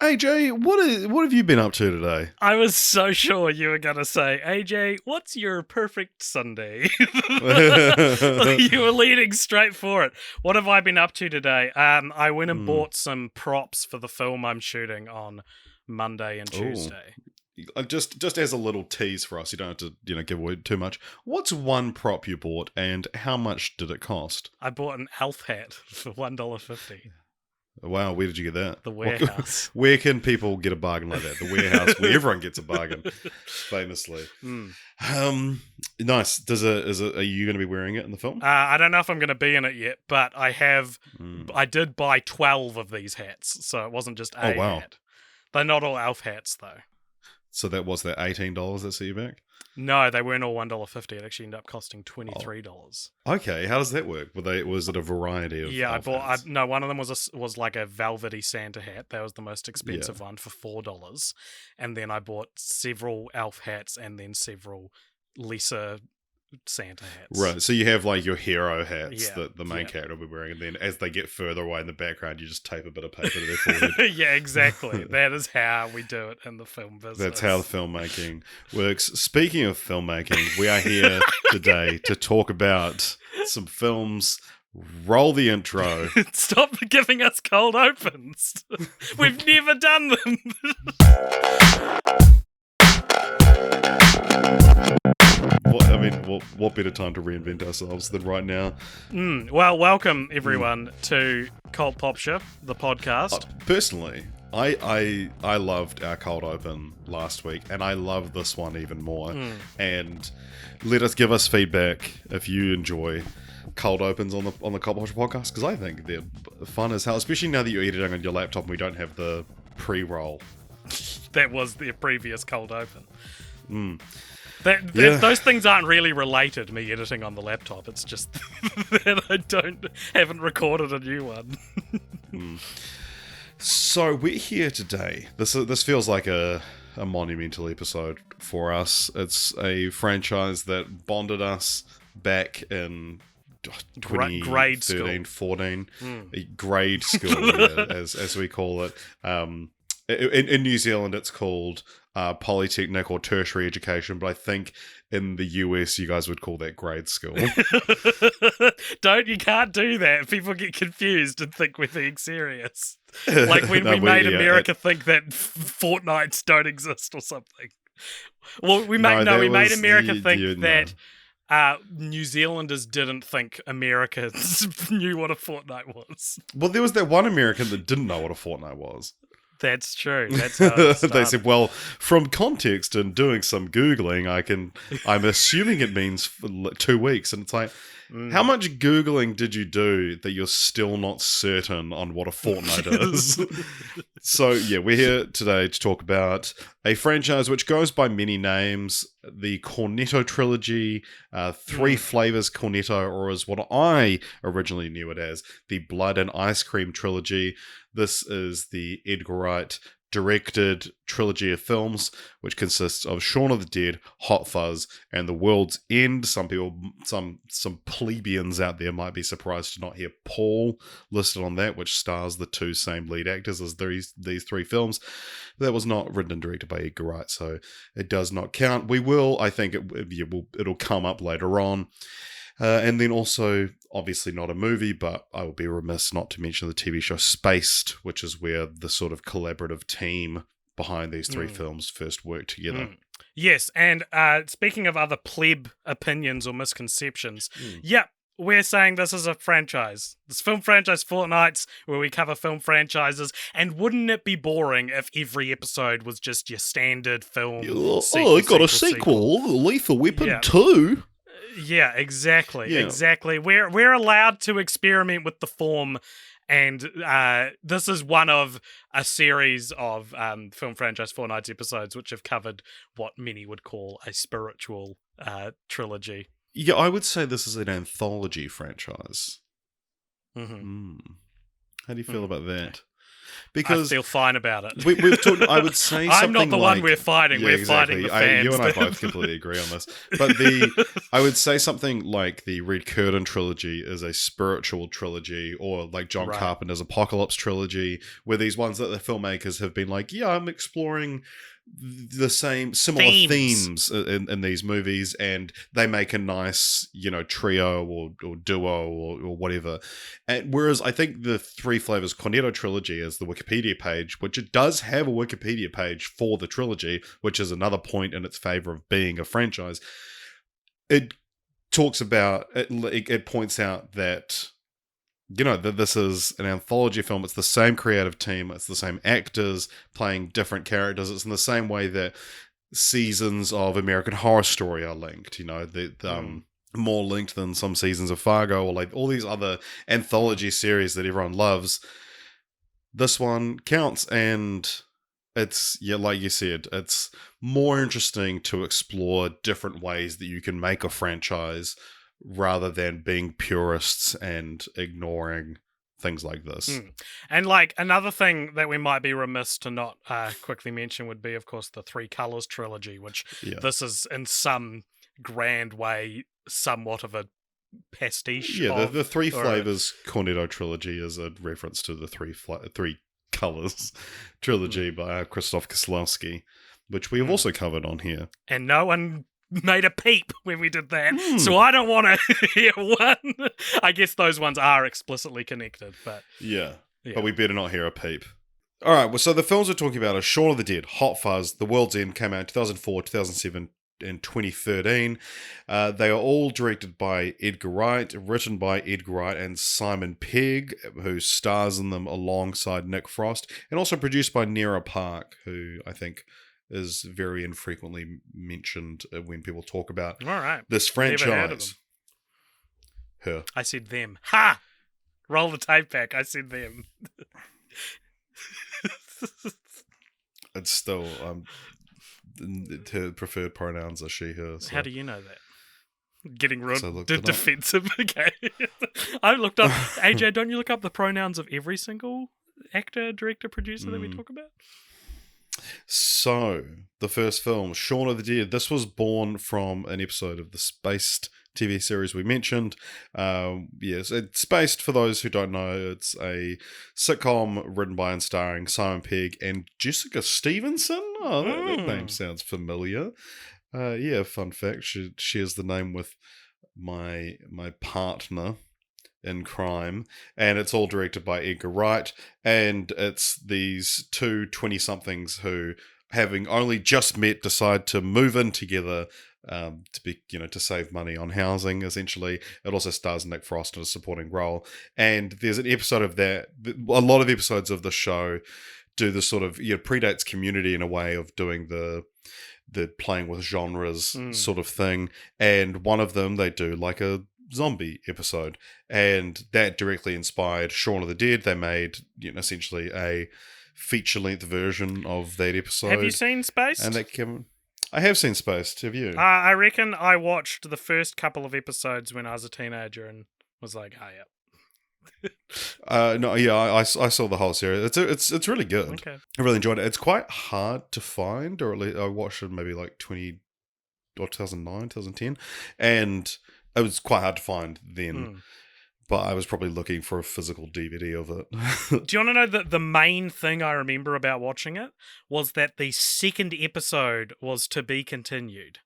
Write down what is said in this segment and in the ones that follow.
AJ, what have you been up to today? I was so sure you were going to say, AJ, what's your perfect Sunday? You were leading straight for it. What have I been up to today? I went and bought some props for the film I'm shooting on Monday and Tuesday. Just as a little tease for us, you don't have to give away too much. What's one prop you bought, and how much did it cost? I bought an elf hat for $1.50. Wow, where did you get that? The warehouse. Where can people get a bargain like that? The warehouse, where everyone gets a bargain, famously. Nice. Are you going to be wearing it in the film? I don't know if I'm going to be in it yet, but I have. I did buy 12 of these hats, so it wasn't just a hat. They're not all elf hats, though. So that was that $18 that set you back? No, they weren't all $1.50. It actually ended up costing $23. Okay, how does that work? Was it a variety of? Yeah, hats? one of them was like a velvety Santa hat. That was the most expensive one for $4, and then I bought several elf hats and then several lesser Santa hats. Right, so you have like your hero hats that the main character will be wearing, and then as they get further away in the background, you just tape a bit of paper to their forehead. Yeah, exactly. That is how we do it in the film business. That's how the filmmaking works. Speaking of filmmaking, we are here today to talk about some films. Roll the intro. Stop giving us cold opens. We've never done them. What better time to reinvent ourselves than right now? Well, welcome everyone to Cult Popship, the podcast. Personally, I loved our cold open last week, and I love this one even more. And give us feedback if you enjoy cold opens on the Cult Popship podcast, because I think they're fun as hell, especially now that you're editing on your laptop and we don't have the pre-roll. That was their previous cold open. Those things aren't really related, me editing on the laptop. It's just that I haven't recorded a new one. So we're here today. This feels like a monumental episode for us. It's a franchise that bonded us back in 2013, 14. Grade school, as we call it. In New Zealand, it's called polytechnic or tertiary education, but I think in the US, you guys would call that grade school. You can't do that. People get confused and think we're being serious. Like when we made America think that Fortnights don't exist or something. Well, we made America think that New Zealanders didn't think Americans knew what a fortnight was. Well, there was that one American that didn't know what a fortnight was. That's true. That's how it started. They said, well, from context and doing some Googling, I'm assuming it means 2 weeks. And it's like, how much Googling did you do that you're still not certain on what a fortnight is? So, yeah, we're here today to talk about a franchise which goes by many names, the Cornetto Trilogy, Three Flavors Cornetto, or as what I originally knew it as, the Blood and Ice Cream Trilogy. This is the Edgar Wright directed trilogy of films, which consists of Shaun of the Dead, Hot Fuzz, and The World's End. Some people, some plebeians out there might be surprised to not hear Paul listed on that, which stars the two same lead actors as these three films. That was not written and directed by Edgar Wright, so it does not count. We will, I think, it'll come up later on. And then also, obviously not a movie, but I would be remiss not to mention the TV show Spaced, which is where the sort of collaborative team behind these three films first worked together. Yes, and speaking of other pleb opinions or misconceptions, we're saying this is a franchise. This film franchise Fortnights, where we cover film franchises, and wouldn't it be boring if every episode was just your standard film sequel, I got a sequel, Lethal Weapon 2. Yeah, exactly. We're allowed to experiment with the form, and this is one of a series of film franchise Fortnights episodes which have covered what many would call a spiritual trilogy. Yeah, I would say this is an anthology franchise. Mm-hmm. How do you feel about that? because I feel fine about it. we've talked. I would say I'm not something the like, one we're fighting. Yeah, we're exactly. fighting the fans. You and I both completely agree on this. But I would say something like the Red Curtain trilogy is a spiritual trilogy, or like John Right. Carpenter's Apocalypse trilogy, where these ones that the filmmakers have been like, yeah, I'm exploring the similar themes in these movies, and they make a nice, trio or duo or whatever. And whereas I think the Three Flavors Cornetto trilogy is the Wikipedia page, which it does have a Wikipedia page for the trilogy, which is another point in its favor of being a franchise. It talks about it points out that that this is an anthology film. It's the same creative team. It's the same actors playing different characters. It's in the same way that seasons of American Horror Story are linked. More linked than some seasons of Fargo or like all these other anthology series that everyone loves. This one counts, and it's, like you said, it's more interesting to explore different ways that you can make a franchise rather than being purists and ignoring things like this. And like another thing that we might be remiss to not quickly mention would be, of course, the Three Colors trilogy, which this is in some grand way somewhat of a pastiche. Yeah, the Three Flavors Cornetto trilogy is a reference to the Three Colors trilogy by Krzysztof Kieslowski, which we have also covered on here. And no one made a peep when we did that, so I don't want to hear one. I guess those ones are explicitly connected, but yeah, but we better not hear a peep. All right, well, so the films we're talking about are Shaun of the Dead, Hot Fuzz, The World's End came out in 2004, 2007, and 2013. They are all directed by Edgar Wright, written by Edgar Wright and Simon Pegg, who stars in them alongside Nick Frost, and also produced by Nera Park, who I think is very infrequently mentioned when people talk about this franchise. Never heard of them. Her. I said them. Ha! Roll the tape back. I said them. It's still her preferred pronouns are she, her. So. How do you know that? Getting real defensive. Okay. I looked up. AJ, don't you look up the pronouns of every single actor, director, producer that we talk about? So, the first film, Shaun of the Dead, this was born from an episode of the Spaced TV series we mentioned. Yes, it's Spaced, for those who don't know, it's a sitcom written by and starring Simon Pegg and Jessica Stevenson. Oh, that name sounds familiar. Fun fact, she shares the name with my partner in crime, and it's all directed by Edgar Wright, and it's these two 20-somethings who, having only just met, decide to move in together to save money on housing, essentially. It also stars Nick Frost in a supporting role, and there's an episode of that. A lot of episodes of the show do this sort of predates Community in a way of doing the playing with genres sort of thing, and one of them they do like a zombie episode, and that directly inspired Shaun of the Dead. They made essentially a feature-length version of that episode. Have you seen Spaced? And I have seen Spaced. Have you? I reckon I watched the first couple of episodes when I was a teenager and was like, oh yeah. No, yeah, I saw the whole series. It's really good. Okay. I really enjoyed it. It's quite hard to find, or at least I watched it maybe like 2009, 2010, and it was quite hard to find then, but I was probably looking for a physical DVD of it. Do you want to know that the main thing I remember about watching it was that the second episode was to be continued?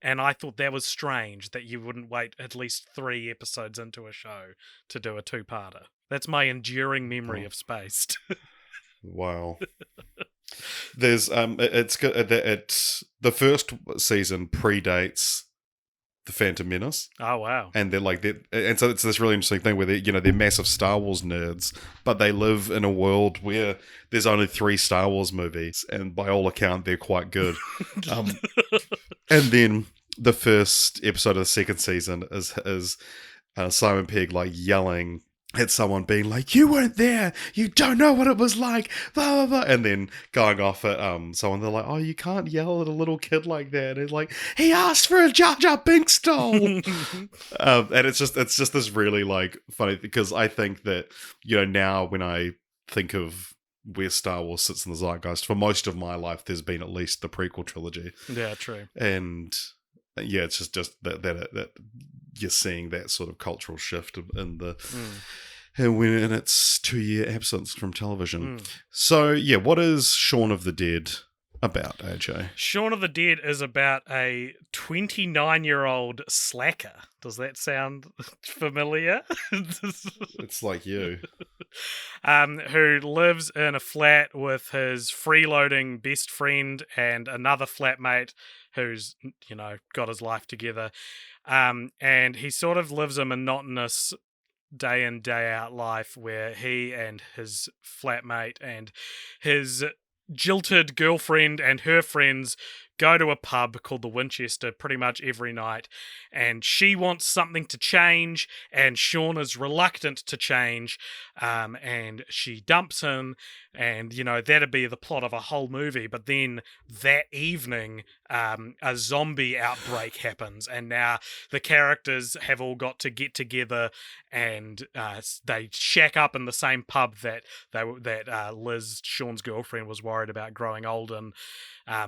And I thought that was strange that you wouldn't wait at least 3 episodes into a show to do a 2-parter. That's my enduring memory of Spaced. Wow. There's it's the first season predates The Phantom Menace. Oh wow! And and so it's this really interesting thing where they're massive Star Wars nerds, but they live in a world where there's only 3 Star Wars movies, and by all account, they're quite good. And then the first episode of the second season is Simon Pegg yelling at someone, being like, "You weren't there, you don't know what it was like," blah blah blah, and then going off at someone. They're like, "Oh, you can't yell at a little kid like that." And it's like, "He asked for a Jar Jar Binks doll." And it's just this really funny, because I think that now when I think of where Star Wars sits in the zeitgeist. For most of my life, there's been at least the prequel trilogy. Yeah, true. And yeah, it's just that you're seeing that sort of cultural shift in the in its 2-year absence from television. So yeah, what is Shaun of the Dead about, AJ? Shaun of the Dead is about a 29-year-old slacker. Does that sound familiar? It's like you. Who lives in a flat with his freeloading best friend and another flatmate who's, got his life together. And he sort of lives a monotonous day in, day out life where he and his flatmate and his jilted girlfriend and her friends go to a pub called the Winchester pretty much every night, and she wants something to change, and Shaun is reluctant to change, and she dumps him, and, that'd be the plot of a whole movie. But then that evening, a zombie outbreak happens, and now the characters have all got to get together, and they shack up in the same pub that Liz, Shaun's girlfriend, was worried about growing old in.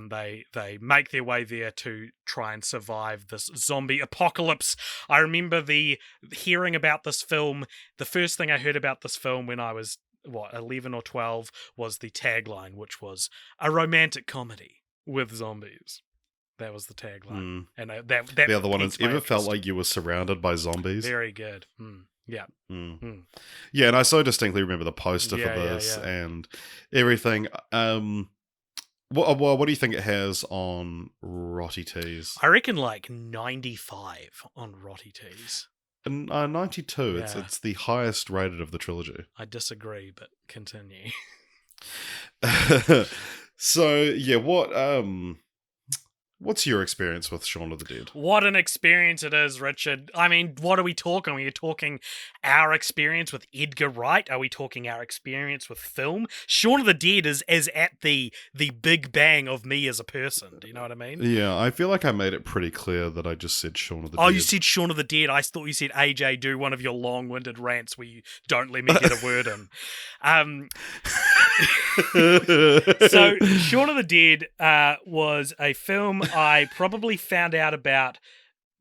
They make their way there to try and survive this zombie apocalypse. I remember hearing about this film. The first thing I heard about this film when I was 11 or 12 was the tagline, which was a romantic comedy with zombies. That was the tagline. And that the other one is, ever interest. felt like you were surrounded by zombies? Very good. Yeah. Yeah, and I so distinctly remember the poster for this and everything. What do you think it has on Rotty Tees? I reckon like 95 on Rotty Tees. 92. Yeah. It's the highest rated of the trilogy. I disagree, but continue. So yeah, what's your experience with Shaun of the Dead? What an experience it is, Richard. I mean, what are we talking? Are you talking our experience with Edgar Wright? Are we talking our experience with film? Shaun of the Dead is at the big bang of me as a person. Do you know what I mean? Yeah, I feel like I made it pretty clear that I just said Shaun of the Dead. Oh, you said Shaun of the Dead. I thought you said, AJ, do one of your long-winded rants where you don't let me get a word in. So, Shaun of the Dead was a film I probably found out about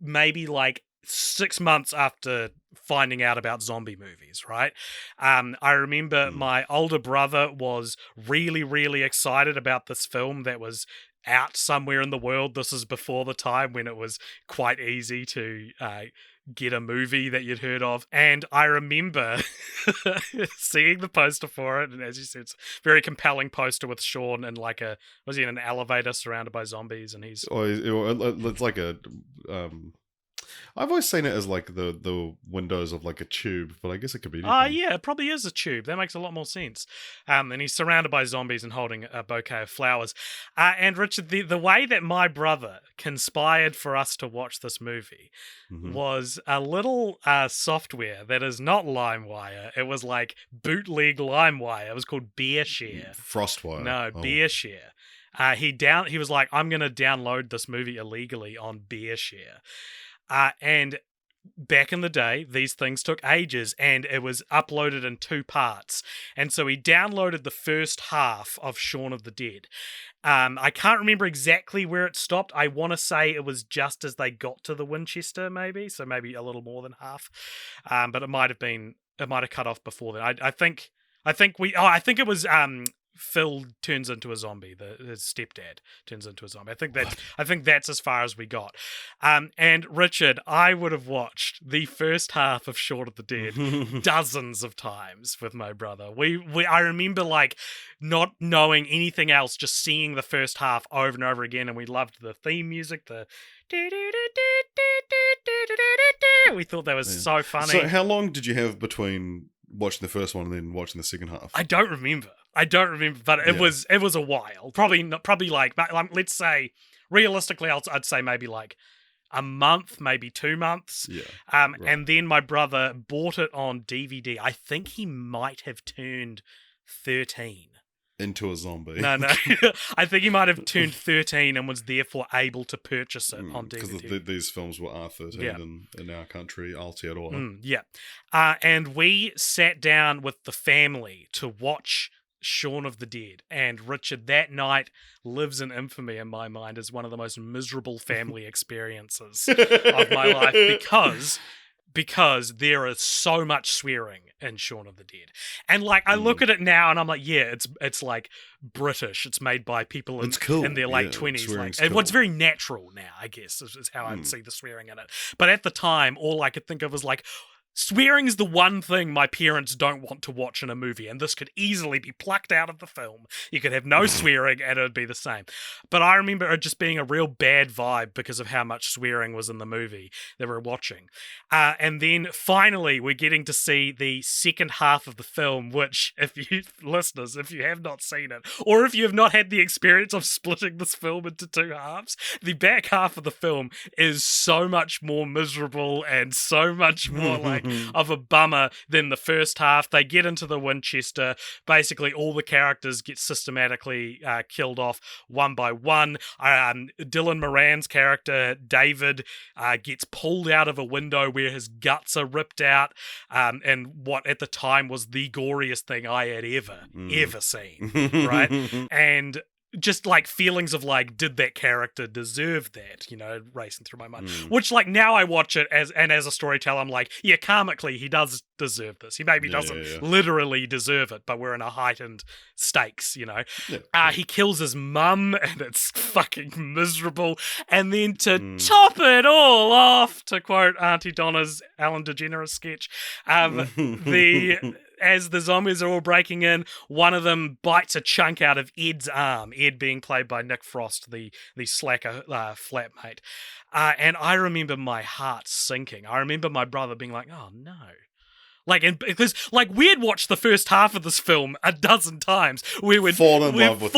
maybe like 6 months after finding out about zombie movies, right? I remember my older brother was really, really excited about this film that was out somewhere in the world. This is before the time when it was quite easy to get a movie that you'd heard of. And I remember seeing the poster for it, and as you said, it's a very compelling poster with Shaun in was he in an elevator surrounded by zombies, and he's... it's like a... I've always seen it as like the windows of like a tube, but I guess it could be anything. Yeah, it probably is a tube. That makes a lot more sense. And he's surrounded by zombies and holding a bouquet of flowers. And Richard, the way that my brother conspired for us to watch this movie was a little software that is not LimeWire. It was like bootleg LimeWire. It was called BearShare. Frostwire. No, BearShare. He was like, I'm going to download this movie illegally on BearShare. And back in the day, these things took ages, and it was uploaded in 2 parts. And so he downloaded the first half of Shaun of the Dead. I can't remember exactly where it stopped. I want to say it was just as they got to the Winchester, maybe. So maybe a little more than half. But it might have cut off before that. I think it was Phil turns into a zombie. His stepdad turns into a zombie. I think that's as far as we got. And Richard, I would have watched the first half of Shaun of the Dead dozens of times with my brother. I remember not knowing anything else, just seeing the first half over and over again, and we loved the theme music. We thought that was so funny. So how long did you have between watching the first one and then watching the second half? I don't remember, but it was a while. Probably let's say realistically, I'd say maybe like a month, maybe 2 months. Yeah. Right. And then my brother bought it on DVD. I think he might have turned 13. Into a zombie. No. I think he might have turned 13 and was therefore able to purchase it on DVD. Because these films were R13 in our country, Aotearoa. And we sat down with the family to watch Shaun of the Dead. And Richard, that night lives in infamy in my mind as one of the most miserable family experiences of my life because there is so much swearing in Shaun of the Dead. And like I look at it now and I'm like, yeah, it's like British. It's made by people in, It's cool. in their late 20s. Like, and what's very natural now, I guess, is how I'd see the swearing in it. But at the time, all I could think of was like, swearing is the one thing my parents don't want to watch in a movie, and this could easily be plucked out of the film. You could have no swearing and it would be the same. But I remember it just being a real bad vibe because of how much swearing was in the movie that we're watching. And then finally, we're getting to see the second half of the film, which, if you listeners, if you have not seen it, or if you have not had the experience of splitting this film into two halves, the back half of the film is so much more miserable and so much more like of a bummer than the first half. They get into the Winchester. Basically, all the characters get systematically killed off one by one. Dylan Moran's character, David, gets pulled out of a window where his guts are ripped out, and what at the time was the goriest thing I had ever seen, right? And just like feelings of like, did that character deserve that, racing through my mind. Which like now I watch it as a storyteller, I'm like, yeah, karmically he does deserve this. He maybe doesn't literally deserve it, but we're in a heightened stakes, He kills his mum and it's fucking miserable. And then to top it all off, to quote Auntie Donna's Ellen DeGeneres sketch, as the zombies are all breaking in, one of them bites a chunk out of Ed's arm, Ed being played by Nick Frost, the slacker flatmate. And I remember my heart sinking. I remember my brother being like, oh no. Like, and because like we had watched the first half of this film a dozen times. We would fallen in love with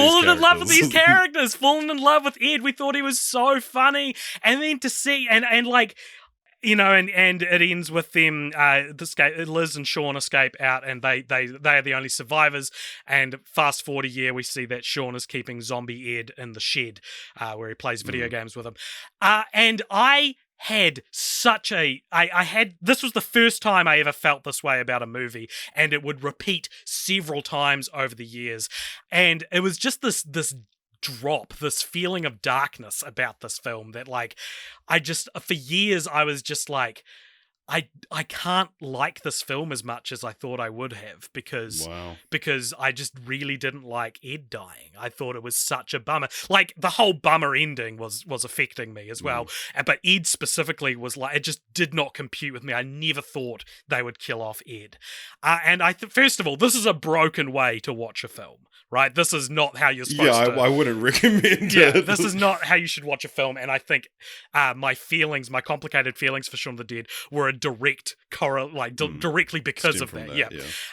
these characters, fallen in love with Ed. We thought he was so funny. And then to see, and like, and it ends with them, Liz and Sean escape out, and they are the only survivors. And fast forward a year, we see that Sean is keeping zombie Ed in the shed, where he plays video games with him. And I had this was the first time I ever felt this way about a movie, and it would repeat several times over the years. And it was just this drop, this feeling of darkness about this film that like for years I was just like, I can't like this film as much as I thought I would have because I just really didn't like Ed dying. I thought it was such a bummer. Like the whole bummer ending was affecting me as well. But Ed specifically was like, it just did not compute with me. I never thought they would kill off Ed. And first of all, this is a broken way to watch a film. Right, this is not how you're supposed to. I wouldn't recommend it. This is not how you should watch a film, and I think my complicated feelings for Shaun of the Dead were a direct directly because of that. Yeah.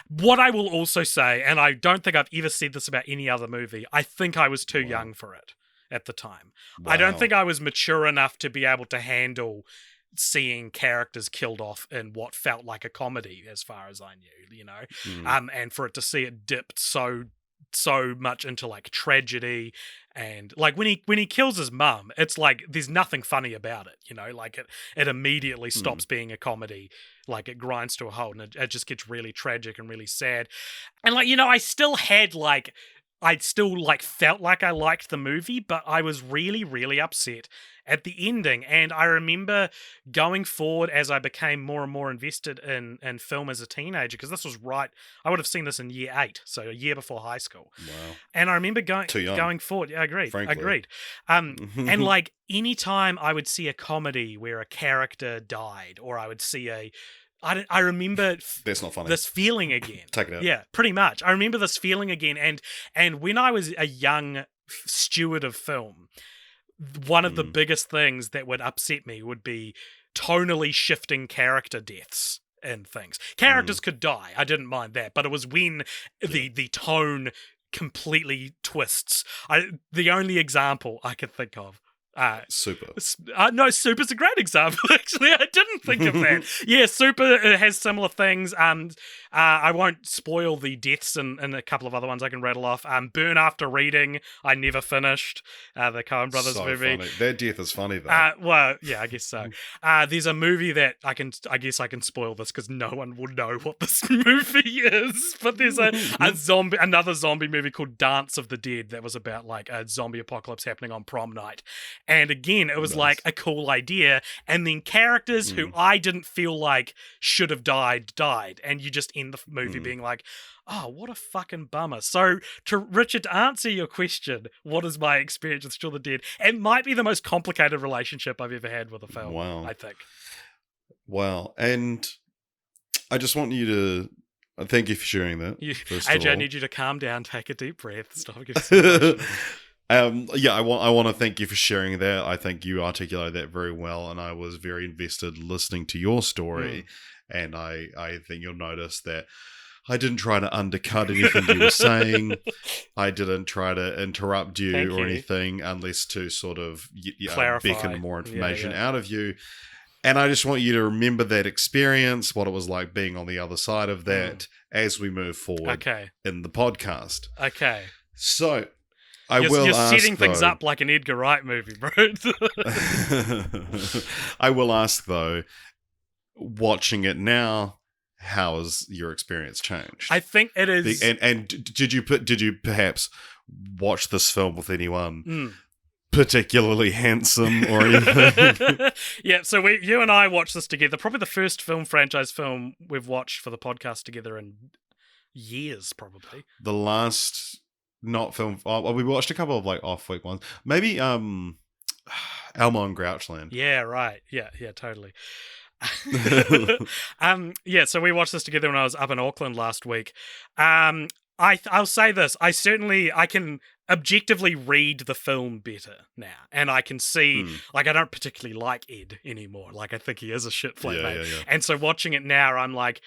What I will also say, and I don't think I've ever said this about any other movie, I think I was too young for it at the time. I don't think I was mature enough to be able to handle seeing characters killed off in what felt like a comedy, as far as I knew, and for it to see it dipped so much into like tragedy, and like when he kills his mum, it's like there's nothing funny about it, like it immediately stops being a comedy, like it grinds to a halt, and it just gets really tragic and really sad. And like I still felt like I liked the movie, but I was really, really upset at the ending. And I remember going forward as I became more and more invested in film as a teenager, because this was I would have seen this in year 8, so a year before high school. Wow. And I remember going forward. Yeah, agreed. And like any time I would see a comedy where a character died, or I would see I remember that's not funny. This feeling again. Take it out. Yeah, pretty much. I remember this feeling again, and when I was a young steward of film, one of the biggest things that would upset me would be tonally shifting character deaths and things. Characters could die, I didn't mind that, but it was when the tone completely twists. The only example I could think of Super. No, Super's a great example, actually. I didn't think of that. Yeah, Super has similar things. I won't spoil the deaths in a couple of other ones I can rattle off. Burn After Reading, I never finished. The Coen Brothers So movie. funny. Their death is funny, though. Well, yeah, I guess so. There's a movie that I guess I can spoil this because no one will know what this movie is. But there's another zombie movie called Dance of the Dead that was about like a zombie apocalypse happening on prom night. And again, it was like a cool idea. And then characters who I didn't feel like should have died. And you just end the movie being like, oh, what a fucking bummer. So, Richard, to answer your question, what is my experience with Shaun of the Dead? It might be the most complicated relationship I've ever had with a film, I think. Wow. And I just want you to... Thank you for sharing that. AJ, I need you to calm down, take a deep breath, stop getting so emotional. I want to thank you for sharing that. I think you articulated that very well, and I was very invested listening to your story. And I think you'll notice that I didn't try to undercut anything you were saying. I didn't try to interrupt you anything, unless to sort of beckon more information out of you. And I just want you to remember that experience, what it was like being on the other side of that as we move forward in the podcast. Okay. So... You're setting things up like an Edgar Wright movie, bro. I will ask, though, watching it now, how has your experience changed? I think it is... And did you perhaps watch this film with anyone particularly handsome or anything? Yeah, so you and I watched this together. Probably the first franchise film we've watched for the podcast together in years, probably. The last... Not film. We watched a couple of like off-week ones. Maybe Elmo and Grouchland. Yeah, right. Yeah, totally. So we watched this together when I was up in Auckland last week. I'll say this: I can objectively read the film better now, and I can see like I don't particularly like Ed anymore. Like I think he is a shit flatmate, and so watching it now, I'm like.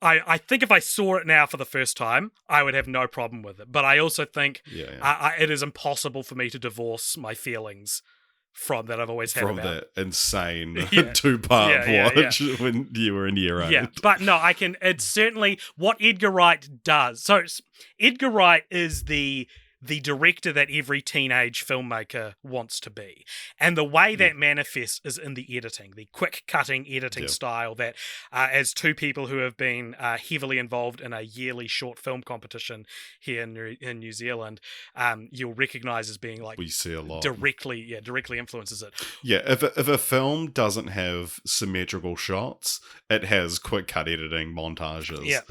I think if I saw it now for the first time, I would have no problem with it. But I also think it is impossible for me to divorce my feelings from that I've always had from about that insane 2-part watch when you were in year 8. Yeah, but no, I can. It's certainly what Edgar Wright does. So Edgar Wright is the director that every teenage filmmaker wants to be. And the way that manifests is in the editing, the quick-cutting editing style that, as two people who have been heavily involved in a yearly short film competition here in New Zealand, you'll recognise as being like... We see a lot. Directly influences it. Yeah, if a film doesn't have symmetrical shots, it has quick-cut editing montages.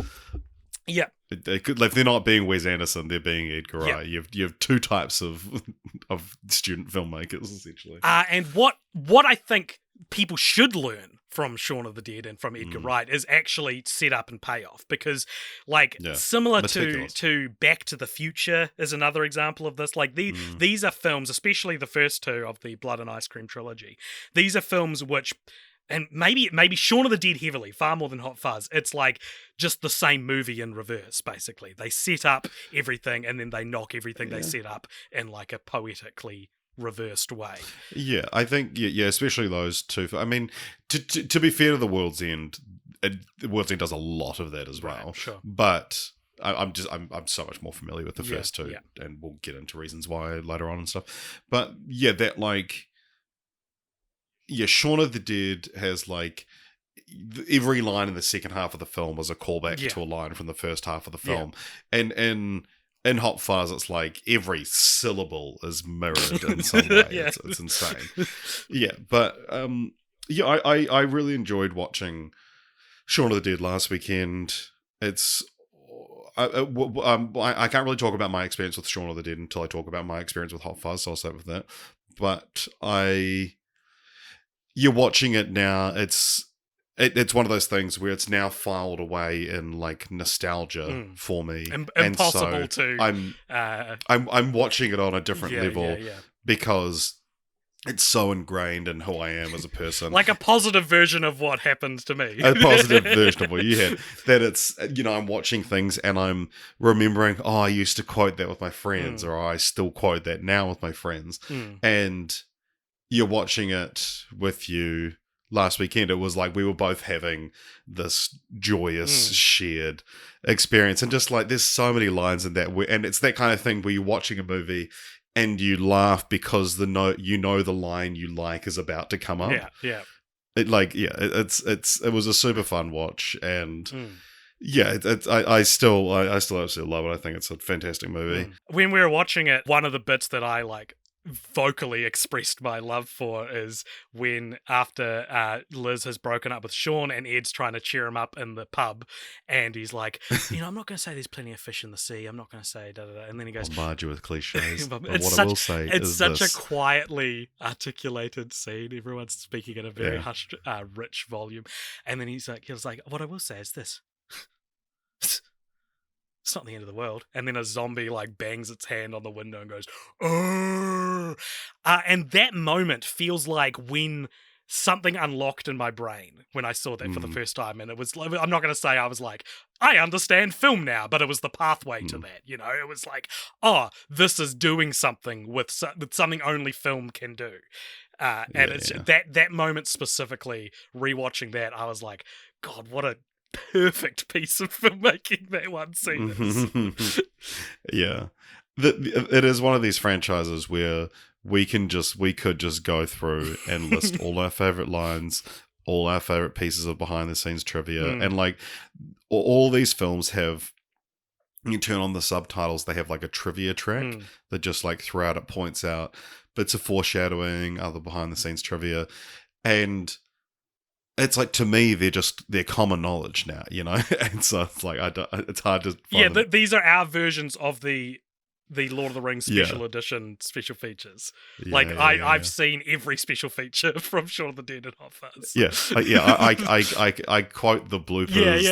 Yeah. If they're not being Wes Anderson, they're being Edgar Wright. You have two types of student filmmakers, essentially. And what I think people should learn from Shaun of the Dead and from Edgar Wright is actually set up and payoff, because similar to Back to the Future is another example of this. Like these are films, especially the first two of the Blood and Ice Cream trilogy. These are films which... And maybe Shaun of the Dead heavily, far more than Hot Fuzz. It's like just the same movie in reverse, basically. They set up everything and then they knock everything they set up in like a poetically reversed way. Yeah, I think, especially those two. I mean, to be fair to The World's End, The World's End does a lot of that as well. Sure. But I'm so much more familiar with the first two, and we'll get into reasons why later on and stuff. But that like... Yeah, Shaun of the Dead has like every line in the second half of the film was a callback to a line from the first half of the film, and in Hot Fuzz, it's like every syllable is mirrored in some way. It's insane. But I really enjoyed watching Shaun of the Dead last weekend. It's I can't really talk about my experience with Shaun of the Dead until I talk about my experience with Hot Fuzz, so I'll start with that. But you're watching it now, it's one of those things where it's now filed away in like nostalgia for me. Impossible and so to I'm watching it on a different level because it's so ingrained in who I am as a person. Like a positive version of what happened to me. A positive version of what you had. That it's, I'm watching things and I'm remembering, I used to quote that with my friends, or I still quote that now with my friends. And you're watching it with you last weekend, it was like we were both having this joyous shared experience, and just like there's so many lines in that, and it's that kind of thing where you're watching a movie and you laugh because the line you like is about to come up. It was a super fun watch, and I still absolutely love it. I think it's a fantastic movie. When we were watching it, one of the bits that I like vocally expressed my love for is when after Liz has broken up with Sean and Ed's trying to cheer him up in the pub, and he's like, I'm not going to say there's plenty of fish in the sea, I'm not going to say da-da-da, and then he goes, bombard you with cliches, but what I will say is it's such a quietly articulated scene, everyone's speaking in a very hushed, rich volume, and then he was like, what I will say is this, it's not the end of the world. And then a zombie like bangs its hand on the window and goes, oh. And that moment feels like when something unlocked in my brain when I saw that for the first time. And it was, I'm not going to say I was like, I understand film now, but it was the pathway to that, you know? It was like, oh, this is doing something with something only film can do. That moment specifically, rewatching that, I was like, God, what a perfect piece of filmmaking that one scene is. It is one of these franchises where we could just go through and list all our favorite lines, all our favorite pieces of behind the scenes trivia, and like all these films have, you turn on the subtitles, they have like a trivia track that just like throughout it points out bits of foreshadowing, other behind the scenes trivia, and it's like, to me, they're common knowledge now, you know? And so it's like, it's hard to find them. These are our versions of the Lord of the Rings special edition special features. I've seen every special feature from Shaun of the Dead and Hot Fuzz. I quote the bloopers.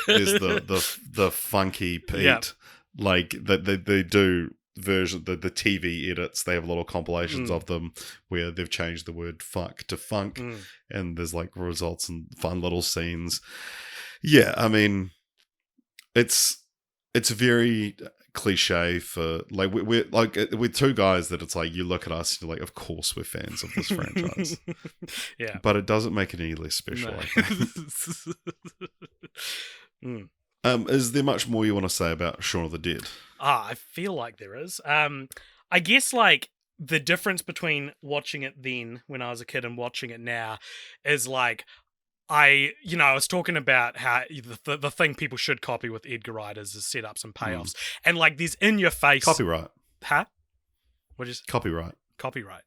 There's the funky Pete, like they do version, the TV edits, they have little compilations of them where they've changed the word fuck to funk, and there's like results and fun little scenes. I mean, it's very cliche for like we're like, we're two guys that it's like you look at us and you're like, of course we're fans of this franchise. But it doesn't make it any less special. No. Is there much more you want to say about Shaun of the Dead? I feel like there is. I guess like the difference between watching it then when I was a kid and watching it now is like, I was talking about how the thing people should copy with Edgar Wright is the setups and payoffs. And like there's in your face copyright. Huh? What is copyright? Copyright.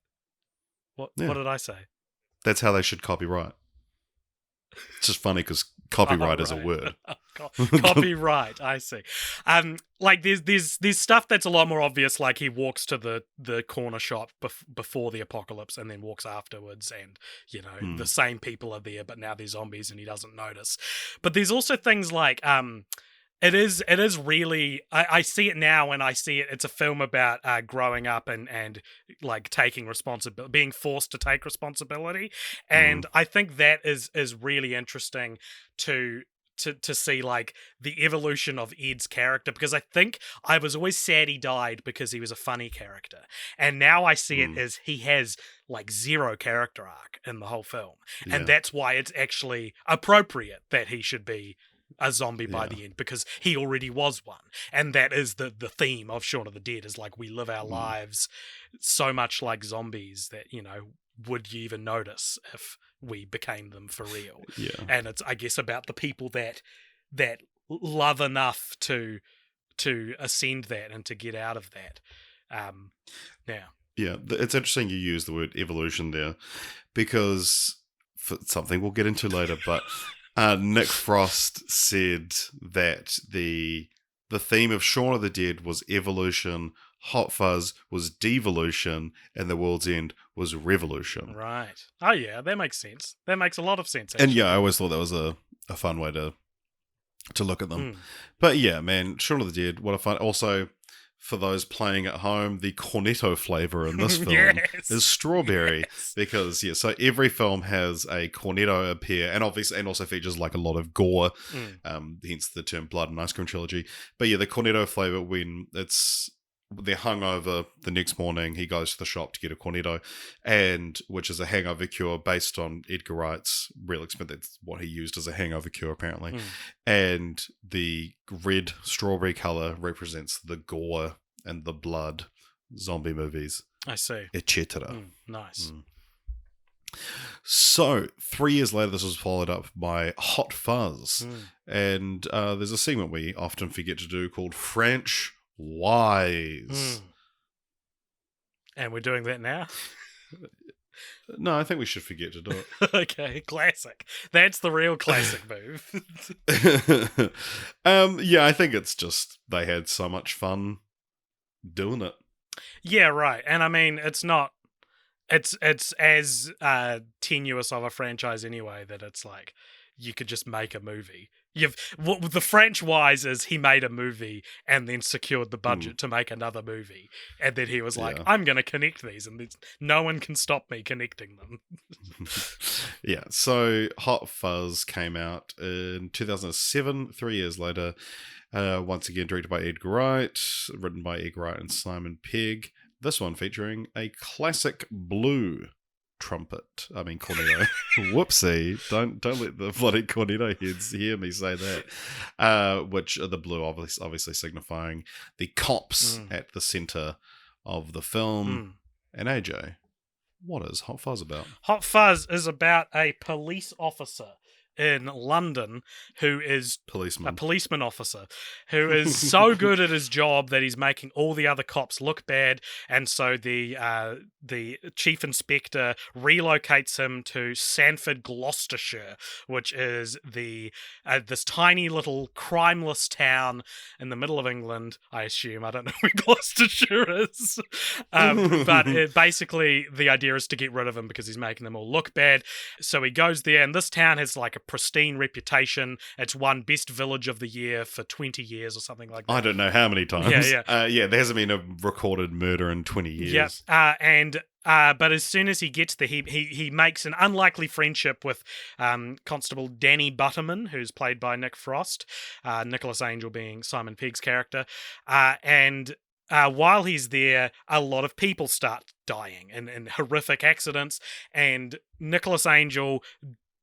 What did I say? That's how they should copyright. It's just funny because copyright is a word. Copyright, I see. Like there's stuff that's a lot more obvious, like he walks to the corner shop before the apocalypse and then walks afterwards, and the same people are there, but now they're zombies and he doesn't notice. But there's also things like it is really, I see it now when I see it. It's a film about growing up and like taking responsibility, being forced to take responsibility. And I think that is really interesting to see like the evolution of Ed's character, because I think I was always sad he died because he was a funny character. And now I see it as he has like zero character arc in the whole film. Yeah. And that's why it's actually appropriate that he should be a zombie by the end, because he already was one. And that is the theme of Shaun of the Dead, is like we live our lives so much like zombies that, would you even notice if we became them for real? Yeah. And it's, I guess, about the people that love enough to ascend that and to get out of that. Yeah, it's interesting you use the word evolution there, because for something we'll get into later, but Nick Frost said that the theme of Shaun of the Dead was evolution, Hot Fuzz was devolution, and The World's End was revolution. Right. Oh yeah, that makes sense. That makes a lot of sense, actually. And yeah, I always thought that was a fun way to look at them. But yeah, man, Shaun of the Dead, what a fun. Also, for those playing at home, the Cornetto flavor in this film is strawberry. Because so every film has a Cornetto appear, and also features like a lot of gore, hence the term Blood and Ice Cream Trilogy. But yeah, the Cornetto flavor, when it's they're hungover the next morning. He goes to the shop to get a Cornetto, and which is a hangover cure based on Edgar Wright's real experience. That's what he used as a hangover cure, apparently. And the red strawberry color represents the gore and the blood, zombie movies. I see. Etc. Nice. So, 3 years later, this was followed up by Hot Fuzz. And there's a segment we often forget to do called French Wise. And we're doing that now? No, I think we should forget to do it. Okay, classic. That's the real classic move. Yeah, I think it's just they had so much fun doing it. Yeah, right. And I mean, it's not... It's as tenuous of a franchise anyway that it's like you could just make a movie. The French Wise is he made a movie and then secured the budget to make another movie, and then he was like, "I'm going to connect these, and no one can stop me connecting them." Yeah. So Hot Fuzz came out in 2007, 3 years later. Once again, directed by Edgar Wright, written by Edgar Wright and Simon Pegg. This one featuring a classic blue trumpet. I mean, cornetto. Whoopsie. Don't let the bloody cornetto heads hear me say that. Which are the blue obviously signifying the cops at the centre of the film. And AJ, what is Hot Fuzz about? Hot Fuzz is about a police officer in London who is a policeman officer who is so good at his job that he's making all the other cops look bad, and so the chief inspector relocates him to Sanford, Gloucestershire, which is this tiny little crimeless town in the middle of England, I assume. I don't know where Gloucestershire is, but basically the idea is to get rid of him because he's making them all look bad. So he goes there, and this town has like a pristine reputation. It's won Best Village of the Year for 20 years or something like that. I don't know how many times. Yeah, there hasn't been a recorded murder in 20 years. Yep. But as soon as he gets there, he makes an unlikely friendship with Constable Danny Butterman, who's played by Nick Frost, Nicholas Angel being Simon Pegg's character. And while he's there, a lot of people start dying in horrific accidents, and Nicholas Angel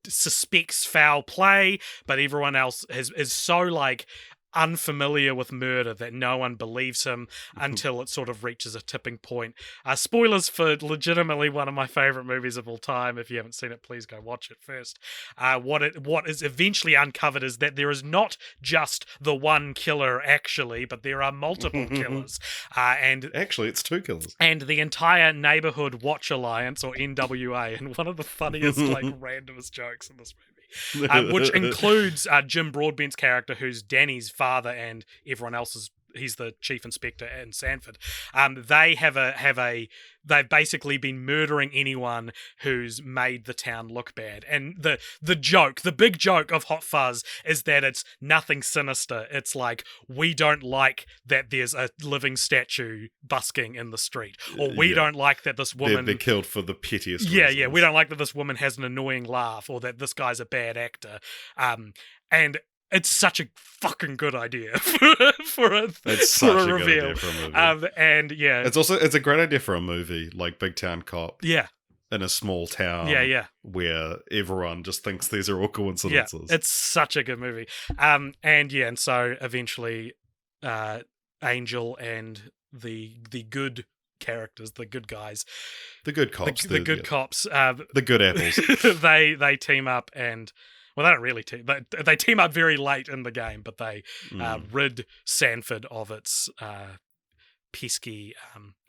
suspects foul play, but everyone else is so like unfamiliar with murder that no one believes him until it sort of reaches a tipping point. Spoilers for legitimately one of my favorite movies of all time. If you haven't seen it, please go watch it first. What is eventually uncovered is that there is not just the one killer actually, but there are multiple killers. And actually, it's 2 killers. And the entire Neighborhood Watch Alliance, or NWA, and one of the funniest like randomest jokes in this movie. Which includes Jim Broadbent's character, who's Danny's father, and everyone else's. He's the chief inspector in Sanford. They've basically been murdering anyone who's made the town look bad. And the big joke of Hot Fuzz is that it's nothing sinister. It's like, we don't like that there's a living statue busking in the street, or we don't like that this woman they're killed for the pettiest reasons. Yeah, we don't like that this woman has an annoying laugh, or that this guy's a bad actor. And it's such a fucking good idea for a reveal. Good idea for a movie. And yeah, it's a great idea for a movie like Big Town Cop. Yeah, in a small town. Yeah. Where everyone just thinks these are all coincidences. Yeah, it's such a good movie. And so eventually, Angel and the good characters, the good guys, the good cops, the good cops, the good apples. they team up and. Well, they don't really team. They team up very late in the game, but they rid Sanford of its pesky.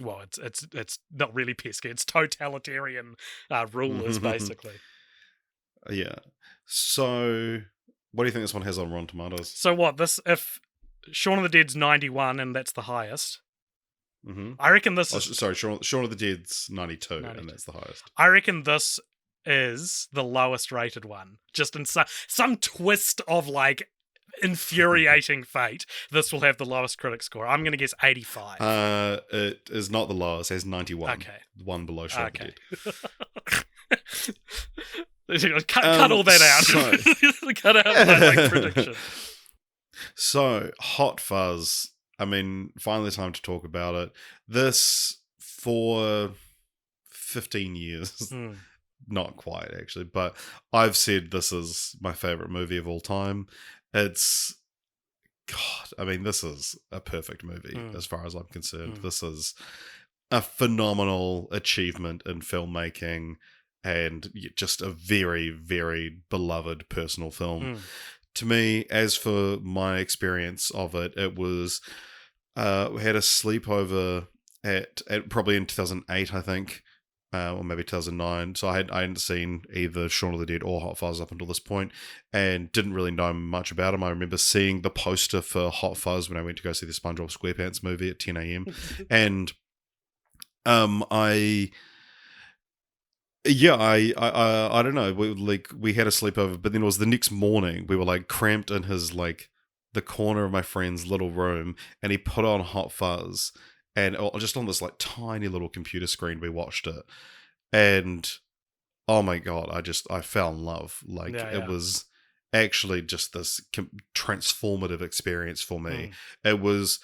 It's not really pesky. It's totalitarian rulers, basically. Yeah. So, what do you think this one has on Rotten Tomatoes? So what? If Shaun of the Dead's 91 and that's the highest. Mm-hmm. I reckon this is... Sorry, Shaun of the Dead's 92 and that's the highest. I reckon this is the lowest rated one. Just in some twist of like infuriating fate, this will have the lowest critic score. I'm going to guess 85. It is not the lowest. It has 91. Okay. One below Shaun of the Dead. Cut all that out. Cut out my prediction. So, Hot Fuzz I mean, finally time to talk about it. This, for 15 years, not quite actually, but I've said this is my favorite movie of all time. It's, God, I mean, this is a perfect movie as far as I'm concerned. This is a phenomenal achievement in filmmaking and just a very, very beloved personal film. To me, as for my experience of it, it was, we had a sleepover at probably in 2008, I think, or maybe 2009. So I hadn't seen either Shaun of the Dead or Hot Fuzz up until this point, and didn't really know much about them. I remember seeing the poster for Hot Fuzz when I went to go see the SpongeBob SquarePants movie at 10 a.m. and I don't know. We had a sleepover, but then it was the next morning. We were like cramped in his like the corner of my friend's little room, and he put on Hot Fuzz, and just on this like tiny little computer screen, we watched it, and oh my God, I fell in love. Like it was actually just this transformative experience for me. It was.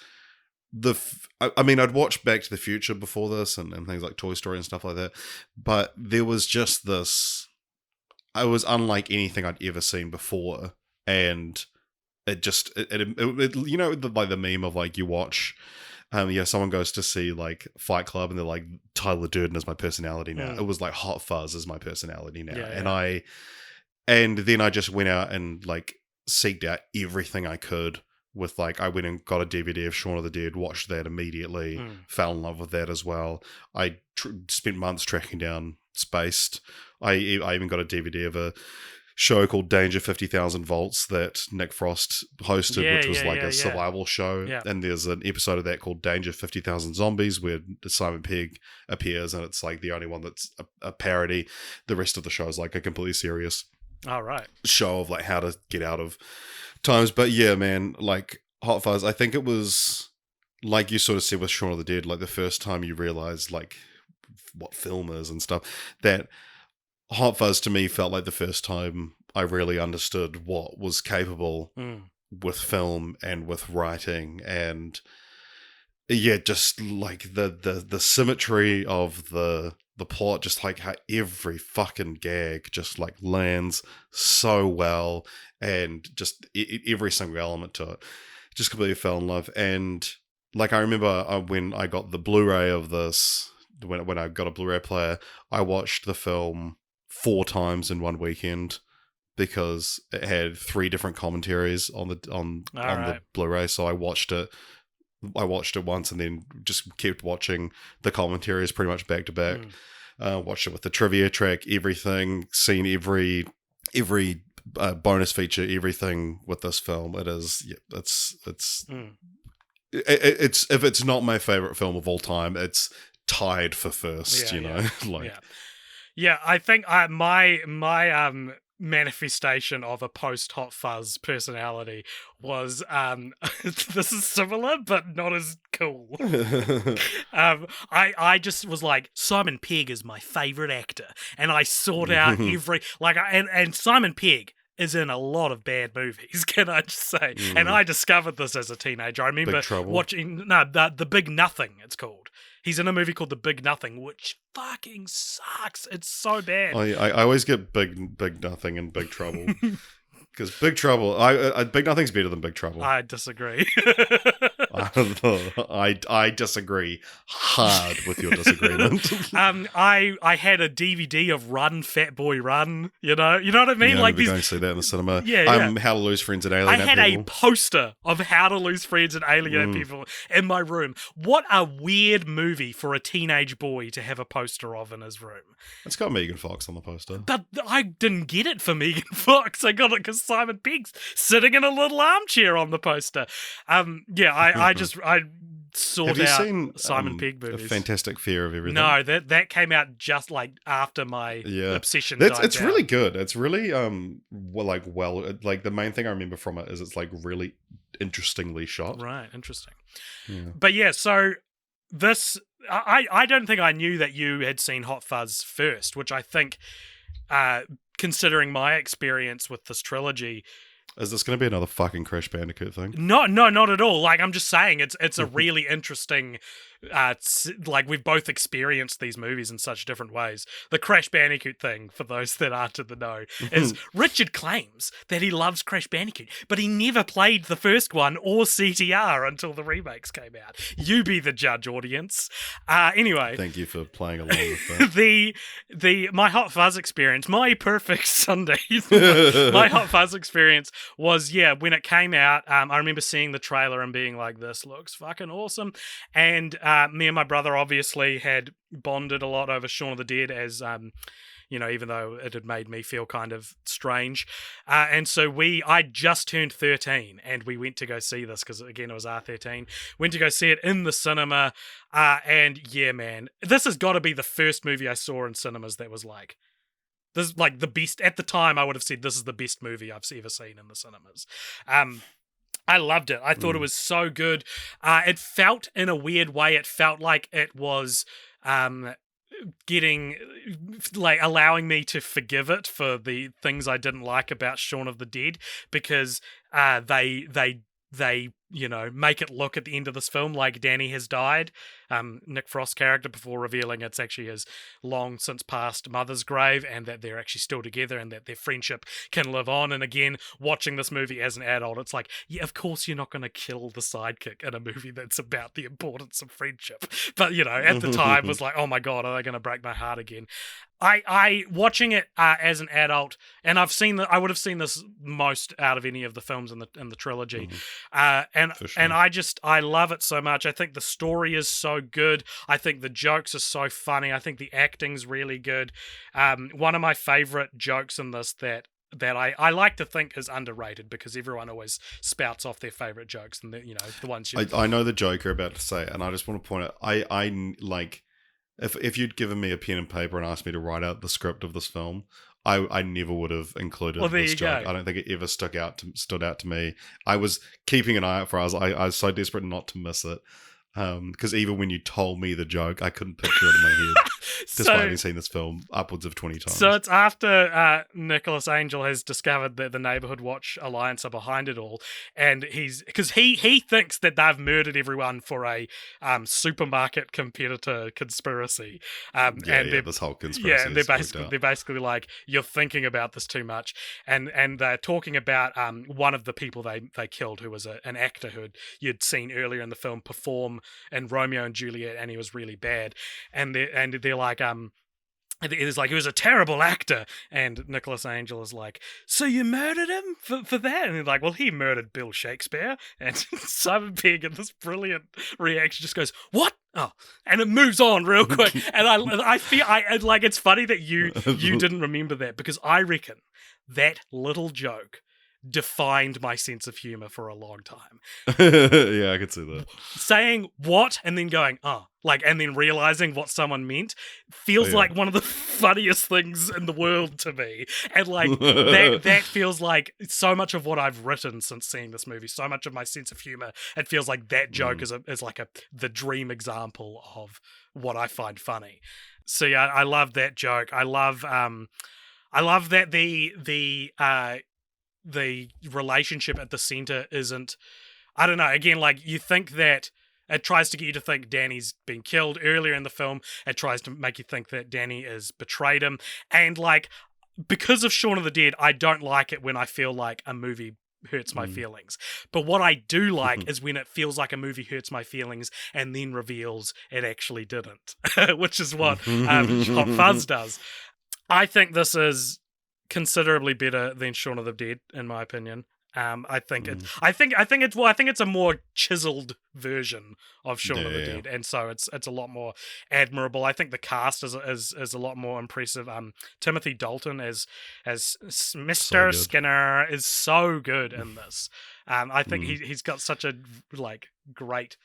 I mean, I'd watched Back to the Future before this and things like Toy Story and stuff like that, but there was just this. I was unlike anything I'd ever seen before, and it just it you know, like the meme of like you watch, someone goes to see like Fight Club and they're like, Tyler Durden is my personality now. It was like Hot Fuzz is my personality now, and then I just went out and like seeked out everything I could. With like, I went and got a DVD of Shaun of the Dead, watched that immediately, fell in love with that as well. I spent months tracking down Spaced. I even got a DVD of a show called Danger 50,000 Volts that Nick Frost hosted, which was like a survival show. Yeah. And there's an episode of that called Danger 50,000 Zombies where Simon Pegg appears, and it's like the only one that's a parody. The rest of the show is like a completely serious show of like how to get out of times. But yeah, man, like Hot Fuzz, I think it was like you sort of said with Shaun of the Dead, like the first time you realize like what film is and stuff, that Hot Fuzz to me felt like the first time I really understood what was capable with film and with writing, and just like the symmetry of the plot, just like how every fucking gag just like lands so well, and just every single element to it, just completely fell in love. And like I remember when I got the Blu-ray of this, when I got a Blu-ray player, I watched the film 4 times in one weekend because it had 3 different commentaries on the Blu-ray. So I watched it once and then just kept watching the commentaries pretty much back to back. Watched it with the trivia track, everything, seen every bonus feature, everything with this film. It is, it's if it's not my favorite film of all time, it's tied for first. I think my manifestation of a post Hot Fuzz personality was this is similar but not as cool. I just was like, Simon Pegg is my favorite actor, and I sought out every and Simon Pegg is in a lot of bad movies, can I just say? And I discovered this as a teenager. I remember watching the Big Nothing, it's called. He's in a movie called The Big Nothing, which fucking sucks. It's so bad. I always get Big Nothing and Big Trouble. Because Big Trouble, Big Nothing's better than Big Trouble. I disagree. I disagree hard with your disagreement. I had a DVD of Run, Fat Boy Run. You know what I mean? Yeah, like going to see that in the cinema. How to Lose Friends and Alienate People. I had a poster of How to Lose Friends and Alienate People in my room. What a weird movie for a teenage boy to have a poster of in his room. It's got Megan Fox on the poster. But I didn't get it for Megan Fox. I got it because Simon Pegg's sitting in a little armchair on the poster. I sought out seen, Simon Pegg movies. A Fantastic Fear of Everything? No, that came out just like after my obsession died It's down. really good. It's really the main thing I remember from it is it's like really interestingly shot. Right, interesting. Yeah. But yeah, so this I don't think I knew that you had seen Hot Fuzz first, which I think considering my experience with this trilogy, Is this going to be another fucking Crash Bandicoot thing? No, not at all. Like, I'm just saying, it's a really interesting. Like, we've both experienced these movies in such different ways. The Crash Bandicoot thing, for those that aren't in the know, is Richard claims that he loves Crash Bandicoot, but he never played the first one or CTR until the remakes came out. You be the judge, audience. Anyway, thank you for playing along with that. the My Hot Fuzz experience, my perfect Sunday, my Hot Fuzz experience was, when it came out, I remember seeing the trailer and being like, this looks fucking awesome. And me and my brother obviously had bonded a lot over Shaun of the Dead, as even though it had made me feel kind of strange. And so I just turned 13 and we went to go see this because, again, it was R13. Went to go see it in the cinema. And yeah, man, this has got to be the first movie I saw in cinemas that was like, this is like the best. At the time, I would have said this is the best movie I've ever seen in the cinemas. I loved it. I thought it was so good. It felt, in a weird way, it felt like it was allowing me to forgive it for the things I didn't like about Shaun of the Dead, because they make it look at the end of this film like Danny has died, Nick Frost's character, before revealing it's actually his long since passed mother's grave, and that they're actually still together and that their friendship can live on. And again, watching this movie as an adult, it's like, yeah, of course you're not going to kill the sidekick in a movie that's about the importance of friendship. But, at the time was like, oh my God, are they going to break my heart again? I watching it as an adult, and I would have seen this most out of any of the films in the trilogy, and I love it so much. I think the story is so good. I think the jokes are so funny. I think the acting's really good. One of my favorite jokes in this that I like to think is underrated, because everyone always spouts off their favorite jokes, and the ones I know the joke you're about to say, and I just want to point out, I like. If you'd given me a pen and paper and asked me to write out the script of this film, I never would have included this joke. I don't think it ever stood out to me. I was keeping an eye out for it. I was so desperate not to miss it. Because even when you told me the joke, I couldn't picture it in my head, despite having seen this film upwards of 20 times. So it's after Nicholas Angel has discovered that the Neighborhood Watch Alliance are behind it all, and because he thinks that they've murdered everyone for a supermarket competitor conspiracy. This whole conspiracy. Yeah, they're basically like, you're thinking about this too much, and they're talking about one of the people they killed, who was an actor who you'd seen earlier in the film perform in Romeo and Juliet, and he was really bad, and they're like, it was a terrible actor, and Nicholas Angel is like, so you murdered him for that? And they're like, well, he murdered Bill Shakespeare. And Simon Pegg, in this brilliant reaction, just goes, what? Oh, and it moves on real quick. And I feel like it's funny that you didn't remember that, because I reckon that little joke defined my sense of humor for a long time. Yeah, I could see that. Saying what and then going, and then realizing what someone meant feels like one of the funniest things in the world to me. And that feels like so much of what I've written since seeing this movie, so much of my sense of humor. It feels like that joke is the dream example of what I find funny. So yeah, I love that joke. I love that the relationship at the center isn't, I don't know, again, like, you think that it tries to get you to think Danny's been killed earlier in the film. It tries to make you think that Danny has betrayed him. And because of Shaun of the Dead, I don't like it when I feel like a movie hurts my feelings. But what I do like is when it feels like a movie hurts my feelings and then reveals it actually didn't, which is what Hot Fuzz does. I think this is considerably better than Shaun of the Dead, in my opinion. I think it's a more chiseled version of Shaun of the Dead, and so it's a lot more admirable. I think the cast is a lot more impressive. Timothy Dalton as Mr. Skinner is so good in this. I think he's got such a great.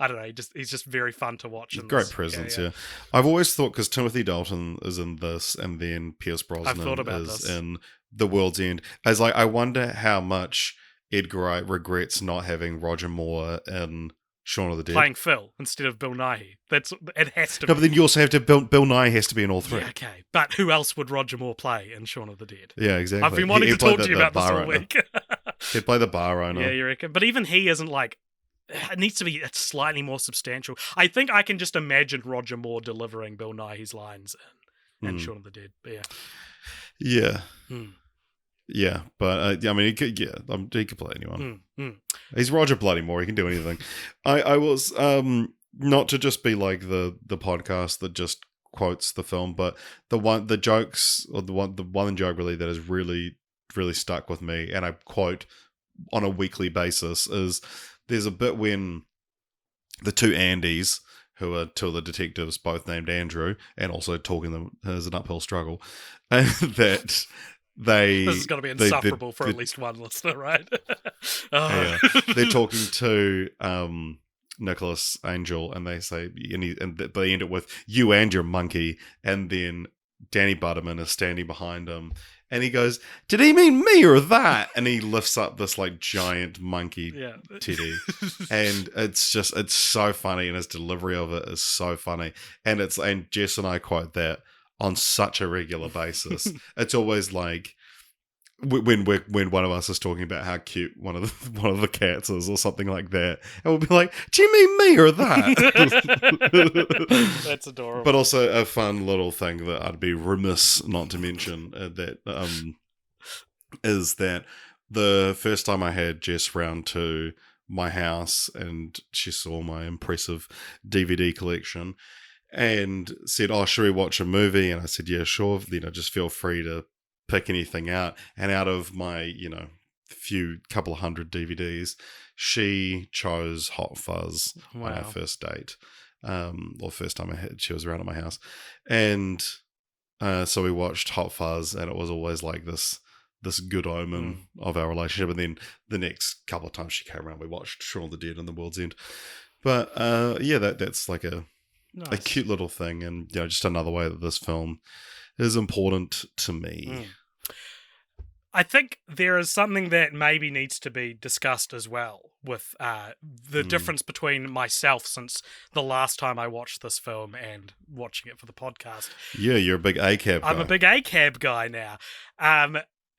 I don't know. He's just very fun to watch. Great presence, yeah. I've always thought, because Timothy Dalton is in this, and then Pierce Brosnan is in The World's End. I wonder how much Edgar Wright regrets not having Roger Moore in Shaun of the Dead, playing Phil instead of Bill Nighy. It has to. No, but then you also have to. Bill Nighy has to be in all three. Yeah, okay, but who else would Roger Moore play in Shaun of the Dead? Yeah, exactly. I've been wanting to talk to you about this all week. He'd play the bar owner. Yeah, you reckon? But even he isn't like. It needs to be slightly more substantial. I think I can just imagine Roger Moore delivering Bill Nighy's lines in Shaun of the Dead. But yeah. Hmm. Yeah, but I mean, he could play anyone. Mm. He's Roger Bloody Moore. He can do anything. I was not to just be like the podcast that just quotes the film, but the one joke really that has really stuck with me, and I quote on a weekly basis, is there's a bit when the two Andys, who are two of the detectives, both named Andrew, and also talking them as an uphill struggle, that. This is going to be insufferable for at least one listener, right? Yeah, they're talking to Nicholas Angel, and they say, and they end it with "you and your monkey," and then Danny Butterman is standing behind him, and he goes, "Did he mean me or that?" And he lifts up this like giant monkey teddy, and it's so funny, and his delivery of it is so funny, and Jess and I quote that on such a regular basis. It's always like when one of us is talking about how cute one of the cats is or something like that, and we'll be like, "Do you mean me or that?" That's adorable. But also a fun little thing that I'd be remiss not to mention is that the first time I had Jess round to my house and she saw my impressive DVD collection, and said, "Oh, should we watch a movie?" And I said, "Yeah, sure. Just feel free to pick anything out." And out of my, couple of hundred DVDs, she chose Hot Fuzz on our first date, or first time she was around at my house, and so we watched Hot Fuzz, and it was always like this good omen of our relationship. And then the next couple of times she came around, we watched Shaun of the Dead and The World's End. But that's like a cute little thing, and just another way that this film is important to me. I think there is something that maybe needs to be discussed as well with the difference between myself since the last time I watched this film and watching it for the podcast. Yeah, you're a big ACAB guy. I'm a big ACAB guy now.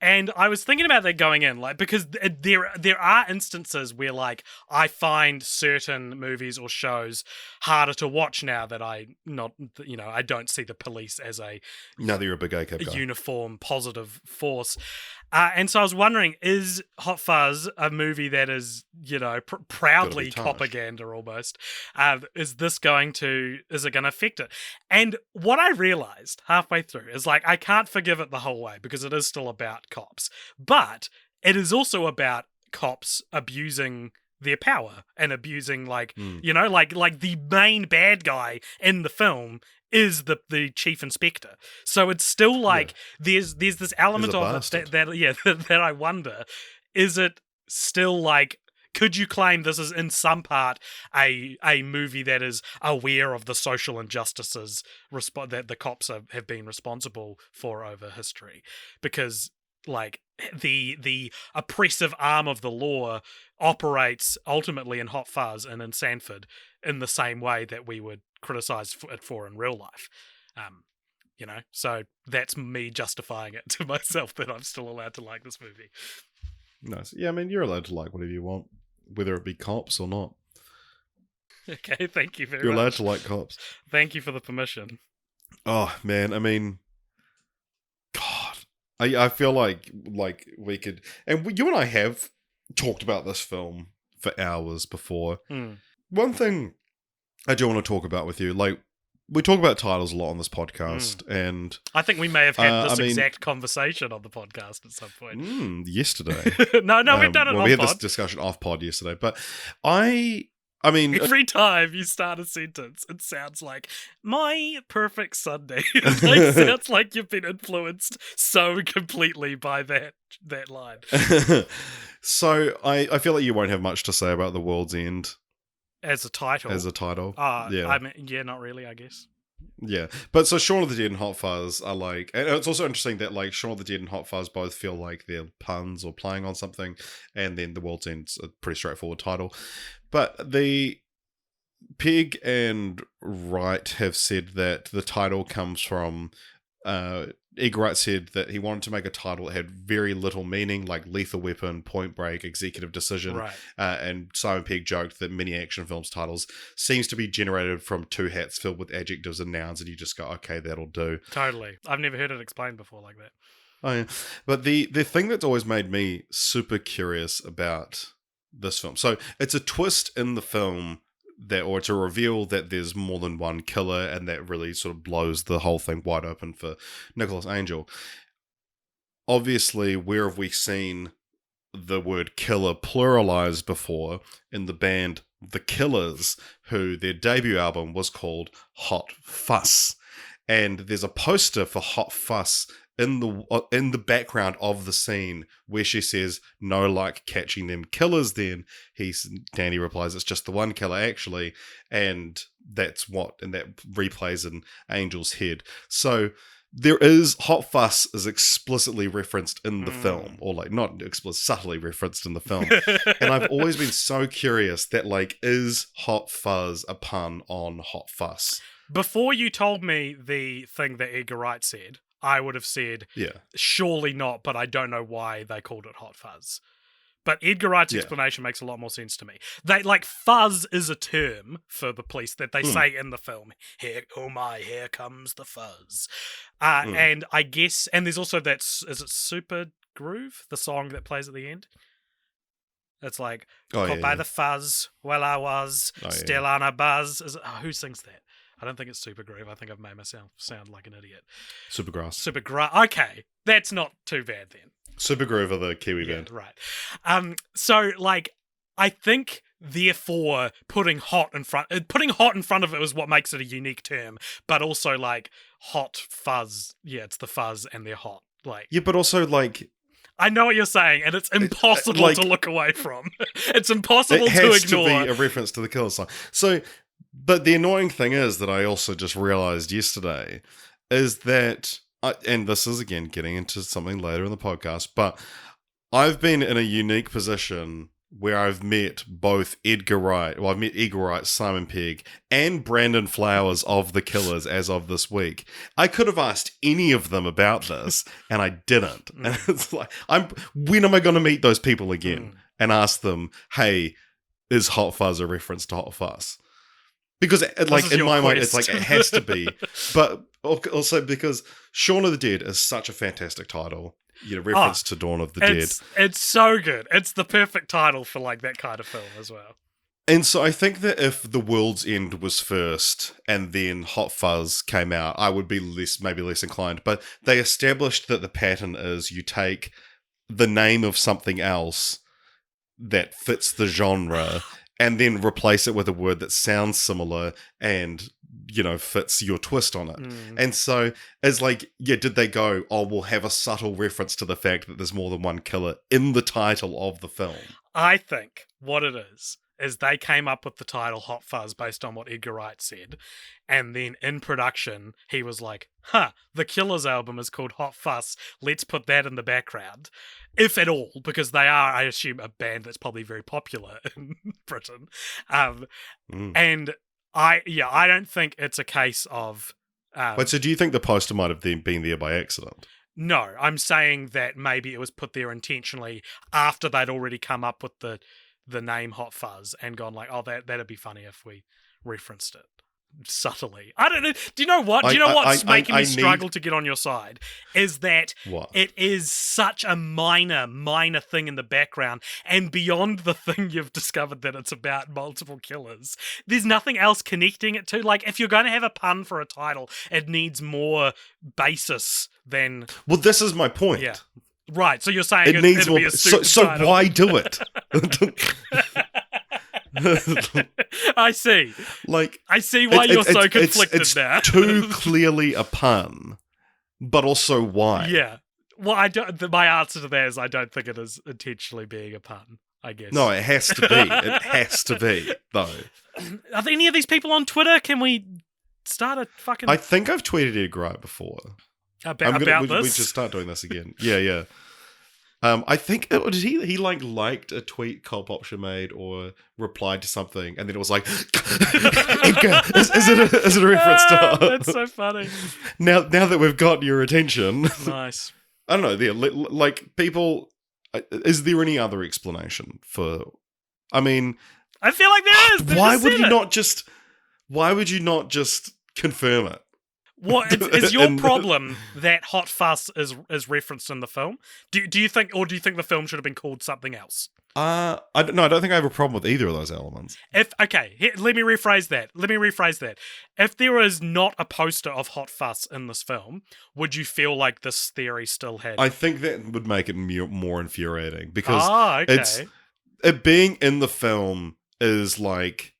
And I was thinking about that going in, like, because there are instances where, like, I find certain movies or shows harder to watch now that I don't see the police as now that you're a big ACAB guy. Uniform positive force. And so I was wondering, is Hot Fuzz a movie that is, proudly propaganda almost? Is it going to affect it? And what I realized halfway through is, like, I can't forgive it the whole way because it is still about cops, but it is also about cops abusing their power and abusing, like, like the main bad guy in the film is the chief inspector. So it's still like there's this element of it that I wonder, is it still like, could you claim this is in some part a movie that is aware of the social injustices that the cops have been responsible for over history? Because, like, the oppressive arm of the law operates ultimately in Hot Fuzz and in Sanford in the same way that we would criticize it for in real life. So that's me justifying it to myself that I'm still allowed to like this movie. Nice. Yeah, I mean, you're allowed to like whatever you want, whether it be cops or not. Okay, thank you very much. You're allowed to like cops. Thank you for the permission. Oh, man, I mean, God, I feel like we could, and you and I have talked about this film for hours before. One thing I do want to talk about with you, like, we talk about titles a lot on this podcast, and I think we may have had this exact conversation on the podcast at some point. Yesterday. no, we've done it on we had pod. this discussion off pod yesterday, but I mean, every time you start a sentence, it sounds like my perfect Sunday. It sounds like you've been influenced so completely by that line. So I feel like you won't have much to say about The World's End. As a title? Yeah. I mean, yeah, not really, I guess. Yeah. But so Shaun of the Dead and Hot Fuzz are like, and it's also interesting that, like, Shaun of the Dead and Hot Fuzz both feel like they're puns or playing on something, and then The World's End's a pretty straightforward title. But the Peg and Wright have said that the title comes from Edgar Wright said that he wanted to make a title that had very little meaning, like Lethal Weapon, Point Break, Executive Decision, Right. And Simon Pegg joked that many action films titles seems to be generated from two hats filled with adjectives and nouns, and you just go, okay, that'll do. Totally. I've never heard it explained before like that. Oh, yeah. But the thing that's always made me super curious about this film, so it's a twist in the film or it's a reveal that there's more than one killer, and that really sort of blows the whole thing wide open for Nicholas Angel. Obviously, where have we seen the word killer pluralized before? In the band The Killers, who their debut album was called Hot Fuss. And there's a poster for Hot Fuss in the background of the scene where she says, "No like catching them killers then." Danny replies, "It's just the one killer actually." And that replays in Angel's head. So there is Hot Fuss is explicitly referenced in the film, or like not subtly referenced in the film. And I've always been so curious that like, is Hot Fuzz a pun on Hot Fuss? Before you told me the thing that Edgar Wright said, I would have said, surely not, but I don't know why they called it Hot Fuzz. But Edgar Wright's explanation makes a lot more sense to me. Fuzz is a term for the police that they say in the film. Here comes the fuzz. And I guess, and there's also is it Super Groove, the song that plays at the end? It's like, caught by the fuzz, well I was, still on a buzz. Who sings that? I don't think it's Super Groove. I think I've made myself sound like an idiot. Supergrass. Okay, that's not too bad then. Super Groove are the Kiwi band. Right. So, like, I think, therefore, putting hot in front of it is what makes it a unique term, but also, like, Hot Fuzz, it's the fuzz and they're hot. Like, yeah, but also, like... I know what you're saying, and it's impossible to look away from. It's impossible to ignore. It has to be a reference to the Killer song. So... But the annoying thing is that I also just realized yesterday is that, and this is again getting into something later in the podcast, but I've been in a unique position where I've met both Edgar Wright, I've met Edgar Wright, Simon Pegg, and Brandon Flowers of The Killers as of this week. I could have asked any of them about this, and I didn't. And it's like, when am I going to meet those people again and ask them, hey, is Hot Fuzz a reference to Hot Fuss? Because, like, in my mind, it's like, it has to be. But also because Shaun of the Dead is such a fantastic title. Reference to Dawn of the Dead. It's so good. It's the perfect title for, like, that kind of film as well. And so I think that if The World's End was first and then Hot Fuzz came out, I would be maybe less inclined. But they established that the pattern is you take the name of something else that fits the genre and then replace it with a word that sounds similar and, fits your twist on it. And so, as like, did they go, we'll have a subtle reference to the fact that there's more than one killer in the title of the film? I think what it is they came up with the title Hot Fuzz based on what Edgar Wright said. And then in production, he was like, the Killers album is called Hot Fuss. Let's put that in the background. If at all, because they are, I assume, a band that's probably very popular in Britain. And I don't think it's a case of... But so do you think the poster might have been there by accident? No, I'm saying that maybe it was put there intentionally after they'd already come up with the name Hot Fuzz and gone like, that'd be funny if we referenced it subtly. I don't know. Do you know what? What's making me struggle to get on your side? Is that it is such a minor thing in the background, and beyond the thing you've discovered that it's about multiple killers, there's nothing else connecting it to. Like, if you're going to have a pun for a title, it needs more basis than... Well, this is my point. Yeah. Right, so you're saying it needs more... Be a so why do it? I see. Like, I see why you're so conflicted it's now. too clearly a pun, but also why? Yeah. Well, my answer to that is I don't think it is intentionally being a pun, I guess. No, it has to be. It has to be, though. Are there any of these people on Twitter? Can we start a fucking... I think I've tweeted Edgar Wright before. About this? We should start doing this again. Yeah. I think did he like liked a tweet Cult Option made or replied to something, and then it was like, Edgar, is it a reference to? That's so funny. Now that we've got your attention, Nice. I don't know. Like people, is there any other explanation for? I mean, I feel like there is. Why would you not just confirm it? What is your problem that Hot Fuss is referenced in the film? Do you think the film should have been called something else? I don't think I have a problem with either of those elements. Let me rephrase that. If there is not a poster of Hot Fuss in this film, would you feel like this theory still had? I think that would make it more infuriating because it being in the film is like,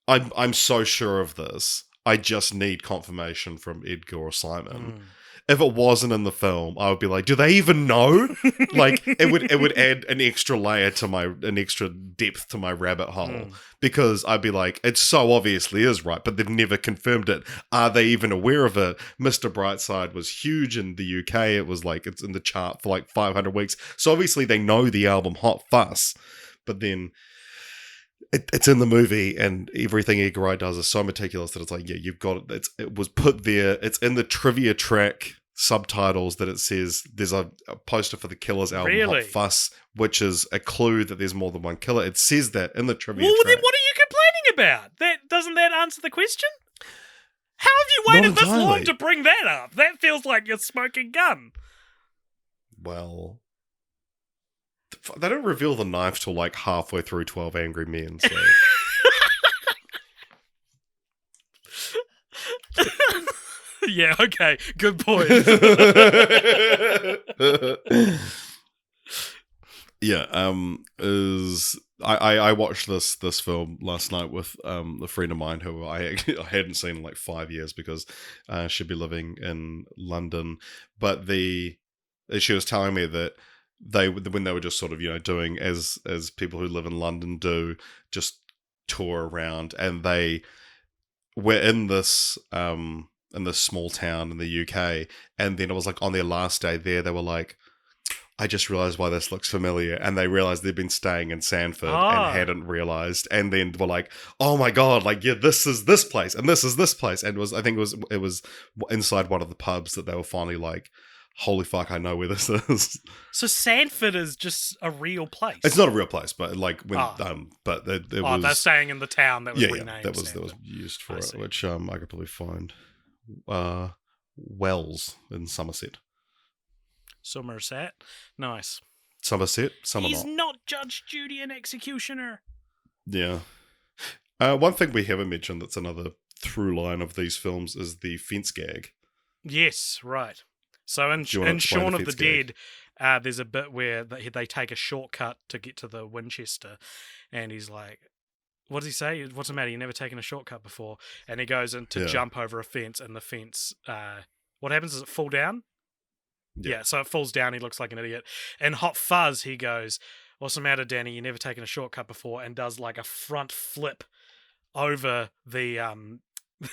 I'm so sure of this. I just need confirmation from Edgar or Simon. If it wasn't in the film, I would be like, do they even know? Like, it would add an extra layer to an extra depth to my rabbit hole. Because I'd be like, it so obviously is right, but they've never confirmed it. Are they even aware of it? Mr. Brightside was huge in the UK. It was like, it's in the chart for like 500 weeks. So obviously they know the album Hot Fuss. But then it's in the movie, and everything Edgar Wright does is so meticulous that it's like, yeah, you've got it. It was put there. It's in the trivia track subtitles that it says there's a poster for the Killers album Hot Fuss, which is a clue that there's more than one killer. It says that in the trivia track. Then what are you complaining about? Doesn't that answer the question? How have you waited this long to bring that up? That feels like you're smoking gun. Well, they don't reveal the knife till like halfway through 12 Angry Men, so... Yeah, okay. Good point. Yeah, I watched this film last night with a friend of mine who I hadn't seen in like 5 years because she'd be living in London, but she was telling me that when they were just sort of, doing as people who live in London do, just tour around, and they were in this small town in the UK, and then it was like on their last day there, they were like, I just realized why this looks familiar, and they realized they'd been staying in Sanford and hadn't realized, and then were like, oh my god, like, yeah, this is this place and this is this place, and I think it was inside one of the pubs that they were finally like, holy fuck, I know where this is. So Sanford is just a real place. It's not a real place, but like when but it was, they're staying in the town that was renamed. That was used for it, which I could probably find. Wells in Somerset. Nice. Somerset, He's not Judge, Judy, and Executioner. Yeah. One thing we haven't mentioned that's another through line of these films is the fence gag. Yes, right. So in Shaun of the Dead, there's a bit where they take a shortcut to get to the Winchester, and he's like, what does he say? What's the matter? You've never taken a shortcut before. And he goes in to jump over a fence, and the fence, what happens? Does it fall down? Yeah, so it falls down. He looks like an idiot. In Hot Fuzz, he goes, what's the matter, Danny? You've never taken a shortcut before, and does like a front flip over the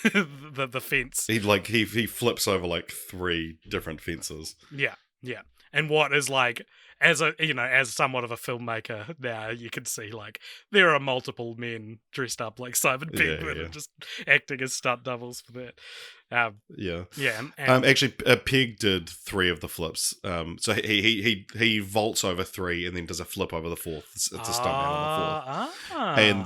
the fence. He flips over like 3 different fences. Yeah. And what is like, as somewhat of a filmmaker now, you can see like there are multiple men dressed up like Simon Pegg and just acting as stunt doubles for that. Actually, Pegg did 3 of the flips. So he vaults over 3 and then does a flip over the 4th. It's a stuntman on the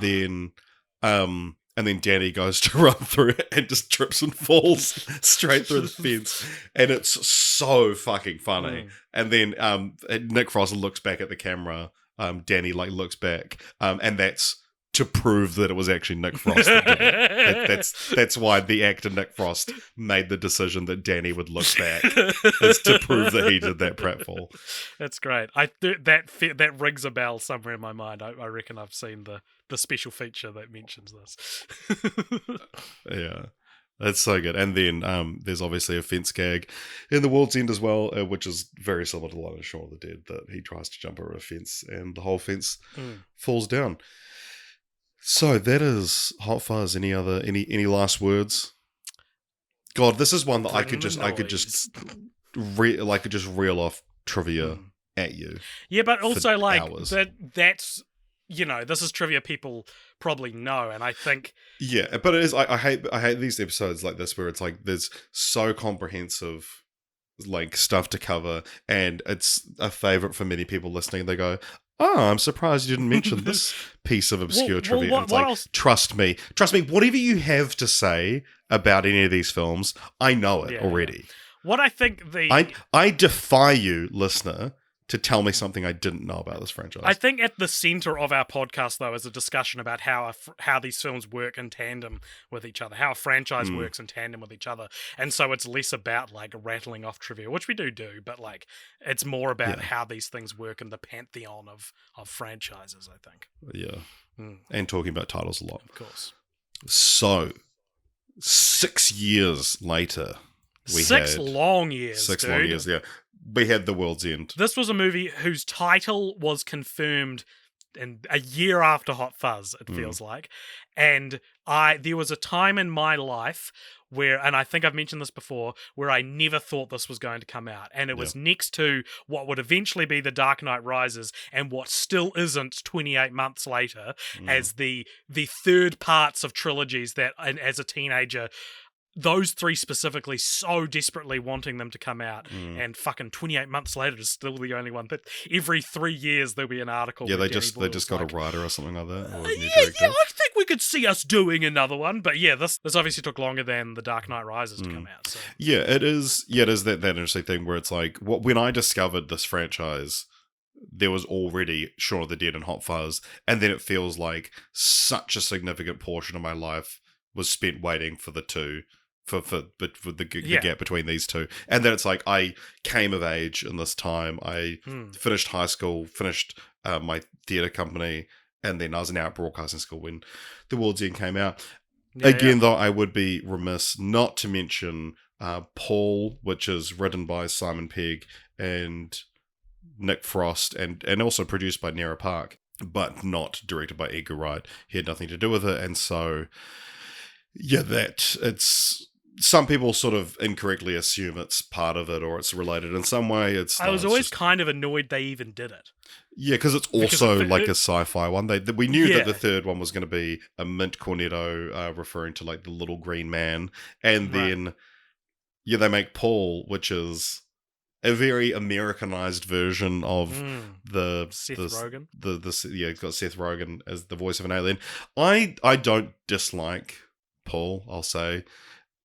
4th. And then Danny goes to run through it and just trips and falls straight through the fence. And it's so fucking funny. And then Nick Frost looks back at the camera. Danny looks back. And that's to prove that it was actually Nick Frost that did it. That's why the actor Nick Frost made the decision that Danny would look back. Is to prove that he did that pratfall. That's great. That rings a bell somewhere in my mind. I reckon I've seen the special feature that mentions this. Yeah, that's so good. And then there's obviously a fence gag in The World's End as well, which is very similar to the one in Shaun of the Dead, that he tries to jump over a fence and the whole fence falls down. So that is Hot Fuzz. Any last words? God, this is one that I could just reel off trivia at you. Yeah, but also, like, hours. that's, this is trivia people probably know, and I think... Yeah, but it is, I hate these episodes like this where it's like, there's so comprehensive, like, stuff to cover, and it's a favorite for many people listening. They go, "Oh, I'm surprised you didn't mention this piece of obscure trivia." And it's like, else? trust me, whatever you have to say about any of these films, I know it already. Yeah. What I think I defy you, listener, to tell me something I didn't know about this franchise. I think at the center of our podcast, though, is a discussion about how these films work in tandem with each other, how a franchise works in tandem with each other. And so it's less about, like, rattling off trivia, which we do, but, like, it's more about how these things work in the pantheon of franchises, I think. Yeah. And talking about titles a lot. Of course. So, 6 years later, we had... 6 long years, 6 long years, yeah. We had The World's End. This was a movie whose title was confirmed a year after Hot Fuzz, it feels like. And there was a time in my life where, and I think I've mentioned this before, where I never thought this was going to come out. And it was next to what would eventually be The Dark Knight Rises, and what still isn't 28 months later, as the third parts of trilogies that, as a teenager, those 3 specifically, so desperately wanting them to come out, and fucking 28 months later is still the only one that every 3 years there'll be an article. Yeah, they just got a writer or something like that. Or a new yeah, I think we could see us doing another one, but yeah, this obviously took longer than The Dark Knight Rises to come out. So. Yeah, it is. Yeah, it is that interesting thing where it's like, when I discovered this franchise, there was already Shaun of the Dead and Hot Fuzz, and then it feels like such a significant portion of my life was spent waiting for the two. For the gap between these two. And then it's like, I came of age in this time. I finished high school, finished my theatre company, and then I was now at broadcasting school when The World's End came out. Though, I would be remiss not to mention Paul, which is written by Simon Pegg and Nick Frost, and also produced by Nera Park, but not directed by Edgar Wright. He had nothing to do with it, and so... Yeah, it's... Some people sort of incorrectly assume it's part of it or it's related in some way. I was always kind of annoyed they even did it. Yeah, because it's also like a sci-fi one. We knew that the third one was going to be a mint Cornetto, referring to, like, the little green man. And then, they make Paul, which is a very Americanized version of Seth Rogen. It's got Seth Rogen as the voice of an alien. I don't dislike Paul, I'll say.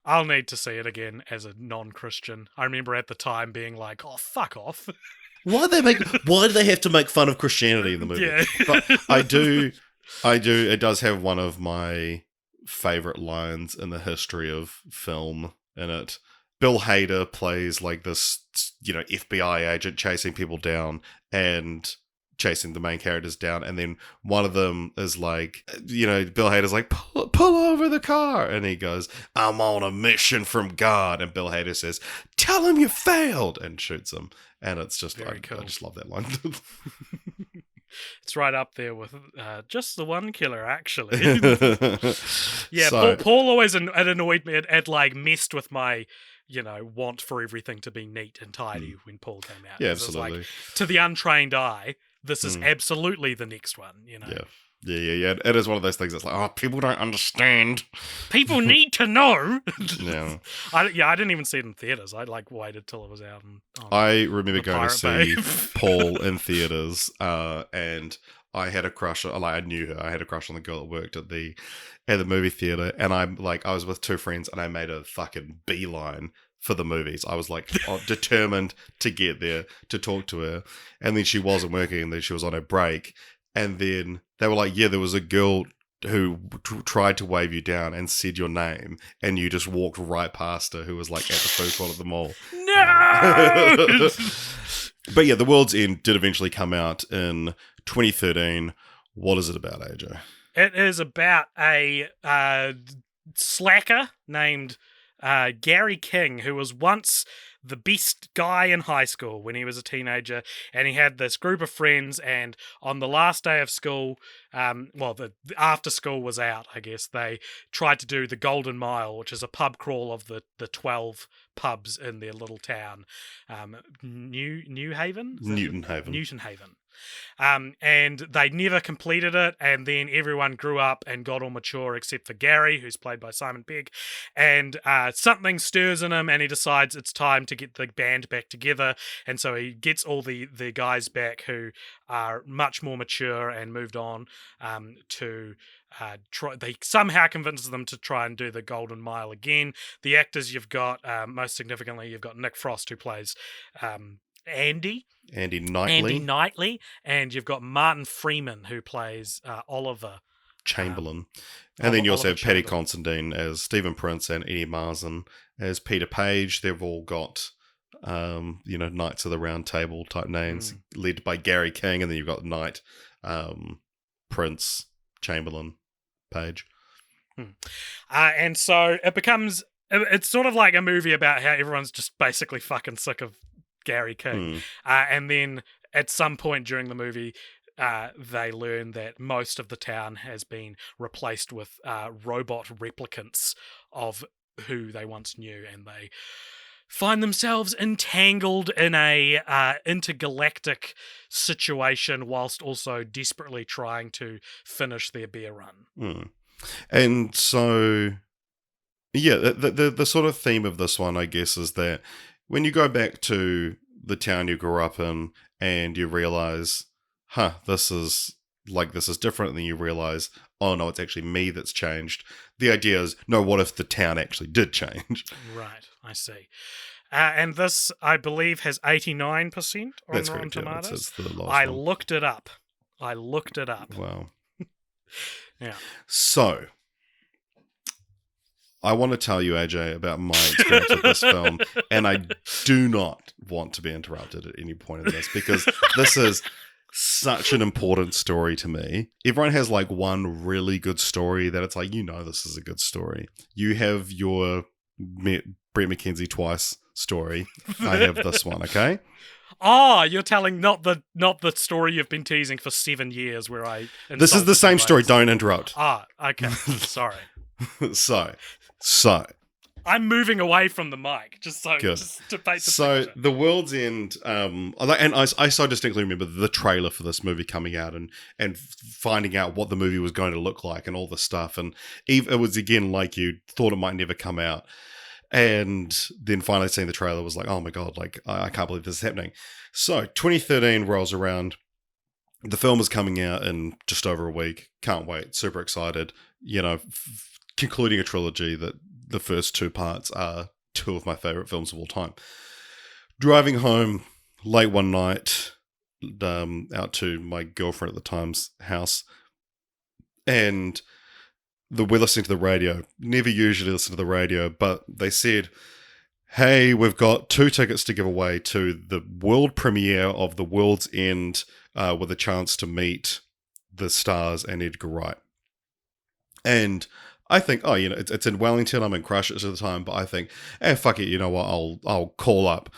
I'll need to see it again as a non-Christian. I remember at the time being like, "Oh, fuck off." Why do they have to make fun of Christianity in the movie? Yeah. But I do. It does have one of my favorite lines in the history of film in it. Bill Hader plays, like, this, FBI agent chasing people down and chasing the main characters down, and then one of them is like, Bill Hader's like, pull over the car, and he goes, "I'm on a mission from God," and Bill Hader says, "Tell him you failed," and shoots him. And it's just, I just love that line. It's right up there with just the one killer, actually. Yeah, so, Paul always annoyed me. It like messed with my want for everything to be neat and tidy when Paul came out. Yeah, absolutely. Like, to the untrained eye, this is absolutely the next one, Yeah. Yeah. It is one of those things that's like, oh, people don't understand. People need to know. Yeah. I didn't even see it in theaters. I waited till it was out. I remember going to see Paul in theaters, and I had a crush. I knew her. I had a crush on the girl that worked at the movie theater, and I was with 2 friends, and I made a fucking beeline for the movies. I was like determined to get there to talk to her, and then she wasn't working, and then she was on her break, and then they were like, "Yeah, there was a girl who tried to wave you down and said your name, and you just walked right past her, who was like at the food court at the mall." No. But yeah, The World's End did eventually come out in 2013. What is it about, AJ? It is about a slacker named Gary King, who was once the best guy in high school when he was a teenager, and he had this group of friends, and on the last day of school, the after school was out, I guess, they tried to do the Golden Mile, which is a pub crawl of the 12 pubs in their little town. New Haven? Newton Haven. Newton Haven. And they never completed it, and then everyone grew up and got all mature except for Gary, who's played by Simon Pegg, and something stirs in him, and he decides it's time to get the band back together, and so he gets all the guys back who are much more mature and moved on to try. They somehow convinces them to try and do the Golden Mile again. The actors you've got, most significantly, you've got Nick Frost, who plays Andy Knightley, and you've got Martin Freeman, who plays Oliver Chamberlain. And then you also have Paddy Considine as Stephen Prince and Eddie Marsan as Peter Page. They've all got, Knights of the Round Table type names, led by Gary King, and then you've got Knight, Prince, Chamberlain, Page. And so it's sort of like a movie about how everyone's just basically fucking sick of Gary King. And then at some point during the movie, they learn that most of the town has been replaced with robot replicants of who they once knew, and they find themselves entangled in a intergalactic situation whilst also desperately trying to finish their beer run. And so, yeah, the sort of theme of this one, I guess, is that when you go back to the town you grew up in and you realize, this is different, and then you realize, oh no, it's actually me that's changed. The idea is, no, what if the town actually did change? Right, I see. And this, I believe, has 89% on Rotten Tomatoes. That's the last I one. looked it up. Wow. Yeah. So, I want to tell you, AJ, about my experience with this film, and I do not want to be interrupted at any point in this, because this is such an important story to me. Everyone has like one really good story that it's like, this is a good story. You have your Brett McKenzie twice story. I have this one, okay? Oh, you're telling not the story you've been teasing for 7 years where I... This is the same story, don't interrupt. Okay. Sorry. So I'm moving away from the mic, just to paint the picture. So The World's End, and I so distinctly remember the trailer for this movie coming out and finding out what the movie was going to look like and all the stuff, and it was, again, like you thought it might never come out, and then finally seeing the trailer was like, oh my god, like I can't believe this is happening. So 2013 rolls around, the film is coming out in just over a week, can't wait, super excited, concluding a trilogy that the first two parts are two of my favorite films of all time. Driving home late one night, out to my girlfriend at the time's house, and we're listening to the radio. Never usually listen to the radio, but they said, hey, we've got 2 tickets to give away to the world premiere of The World's End, with a chance to meet the stars and Edgar Wright. And I think, it's in Wellington, I'm in Christchurch at the time, but I think, fuck it, you know what, I'll call up.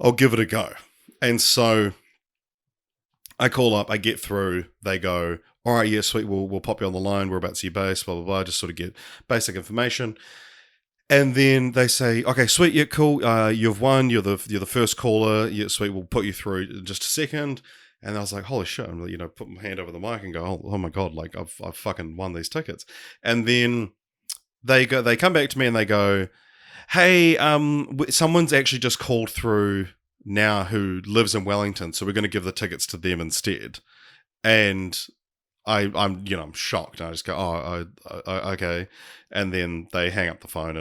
I'll give it a go. And so I call up, I get through, they go, all right, yeah, sweet, we'll pop you on the line, we're about to see your base, blah, blah, blah, just sort of get basic information. And then they say, okay, sweet, yeah, cool, you've won, you're the first caller, yeah, sweet, we'll put you through in just a second. And I was like, holy shit, and, put my hand over the mic and go, oh my god, like I've fucking won these tickets. And then they come back to me and they go, hey, someone's actually just called through now who lives in Wellington, so we're going to give the tickets to them instead. And I'm shocked. I just go, okay. And then they hang up the phone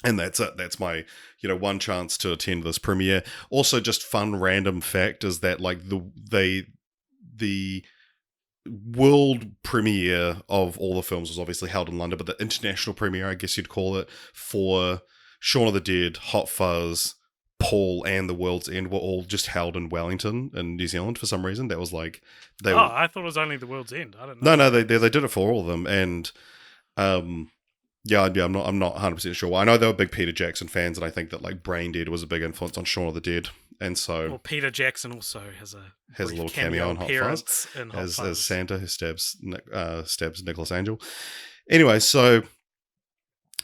and that's it. That's my, one chance to attend this premiere. Also, just fun random fact is that like the world premiere of all the films was obviously held in London, but the international premiere, I guess you'd call it, for Shaun of the Dead, Hot Fuzz, Paul, and The World's End were all just held in Wellington in New Zealand for some reason. That was like I thought it was only The World's End. I don't know. No, they did it for all of them, and Yeah, I'm not 100% sure. I know they were big Peter Jackson fans, and I think that like Brain Dead was a big influence on Shaun of the Dead, and so Well, Peter Jackson also has a has a brief little cameo in Hot Fuzz appearance in Hot as Fuzz. Santa who stabs Nicholas Angel. Anyway, so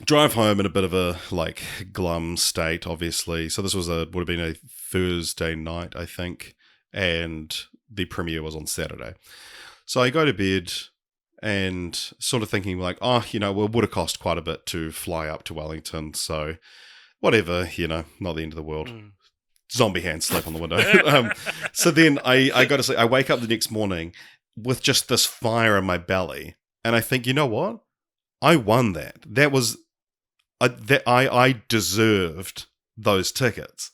drive home in a bit of a like glum state, obviously. So this would have been a Thursday night, I think, and the premiere was on Saturday. So I go to bed and sort of thinking like, oh, well, it would have cost quite a bit to fly up to Wellington, so whatever, not the end of the world. Zombie hand slap on the window. So then I go to sleep. I wake up the next morning with just this fire in my belly, and I think, you know what? I won that. That was I deserved those tickets.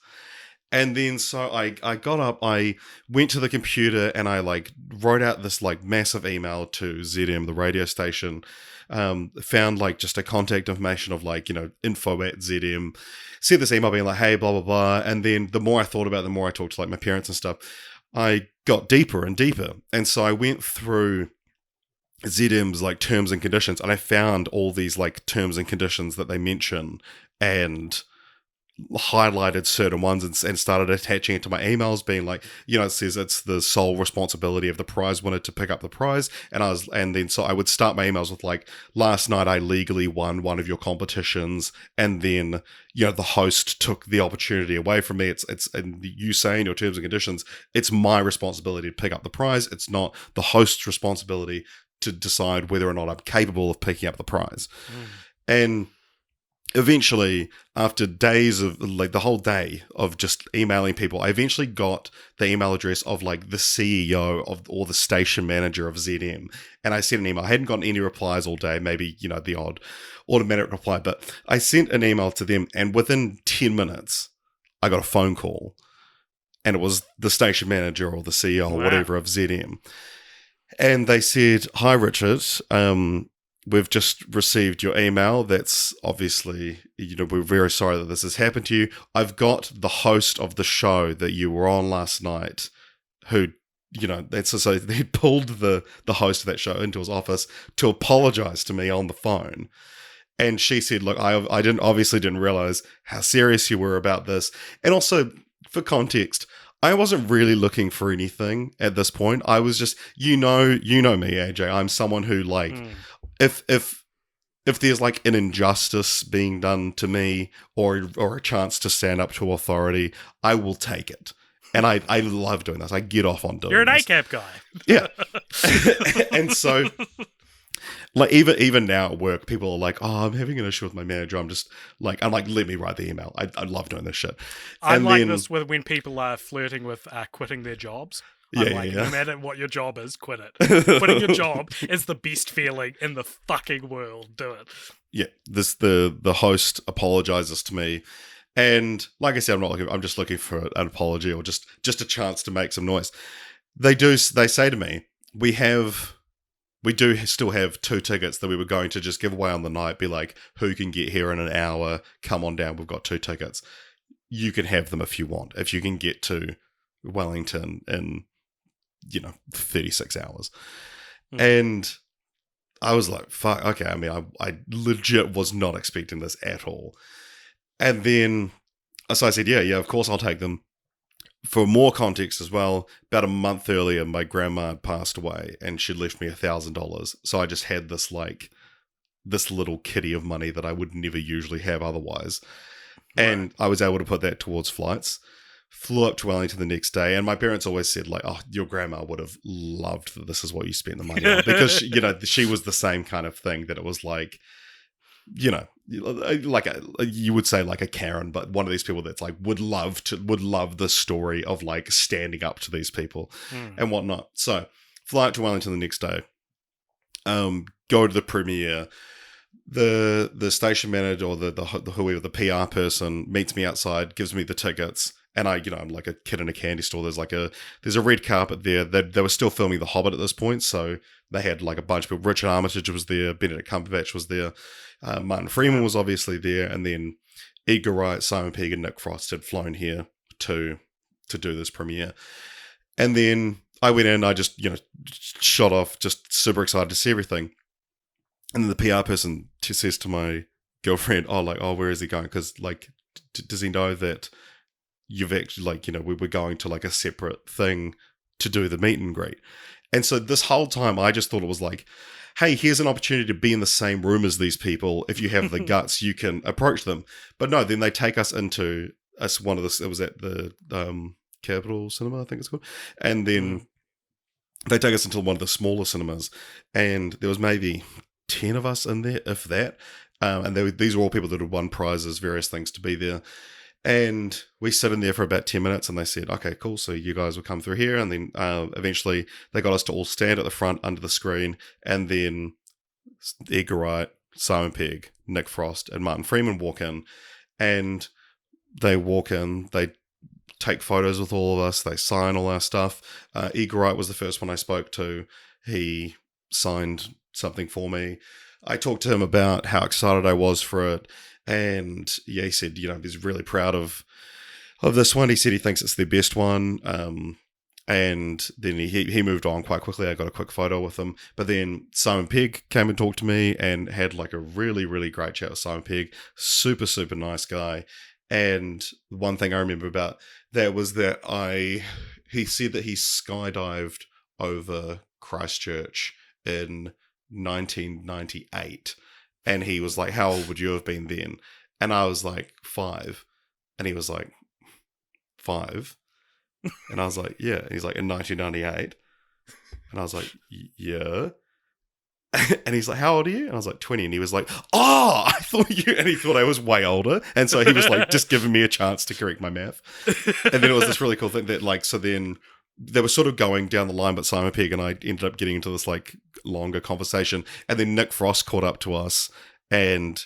And then so I got up, I went to the computer, and I like wrote out this like massive email to ZM, the radio station, found like just a contact information of like, info@ZM, sent this email being like, hey, blah, blah, blah. And then the more I thought about it, the more I talked to like my parents and stuff, I got deeper and deeper. And so I went through ZM's like terms and conditions, and I found all these like terms and conditions that they mention and highlighted certain ones and started attaching it to my emails, being like, it says it's the sole responsibility of the prize winner to pick up the prize. And then so I would start my emails with like, last night I legally won one of your competitions, and then the host took the opportunity away from me. It's and you say in your terms and conditions, it's my responsibility to pick up the prize. It's not the host's responsibility to decide whether or not I'm capable of picking up the prize. And eventually, after days of like the whole day of just emailing people, I eventually got the email address of like the CEO of or the station manager of ZM. And I sent an email. I hadn't gotten any replies all day, maybe, the odd automatic reply, but I sent an email to them, and within 10 minutes, I got a phone call, and it was the station manager or the CEO or whatever of ZM. And they said, hi, Richard, we've just received your email. That's obviously, we're very sorry that this has happened to you. I've got the host of the show that you were on last night who, so he pulled the host of that show into his office to apologize to me on the phone. And she said, look, I obviously didn't realize how serious you were about this. And also, for context, I wasn't really looking for anything at this point. I was just, you know me, AJ. I'm someone who like, if there's like an injustice being done to me or a chance to stand up to authority, I will take it. And I love doing this. I get off on doing You're an this. ACAB guy. Yeah. And so, like, even now at work, people are like, oh, I'm having an issue with my manager. I'm like, let me write the email. I love doing this shit. I'm like this with when people are flirting with quitting their jobs. I'm Yeah. No matter what your job is, quit it. Quitting your job is the best feeling in the fucking world. Do it. Yeah. The host apologizes to me. And like I said, I'm just looking for an apology or just a chance to make some noise. They say to me, we do still have 2 tickets that we were going to just give away on the night, be like, who can get here in an hour? Come on down. We've got 2 tickets. You can have them if you want, if you can get to Wellington in, 36 hours. And I was like, fuck, okay. I mean, I legit was not expecting this at all. And then, so I said, yeah, of course I'll take them. For more context as well, about a month earlier, my grandma had passed away and she'd left me $1,000. So I just had this little kitty of money that I would never usually have otherwise. Right. And I was able to put that towards flights. Flew up to Wellington the next day, and my parents always said, like, oh, your grandma would have loved that this is what you spent the money on. Because, she was the same kind of thing that it was like, like you would say like a Karen, but one of these people that's like would love the story of like standing up to these people and whatnot. So fly out to Wellington the next day, go to the premiere. The station manager or the whoever, the PR person meets me outside, gives me the tickets. And I'm like a kid in a candy store. There's a red carpet there. They were still filming The Hobbit at this point, so they had like a bunch of people. Richard Armitage was there. Benedict Cumberbatch was there. Martin Freeman was obviously there, and then Edgar Wright, Simon Pegg, and Nick Frost had flown here to do this premiere. And then I went in. I just shot off, just super excited to see everything. And then the PR person says to my girlfriend, where is he going? Because, like, does he know that you've actually, like, we were going to, like, a separate thing to do the meet and greet? And so this whole time, I just thought it was like, hey, here's an opportunity to be in the same room as these people. If you have the guts, you can approach them. But no, then they take us into one of the, it was at the Capitol Cinema, I think it's called. And then they take us into one of the smaller cinemas. And there was maybe 10 of us in there, if that. And these were all people that had won prizes, various things to be there. And we sit in there for about 10 minutes and they said, okay, cool. So you guys will come through here. And then eventually they got us to all stand at the front under the screen. And then Edgar Wright, Simon Pegg, Nick Frost, and Martin Freeman walk in. And they walk in, they take photos with all of us, they sign all our stuff. Edgar Wright was the first one I spoke to. He signed something for me. I talked to him about how excited I was for it. And yeah, he said, he's really proud of this one. He said he thinks it's their best one. And then he moved on quite quickly. I got a quick photo with him. But then Simon Pegg came and talked to me and had like a really, really great chat with Simon Pegg. Super, super nice guy. And one thing I remember about that was that he said that he skydived over Christchurch in 1998. And he was like, how old would you have been then? And I was like, 5. And he was like, 5? And I was like, yeah. And he's like, in 1998? And I was like, yeah. And he's like, how old are you? And I was like, 20. And he was like, oh, I thought you... And he thought I was way older. And so he was like, just giving me a chance to correct my math. And then it was this really cool thing that, like, so then they were sort of going down the line, but Simon Pegg and I ended up getting into this, like, longer conversation. And then Nick Frost caught up to us. And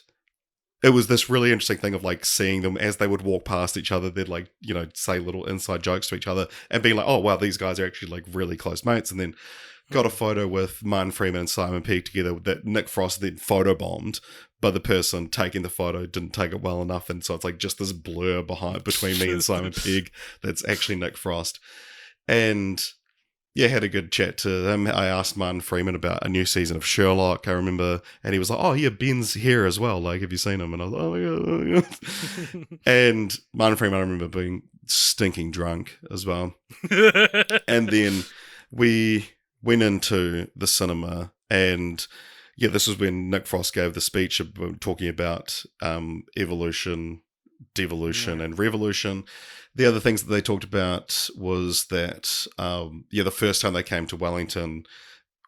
it was this really interesting thing of, like, seeing them as they would walk past each other. They'd, like, say little inside jokes to each other and being like, oh, wow, these guys are actually, like, really close mates. And then got a photo with Martin Freeman and Simon Pegg together that Nick Frost then photobombed, but the person taking the photo didn't take it well enough. And so it's like just this blur between me and Simon Pegg that's actually Nick Frost. And yeah, had a good chat to him. I asked Martin Freeman about a new season of Sherlock, I remember, and he was like, oh yeah, Ben's here as well. Like, have you seen him? And I was like, oh my God. And Martin Freeman, I remember being stinking drunk as well. And then we went into the cinema, and yeah, this was when Nick Frost gave the speech talking about evolution, devolution, and revolution. The other things that they talked about was that, the first time they came to Wellington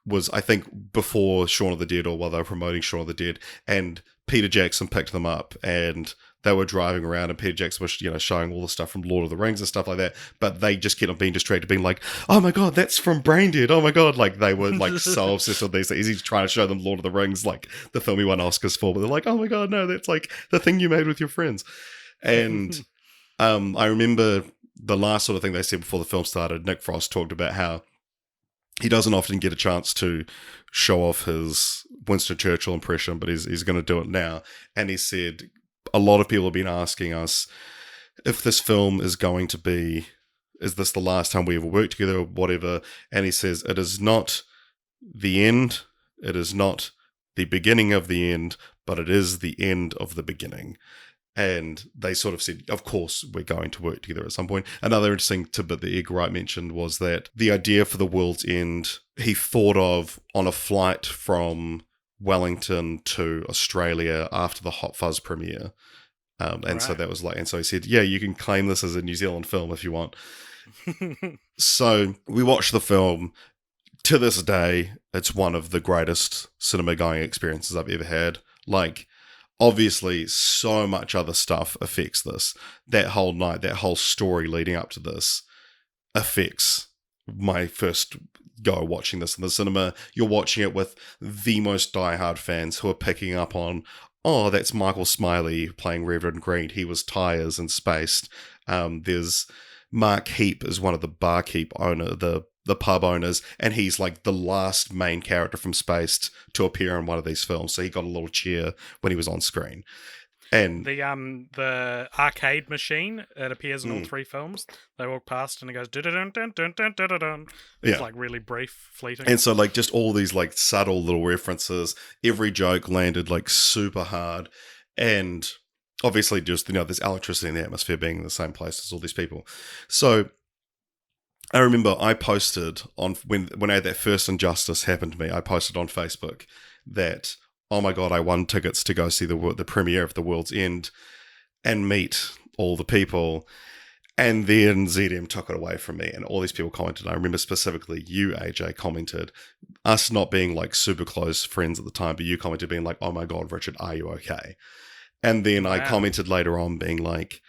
was, I think, before Shaun of the Dead or while they were promoting Shaun of the Dead, and Peter Jackson picked them up, and they were driving around, and Peter Jackson was, showing all the stuff from Lord of the Rings and stuff like that, but they just kept on being distracted, being like, oh my God, that's from Braindead, oh my God, like, they were, like, so obsessed with these things. He's trying to show them Lord of the Rings, like, the film he won Oscars for, but they're like, oh my God, no, that's, like, the thing you made with your friends. And I remember the last sort of thing they said before the film started, Nick Frost talked about how he doesn't often get a chance to show off his Winston Churchill impression, but he's going to do it now. And he said, a lot of people have been asking us if this film is going to be, is this the last time we ever work together or whatever? And he says, it is not the end. It is not the beginning of the end, but it is the end of the beginning. And they sort of said, of course, we're going to work together at some point. Another interesting tidbit that Edgar Wright mentioned was that the idea for The World's End, he thought of on a flight from Wellington to Australia after the Hot Fuzz premiere. And so that was like, and so he said, yeah, you can claim this as a New Zealand film if you want. So we watched the film. To this day, it's one of the greatest cinema going experiences I've ever had. Like, obviously, so much other stuff affects this. That whole night, that whole story leading up to this affects my first go watching this in the cinema. You're watching it with the most diehard fans who are picking up on, oh, that's Michael Smiley playing Reverend Green. He was Tyres and Spaced. There's Mark Heap is one of the barkeep owner, the pub owners, and he's like the last main character from Spaced to appear in one of these films. So he got a little cheer when he was on screen. And The arcade machine, it appears in all three films. They walk past and it goes dun dun dun dun dun dun. It's like really brief, fleeting. And so like just all these like subtle little references, every joke landed like super hard, and obviously just there's electricity in the atmosphere being in the same place as all these people. So I remember I posted on when I had that first injustice happen to me, I posted on Facebook that, oh my God, I won tickets to go see the premiere of The World's End and meet all the people. And then ZM took it away from me, and all these people commented. I remember specifically you, AJ, commented, us not being like super close friends at the time, but you commented being like, oh my God, Richard, are you okay? And then I commented later on being like,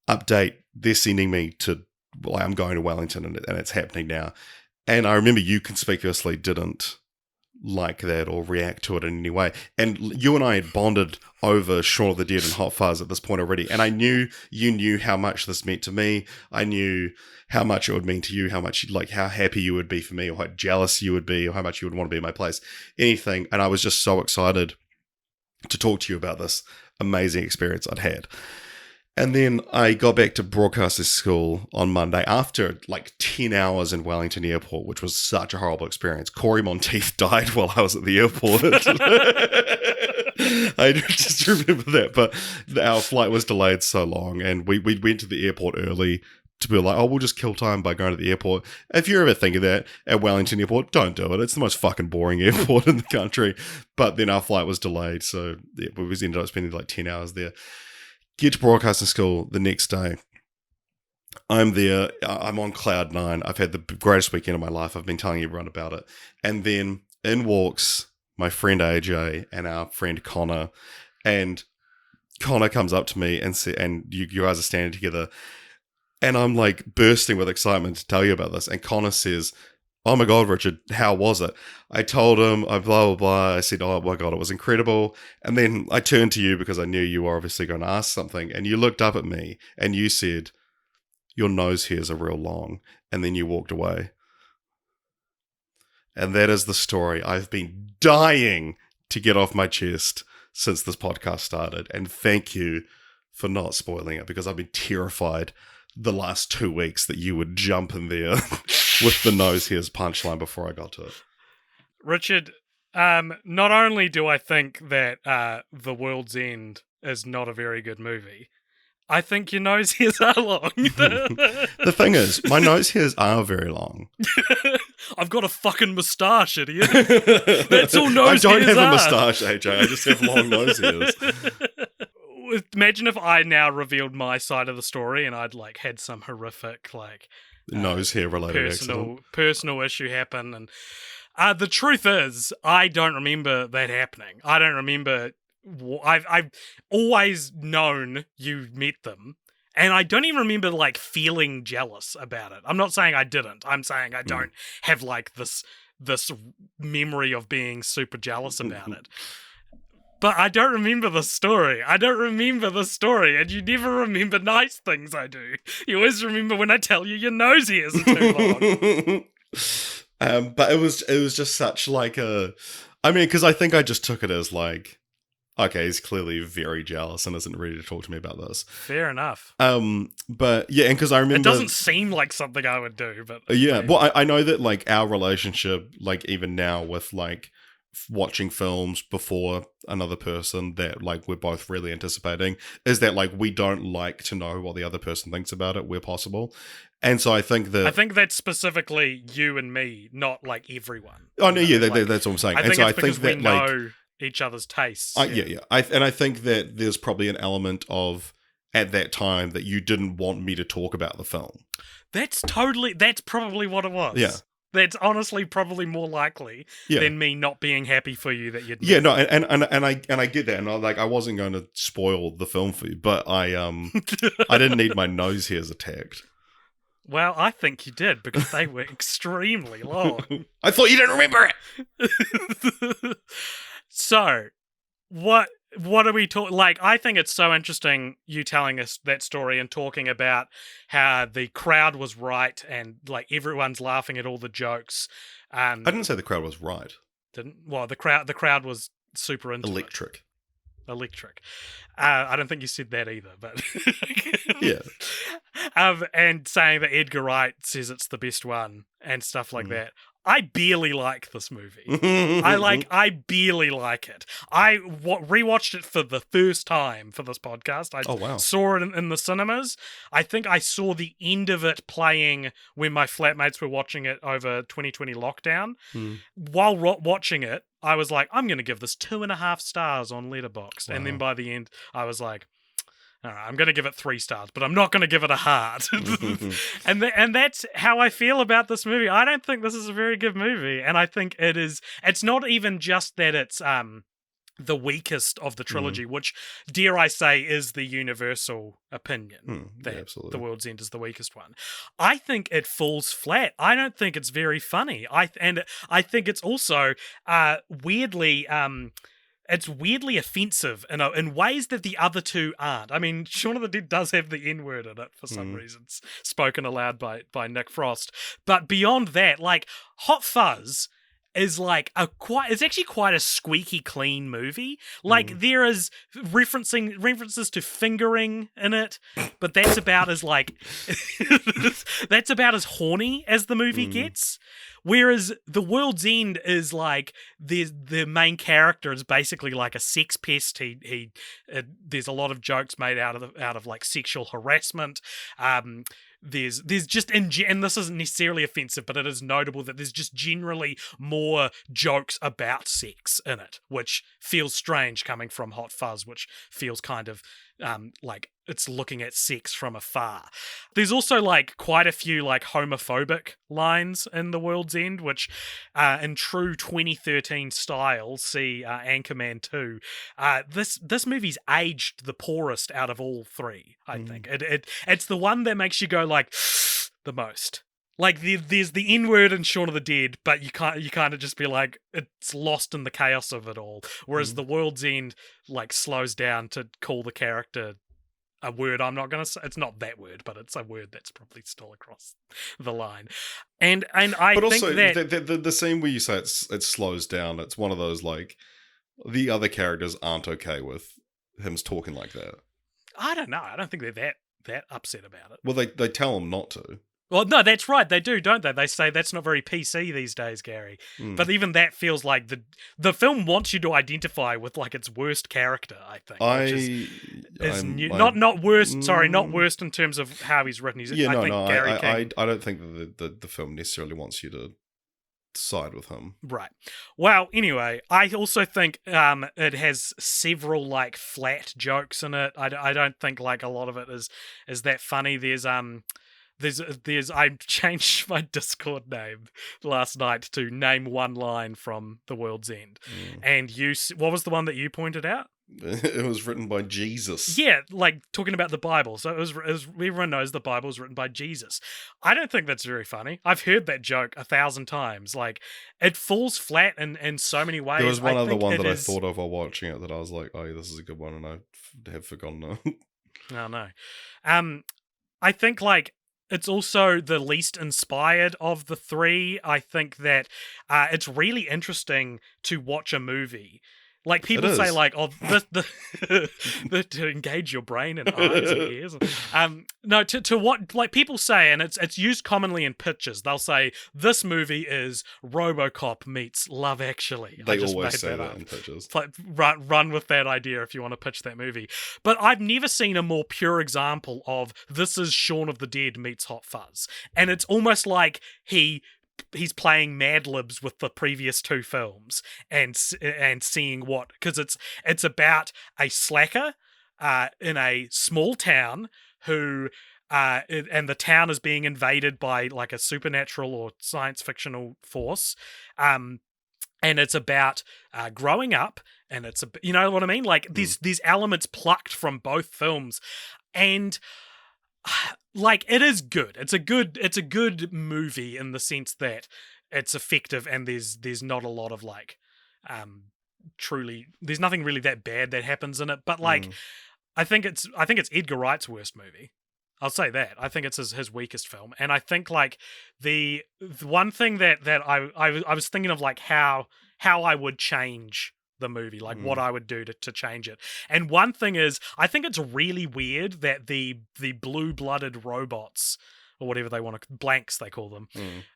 update, they're sending me to, well, I'm going to Wellington and it's happening now. And I remember you conspicuously didn't like that or react to it in any way. And you and I had bonded over Shaun of the Dead and Hot Fuzz at this point already. And I knew you knew how much this meant to me. I knew how much it would mean to you, how much, like, how happy you would be for me, or how jealous you would be, or how much you would want to be in my place. Anything. And I was just so excited to talk to you about this amazing experience I'd had. And then I got back to broadcaster school on Monday after like 10 hours in Wellington Airport, which was such a horrible experience. Corey Monteith died while I was at the airport. I just remember that. But our flight was delayed so long, and we went to the airport early to be like, oh, we'll just kill time by going to the airport. If you're ever thinking that at Wellington Airport, don't do it. It's the most fucking boring airport in the country. But then our flight was delayed, so yeah, we ended up spending like 10 hours there. Get to broadcasting school the next day. I'm there. I'm on cloud nine. I've had the greatest weekend of my life. I've been telling everyone about it. And then in walks my friend AJ and our friend Connor. And Connor comes up to me and you guys are standing together. And I'm like bursting with excitement to tell you about this. And Connor says, oh my God, Richard, how was it? I told him, blah, blah, blah. I said, oh my God, it was incredible. And then I turned to you because I knew you were obviously going to ask something. And you looked up at me and you said, your nose hairs are real long. And then you walked away. And that is the story I've been dying to get off my chest since this podcast started. And thank you for not spoiling it, because I've been terrified the last 2 weeks that you would jump in there with the nose hairs punchline before I got to it. Richard, not only do I think that The World's End is not a very good movie, I think your nose hairs are long. The thing is, my nose hairs are very long. I've got a fucking moustache, idiot. That's all nose hairs I don't have are. A moustache, AJ. I just have long nose hairs. Imagine if I now revealed my side of the story and I'd like had some horrific like nose hair related personal issue happen. And the truth is, I don't remember that happening. I don't remember. I've always known you met them, and I don't even remember like feeling jealous about it. I'm not saying I didn't. I'm saying I don't have like this memory of being super jealous about it. But I don't remember the story. And you never remember nice things I do. You always remember when I tell you your nose hairs are too long. But it was just such like because I think I just took it as like, okay, he's clearly very jealous and isn't ready to talk to me about this. Fair enough. But yeah, and because I remember... It doesn't seem like something I would do, but... Yeah, well, I know that like our relationship, like even now with like watching films before another person that like we're both really anticipating, is that like we don't like to know what the other person thinks about it where possible. And so I think that's specifically you and me, not like everyone. Oh no, yeah, that's what I'm saying. I think we know each other's tastes. Yeah. I think that there's probably an element of at that time that you didn't want me to talk about the film. That's probably what it was. Yeah. That's honestly probably more likely than me not being happy for you that you'd... Yeah, no, and I get that, and I wasn't going to spoil the film for you, but I didn't need my nose hairs attacked. Well, I think you did, because they were extremely long. I thought you didn't remember it! So, what are we talking... Like, I think it's so interesting you telling us that story and talking about how the crowd was right and, like, everyone's laughing at all the jokes. I didn't say the crowd was right. Didn't? Well, the crowd was super into Electric. Electric. I don't think you said that either, but Yeah. And saying that Edgar Wright says it's the best one and stuff like that. I barely like this movie. I barely like it. I rewatched it for the first time for this podcast. I saw it in the cinemas. I think I saw the end of it playing when my flatmates were watching it over 2020 lockdown. While watching it, I was like, I'm going to give this 2.5 stars on Letterboxd. Wow. And then by the end, I was like, all right, I'm going to give it 3 stars, but I'm not going to give it a heart. and that's how I feel about this movie. I don't think this is a very good movie. And I think it's not even just that it's the weakest of the trilogy, which, dare I say, is the universal opinion that The World's End is the weakest one. I think it falls flat. I don't think it's very funny. I think it's also weirdly... it's weirdly offensive in ways that the other two aren't. I mean, Shaun of the Dead does have the N-word in it for some reasons, spoken aloud by Nick Frost. But beyond that, like, Hot Fuzz is like it's actually quite a squeaky clean movie. Like, there is references to fingering in it, but that's about as like that's about as horny as the movie gets. Whereas The World's End is like the main character is basically like a sex pest. There's a lot of jokes made out of like sexual harassment. There's just and this isn't necessarily offensive, but it is notable that there's just generally more jokes about sex in it, which feels strange coming from Hot Fuzz, which feels kind of like it's looking at sex from afar. There's also like quite a few like homophobic lines in The World's End, which in true 2013 style, see Anchorman 2. This movie's aged the poorest out of all three, I think. It's the one that makes you go like the most. Like there's the N-word in Shaun of the Dead, but you kind of just be like, it's lost in the chaos of it all. Whereas The World's End like slows down to call the character a word I'm not going to say. It's not that word, but it's a word that's probably still across the line. And I but think also, that the scene where you say it slows down, it's one of those like the other characters aren't okay with him talking like that. I don't know. I don't think they're that upset about it. Well, they tell him not to. Well, no, that's right. They do, don't they? They say that's not very PC these days, Gary. But even that feels like the film wants you to identify with like its worst character, I think. Not worst. Sorry, not worst in terms of how he's written. I don't think that the film necessarily wants you to side with him. Right. Well, anyway, I also think it has several like flat jokes in it. I don't think like a lot of it is that funny. There's I changed my Discord name last night to name one line from The World's End. And what was the one that you pointed out? It was written by Jesus. Yeah, like talking about the Bible. So it was everyone knows the Bible was written by Jesus. I don't think that's very funny. I've heard that joke 1,000 times. Like, it falls flat in so many ways. There was one other one that I thought of while watching it that I was like, oh, this is a good one, and I have forgotten it. Oh, no. I think, like, it's also the least inspired of the three. I think that it's really interesting to watch a movie. Like, people say, like, oh, to engage your brain and eyes and ears. No, to what, like, people say, and it's used commonly in pitches. They'll say, this movie is RoboCop meets Love Actually. They always say that in pitches. Like, run with that idea if you want to pitch that movie. But I've never seen a more pure example of this is Shaun of the Dead meets Hot Fuzz. And it's almost like he's playing Mad Libs with the previous two films and seeing what, because it's about a slacker in a small town who and the town is being invaded by like a supernatural or science fictional force, and it's about growing up, and it's you know what I mean, like these elements plucked from both films, and like, it is good. It's a good movie in the sense that it's effective, and there's not a lot of like truly, there's nothing really that bad that happens in it. But like, I think it's Edgar Wright's worst movie. I'll say that. I think it's his weakest film, and I think like the one thing that I was thinking of, like how I would change the movie, like what I would do to change it. And one thing is, I think it's really weird that the blue-blooded robots, or whatever they want to, blanks they call them,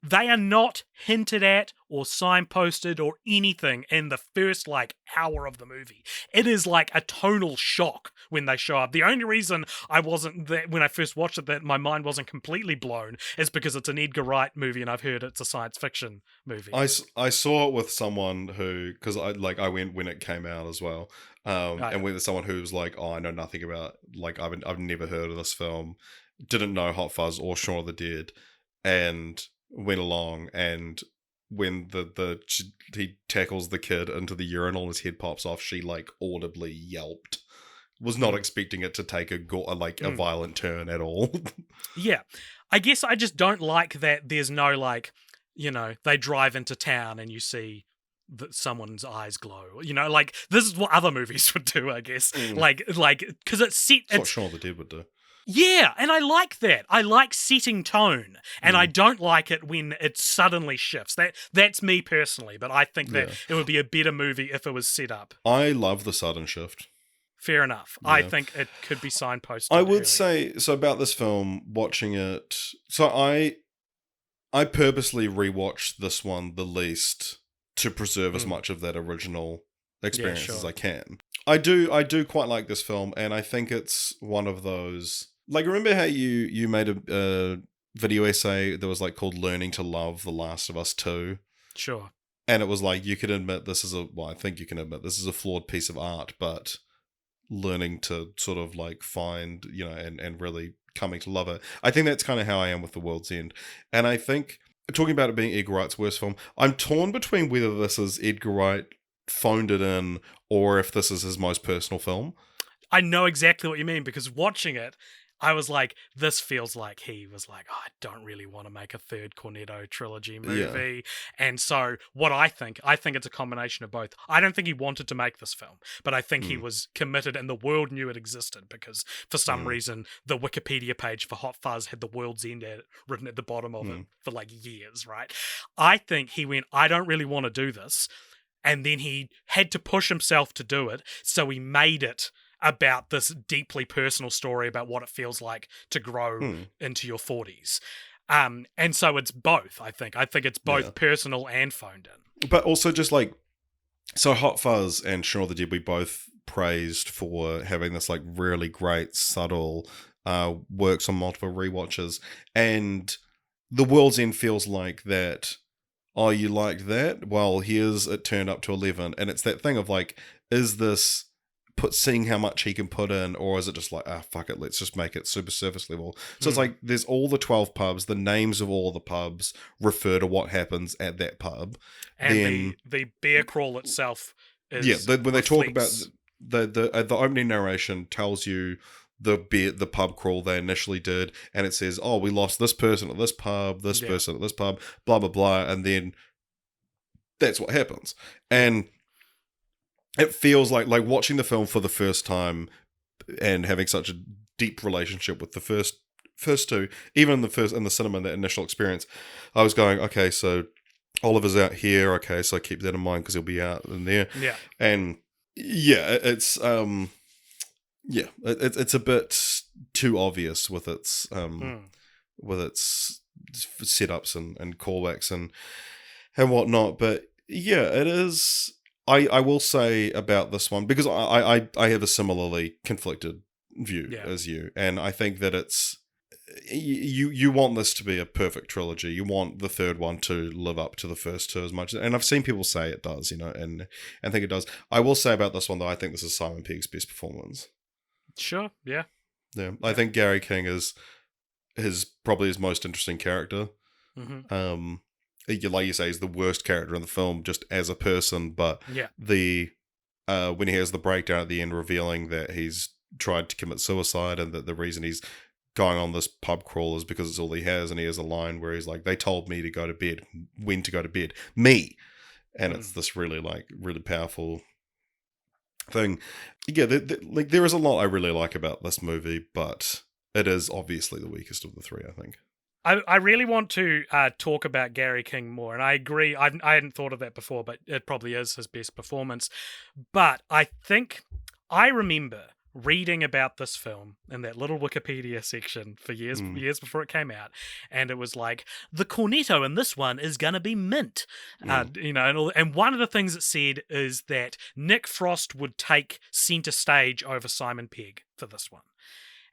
they are not hinted at or signposted or anything in the first like hour of the movie. It is like a tonal shock when they show up. The only reason I wasn't that when I first watched it, that my mind wasn't completely blown, is because it's an Edgar Wright movie and I've heard it's a science fiction movie. I saw it with someone who, because I went when it came out as well, and went with someone who was like, oh, I know nothing about, like, I've never heard of this film, didn't know Hot Fuzz or Shaun of the Dead, and went along, and when he tackles the kid into the urinal and his head pops off, she like audibly yelped. Was not expecting it to take a violent turn at all. Yeah. I guess I just don't like that there's no like, they drive into town and you see that someone's eyes glow. Like this is what other movies would do, I guess. Like because it's set. That's what Shaun of the Dead would do. Yeah, and I like that. I like setting tone, and I don't like it when it suddenly shifts. That's me personally, but I think that it would be a better movie if it was set up. I love the sudden shift. Fair enough. Yeah. I think it could be signposted. I would say, so about this film, watching it, so I purposely rewatched this one the least to preserve as much of that original experience as I can. I do quite like this film, and I think it's one of those, like, remember how you made a video essay that was like called Learning to Love The Last of Us 2? Sure. And it was like, you can admit I think you can admit this is a flawed piece of art, but learning to sort of like find, and really coming to love it. I think that's kind of how I am with The World's End. And I think, talking about it being Edgar Wright's worst film, I'm torn between whether this is Edgar Wright phoned it in or if this is his most personal film. I know exactly what you mean, because watching it, I was like, this feels like he was like, oh, I don't really want to make a third Cornetto trilogy movie. Yeah. And so what I think it's a combination of both. I don't think he wanted to make this film, but I think he was committed and the world knew it existed, because for some reason, the Wikipedia page for Hot Fuzz had The World's End written at the bottom of it for like years, right? I think he went, I don't really want to do this. And then he had to push himself to do it. So he made it about this deeply personal story about what it feels like to grow into your 40s. And so it's both, I think. I think it's both personal and phoned in. But also just like, so Hot Fuzz and Shaun of the Dead, we both praised for having this like really great, subtle, works on multiple rewatches. And The World's End feels like that, oh, you liked that? Well, here's it turned up to 11. And it's that thing of like, is this seeing how much he can put in, or is it just like, fuck it, let's just make it super surface level? So it's like, there's all the 12 pubs, the names of all the pubs refer to what happens at that pub. And then, the beer crawl itself is... Yeah, when they talk about the opening narration tells you the pub crawl they initially did, and it says, oh, we lost this person at this pub, this person at this pub, blah, blah, blah, and then that's what happens. And it feels like watching the film for the first time and having such a deep relationship with the first two, even in the cinema, that initial experience, I was going, okay, so Oliver's out here, okay, so I keep that in mind because he'll be out in there. Yeah. And it's it's a bit too obvious with its setups and callbacks and whatnot, but yeah, it is. I will say about this one, because I have a similarly conflicted view as you, and I think that it's you want this to be a perfect trilogy. You want the third one to live up to the first two as much, and I've seen people say it does, and think it does. I will say about this one though, I think this is Simon Pegg's best performance. Sure, yeah. I think Gary King is probably his most interesting character. Like you say, he's the worst character in the film just as a person, but when he has the breakdown at the end revealing that he's tried to commit suicide and that the reason he's going on this pub crawl is because it's all he has, and he has a line where he's like, they told me to go to bed, when to go to bed, me. And it's this really powerful thing. Yeah, there is a lot I really like about this movie, but it is obviously the weakest of the three, I think. I really want to talk about Gary King more, and I agree. I hadn't thought of that before, but it probably is his best performance. But I think I remember reading about this film in that little Wikipedia section for years before it came out, and it was like the cornetto in this one is gonna be mint, and one of the things it said is that Nick Frost would take center stage over Simon Pegg for this one,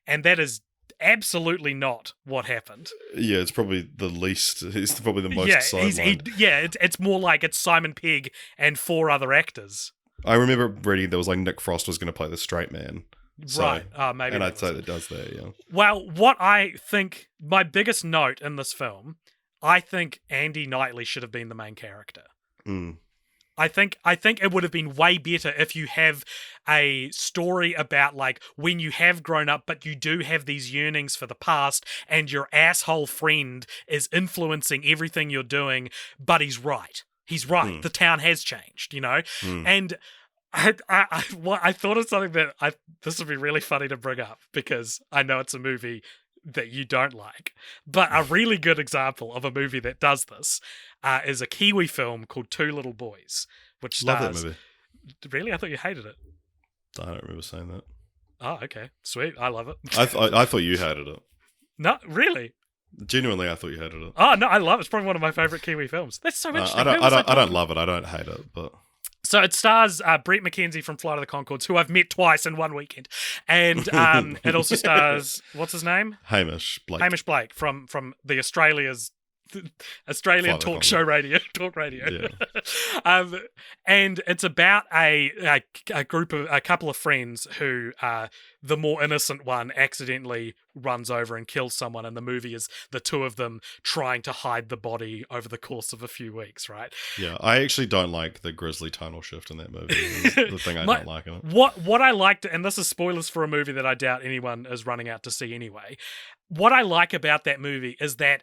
and that is absolutely not what happened. Yeah, it's probably the least. It's probably the most sidelined. It's more like it's Simon Pegg and 4 other actors. I remember reading there was like Nick Frost was going to play the straight man. So, right. Maybe. And I'd say that does that, yeah. Well, what I think, my biggest note in this film, I think Andy Knightley should have been the main character. Mm. I think it would have been way better if you have a story about like when you have grown up, but you do have these yearnings for the past, and your asshole friend is influencing everything you're doing, but he's right. He's right. The town has changed, you know? And I thought of something that this would be really funny to bring up because I know it's a movie that you don't like. But a really good example of a movie that does this is a Kiwi film called Two Little Boys, which stars... Love that movie. Really? I thought you hated it. I don't remember saying that. Oh, okay. Sweet. I love it. I thought you hated it. No, really? Genuinely, I thought you hated it. Oh, no, I love it. It's probably one of my favourite Kiwi films. That's so interesting. I don't love it. I don't hate it, but... So it stars Brett McKenzie from Flight of the Conchords, who I've met twice in one weekend. And it also stars, what's his name? Hamish Blake. Hamish Blake from the Australian talk radio. Yeah. And it's about a couple of friends who the more innocent one accidentally runs over and kills someone, and the movie is the two of them trying to hide the body over the course of a few weeks, right? Yeah, I actually don't like the grisly tonal shift in that movie. It's the thing I don't like in it. What I liked, and this is spoilers for a movie that I doubt anyone is running out to see anyway. What I like about that movie is that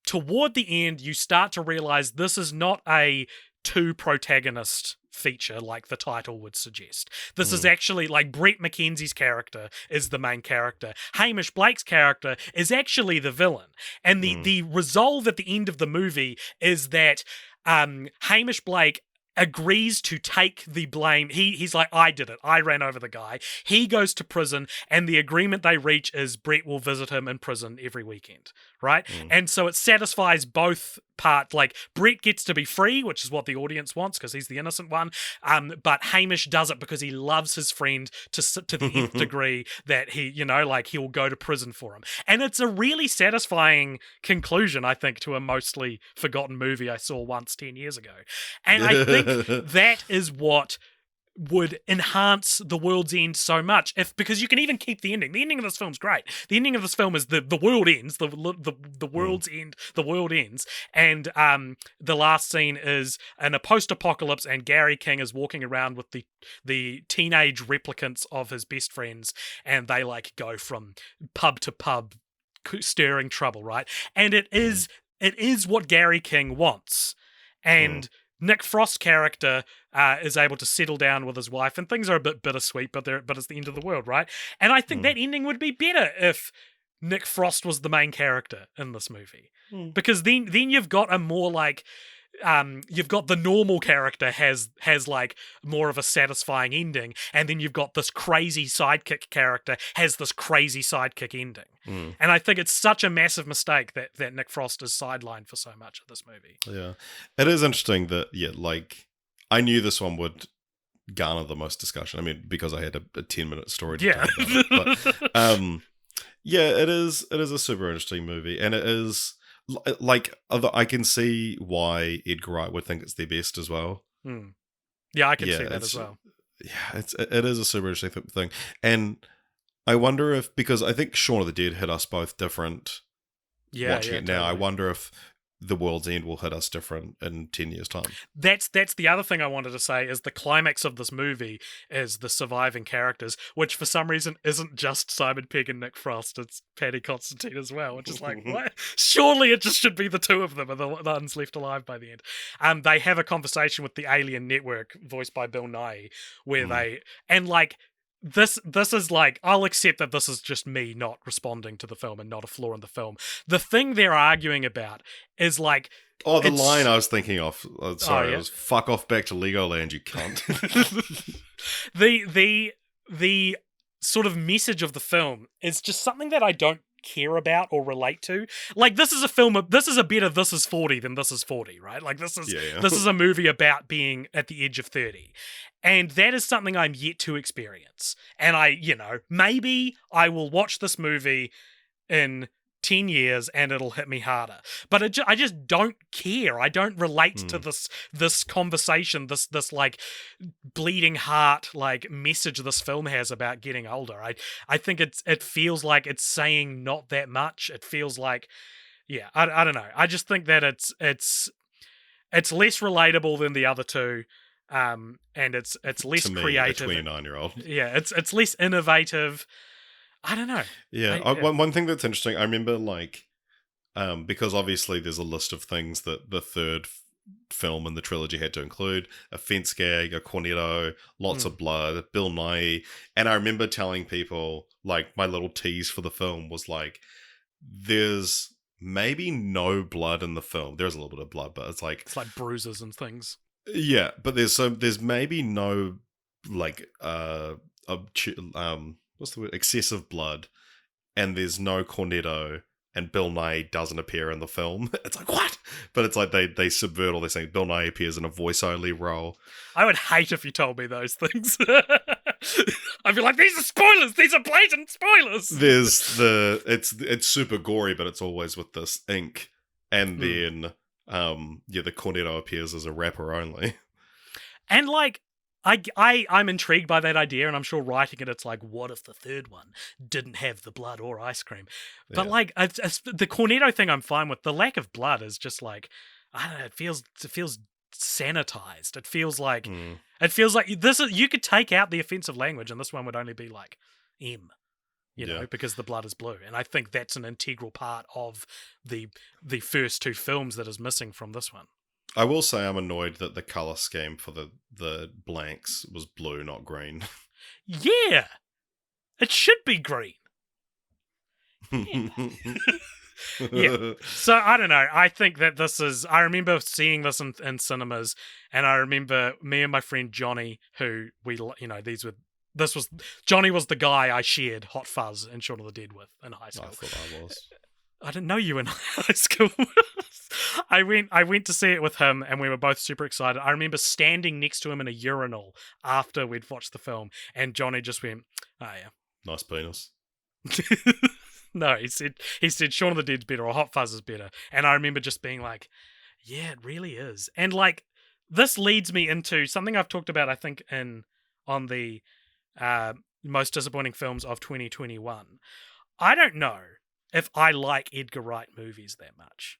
toward the end, you start to realize this is not a two protagonist feature like the title would suggest. This is actually like Brett McKenzie's character is the main character. Hamish Blake's character is actually the villain. And the resolve at the end of the movie is that Hamish Blake agrees to take the blame. He's like, I did it. I ran over the guy. He goes to prison, and the agreement they reach is Brett will visit him in prison every weekend, right? And so it satisfies both parts. Like, Brett gets to be free, which is what the audience wants because he's the innocent one, but Hamish does it because he loves his friend to the nth degree that he, he will go to prison for him. And it's a really satisfying conclusion, I think, to a mostly forgotten movie I saw once 10 years ago. And I think that is what would enhance The World's End so much, because you can even keep the ending. The ending of this film's great. The ending of this film is the world ends, the world's end, the world ends, and the last scene is in a post-apocalypse, and Gary King is walking around with the teenage replicants of his best friends, and they like go from pub to pub, stirring trouble, right? And it is what Gary King wants, and Nick Frost's character is able to settle down with his wife, and things are a bit bittersweet, but it's the end of the world, right? And I think that ending would be better if Nick Frost was the main character in this movie, because then you've got a more like you've got the normal character has like more of a satisfying ending, and then you've got this crazy sidekick character has this crazy sidekick ending. And I think it's such a massive mistake that Nick Frost is sidelined for so much of this movie. Yeah. It is interesting that, I knew this one would garner the most discussion. I mean, because I had a 10-minute story to tell about it. But, it is a super interesting movie, and it is... Like, I can see why Edgar Wright would think it's their best as well. Yeah, I can see that as well. Yeah, it is a super interesting thing. And I wonder if, because I think Shaun of the Dead hit us both different watching it now. Totally. I wonder if The World's End will hit us different in 10 years' time. That's the other thing I wanted to say is the climax of this movie is the surviving characters, which for some reason isn't just Simon Pegg and Nick Frost, it's Paddy Constantine as well, which is like, what? Surely it just should be the two of them and the ones left alive by the end. They have a conversation with the alien network, voiced by Bill Nighy, where this is like, I'll accept that this is just me not responding to the film and not a flaw in the film. The thing they're arguing about is like, Oh, the line I was thinking of. Sorry, yeah? it was "fuck off back to Legoland, you cunt." the sort of message of the film is just something that I don't care about or relate to. Like, this is a better This Is 40 than This Is 40, right? Like, this is a movie about being at the edge of 30. And that is something I'm yet to experience. And maybe I will watch this movie in 10 years and it'll hit me harder. But I just don't care. I don't relate to this conversation, this like bleeding heart like message this film has about getting older. I think it feels like it's saying not that much. It feels like, I don't know. I just think that it's less relatable than the other two. And it's less to me, creative. A 29-year-old. Yeah, it's less innovative. I don't know. Yeah, one thing that's interesting, I remember, like, because obviously there's a list of things that the third film in the trilogy had to include: a fence gag, a cornetto, lots of blood, Bill Nye, and I remember telling people, like, my little tease for the film was like, there's maybe no blood in the film. There's a little bit of blood, but it's like bruises and things. Yeah, but there's maybe no, like, what's the word? Excessive blood, and there's no cornetto, and Bill Nye doesn't appear in the film. It's like, what? But it's like they subvert all this thing. Bill Nye appears in a voice-only role. I would hate if you told me those things. I'd be like, these are spoilers! These are blatant spoilers! It's super gory, but it's always with this ink. And then, the cornetto appears as a rapper only. And, like, I'm intrigued by that idea, and I'm sure writing it's like, what if the third one didn't have the blood or ice cream? But like, the Cornetto thing, I'm fine with. The lack of blood is just like, I don't know. It feels sanitized. It feels like this is, you could take out the offensive language, and this one would only be like M. You know, because the blood is blue, and I think that's an integral part of the first two films that is missing from this one. I will say I'm annoyed that the color scheme for the blanks was blue, not green. Yeah, it should be green. Yeah. So I don't know. I think that this is. I remember seeing this in cinemas, and I remember me and my friend Johnny, who Johnny was the guy I shared Hot Fuzz and Shaun of the Dead with in high school. I thought I was. I didn't know you in high school. I went to see it with him, and we were both super excited. I remember standing next to him in a urinal after we'd watched the film, and Johnny just went, "Oh yeah, nice penis." No, he said Shaun of the Dead's better, or Hot Fuzz is better, and I remember just being like, "Yeah, it really is." And like, this leads me into something I've talked about, I think, on the most disappointing films of 2021. I don't know if I like Edgar Wright movies that much.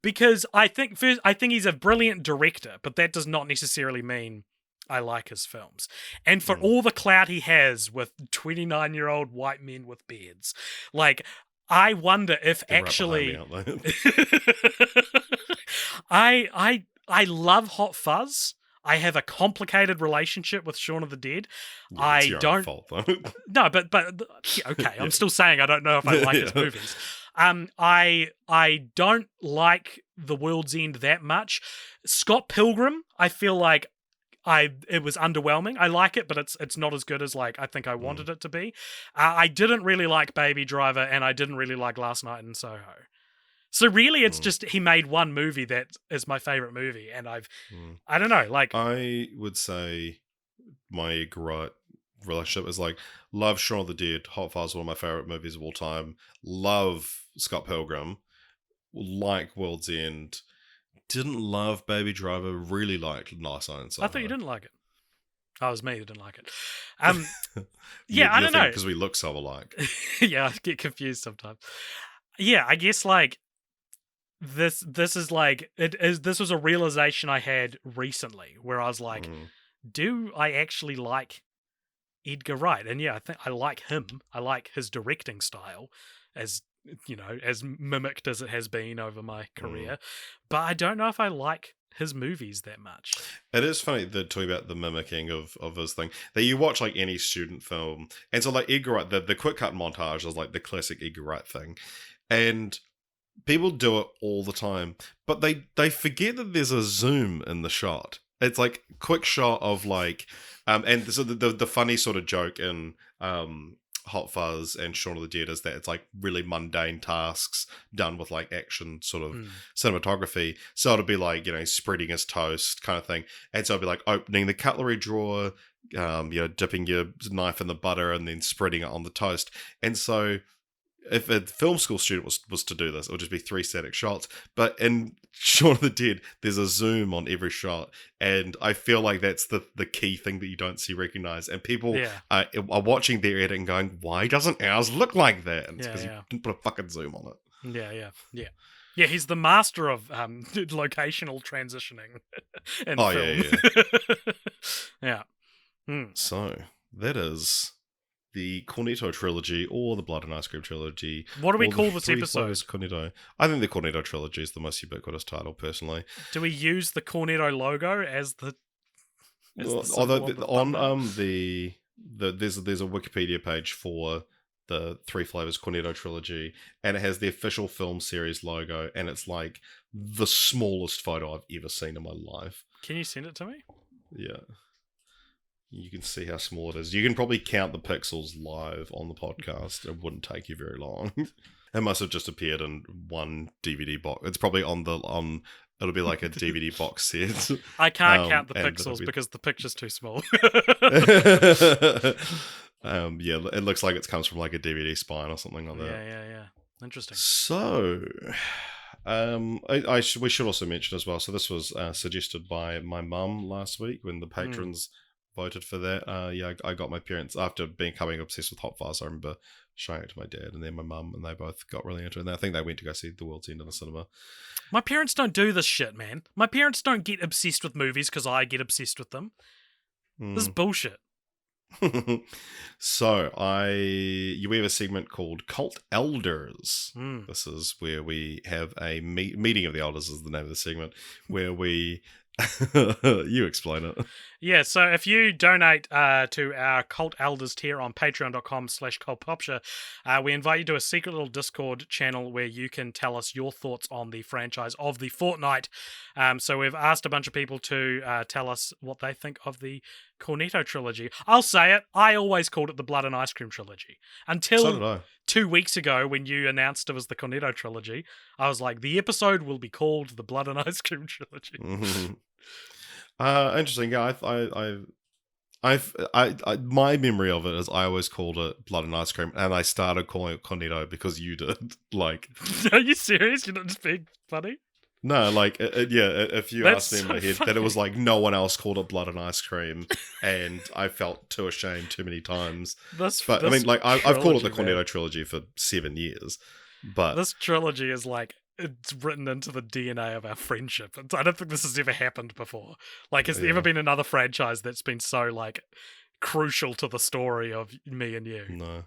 Because I think he's a brilliant director, but that does not necessarily mean I like his films. And for all the clout he has with 29-year-old white men with beards, like, I wonder if They're actually right behind me, I love Hot Fuzz. I have a complicated relationship with Shaun of the Dead. Yeah, it's your own fault, though. No, but okay. I'm still saying I don't know if I like his movies. I don't like The World's End that much. Scott Pilgrim, I feel like it was underwhelming. I like it, but it's not as good as like I think I wanted it to be. I didn't really like Baby Driver, and I didn't really like Last Night in Soho. So really, it's just he made one movie that is my favorite movie, and I don't know. Like, I would say my relationship is like, love Shaun of the Dead, Hot Fuzz, one of my favorite movies of all time. Love Scott Pilgrim, like World's End. Didn't love Baby Driver. Really liked Last Night in Soho. I thought you didn't like it. Oh, it was me that didn't like it. Yeah, I don't know, because we look so alike. Yeah, I get confused sometimes. Yeah, I guess like. This is like this was a realization I had recently where I was like, do I actually like Edgar Wright? And yeah, I think I like him. I like his directing style, as as mimicked as it has been over my career. But I don't know if I like his movies that much. It is funny that talking about the mimicking of his thing, that you watch like any student film, and so like Edgar Wright, the quick cut montage is like the classic Edgar Wright thing, and people do it all the time, but they forget that there's a zoom in the shot. It's like quick shot of like, and so the funny sort of joke in Hot Fuzz and Shaun of the Dead is that it's like really mundane tasks done with like action sort of cinematography. So it'll be like, spreading his toast kind of thing. And so it'll be like opening the cutlery drawer, dipping your knife in the butter and then spreading it on the toast. And so if a film school student was to do this, it would just be 3 static shots. But in Shaun of the Dead, there's a zoom on every shot. And I feel like that's the key thing that you don't see recognized. And people are watching their edit and going, why doesn't ours look like that? And it's because you didn't put a fucking zoom on it. Yeah. Yeah, he's the master of locational transitioning in film. Yeah. So, that is the Cornetto trilogy, or the Blood and Ice Cream trilogy. What do we call this episode? Cornetto. I think the Cornetto trilogy is the most ubiquitous title, personally. Do we use the Cornetto logo as the? There's a Wikipedia page for the Three Flavors Cornetto trilogy, and it has the official film series logo, and it's like the smallest photo I've ever seen in my life. Can you send it to me? Yeah. You can see how small it is. You can probably count the pixels live on the podcast. It wouldn't take you very long. It must have just appeared in one DVD box. It's probably it'll be like a DVD box set. I can't count the pixels because the picture's too small. It looks like it comes from like a DVD spine or something like that. Yeah. Interesting. So, we should also mention as well. So this was suggested by my mum last week when the patrons voted for that. I got my parents, after becoming obsessed with Hot Fuzz, I remember showing it to my dad and then my mum, and they both got really into it. And I think they went to go see The World's End in the cinema. My parents don't do this shit, man. My parents don't get obsessed with movies because I get obsessed with them. This is bullshit. So we have a segment called Cult Elders. This is where we have a meeting of the elders is the name of the segment, where we you explain it. Yeah, so if you donate to our Cult Elders tier on patreon.com/cultpopture, we invite you to a secret little Discord channel where you can tell us your thoughts on the franchise of the Fortnight. So we've asked a bunch of people to tell us what they think of the Cornetto trilogy. I'll say it, I always called it the Blood and Ice Cream trilogy. Until 2 weeks ago when you announced it was the Cornetto trilogy, I was like, the episode will be called the Blood and Ice Cream trilogy. Interesting. Yeah, my memory of it is I always called it Blood and Ice Cream, and I started calling it Cornetto because you did. Like, are you serious? You're not just being funny? No, like, if you asked me in my head, that it was like no one else called it Blood and Ice Cream, and I felt too ashamed too many times. I mean, like, I've called it the Cornetto trilogy for 7 years, but this trilogy is like, it's written into the DNA of our friendship. I don't think this has ever happened before. Like, has there ever been another franchise that's been so, like, crucial to the story of me and you? No.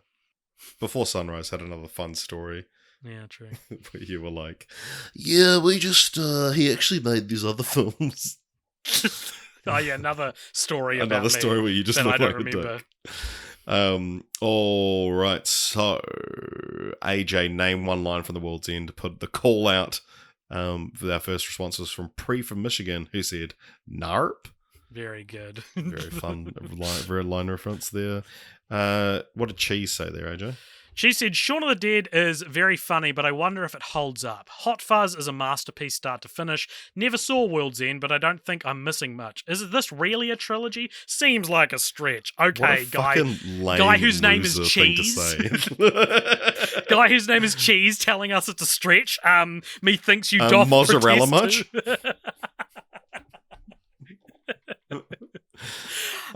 Before Sunrise had another fun story. Yeah, true. Where you were like, yeah, we just, he actually made these other films. Oh, yeah, another story about Another story where you just look like a dick. All right, so AJ, name one line from The World's End to put the call out. For our first response was from Pre from Michigan, who said, "Narp." Very good. Very fun line reference there. What did Cheese say there, AJ? She said, Shaun of the Dead is very funny, but I wonder if it holds up. Hot Fuzz is a masterpiece start to finish. Never saw World's End, but I don't think I'm missing much. Is this really a trilogy? Seems like a stretch. Okay, guy whose name is Cheese. Guy whose name is Cheese telling us it's a stretch. Methinks you doth mozzarella much?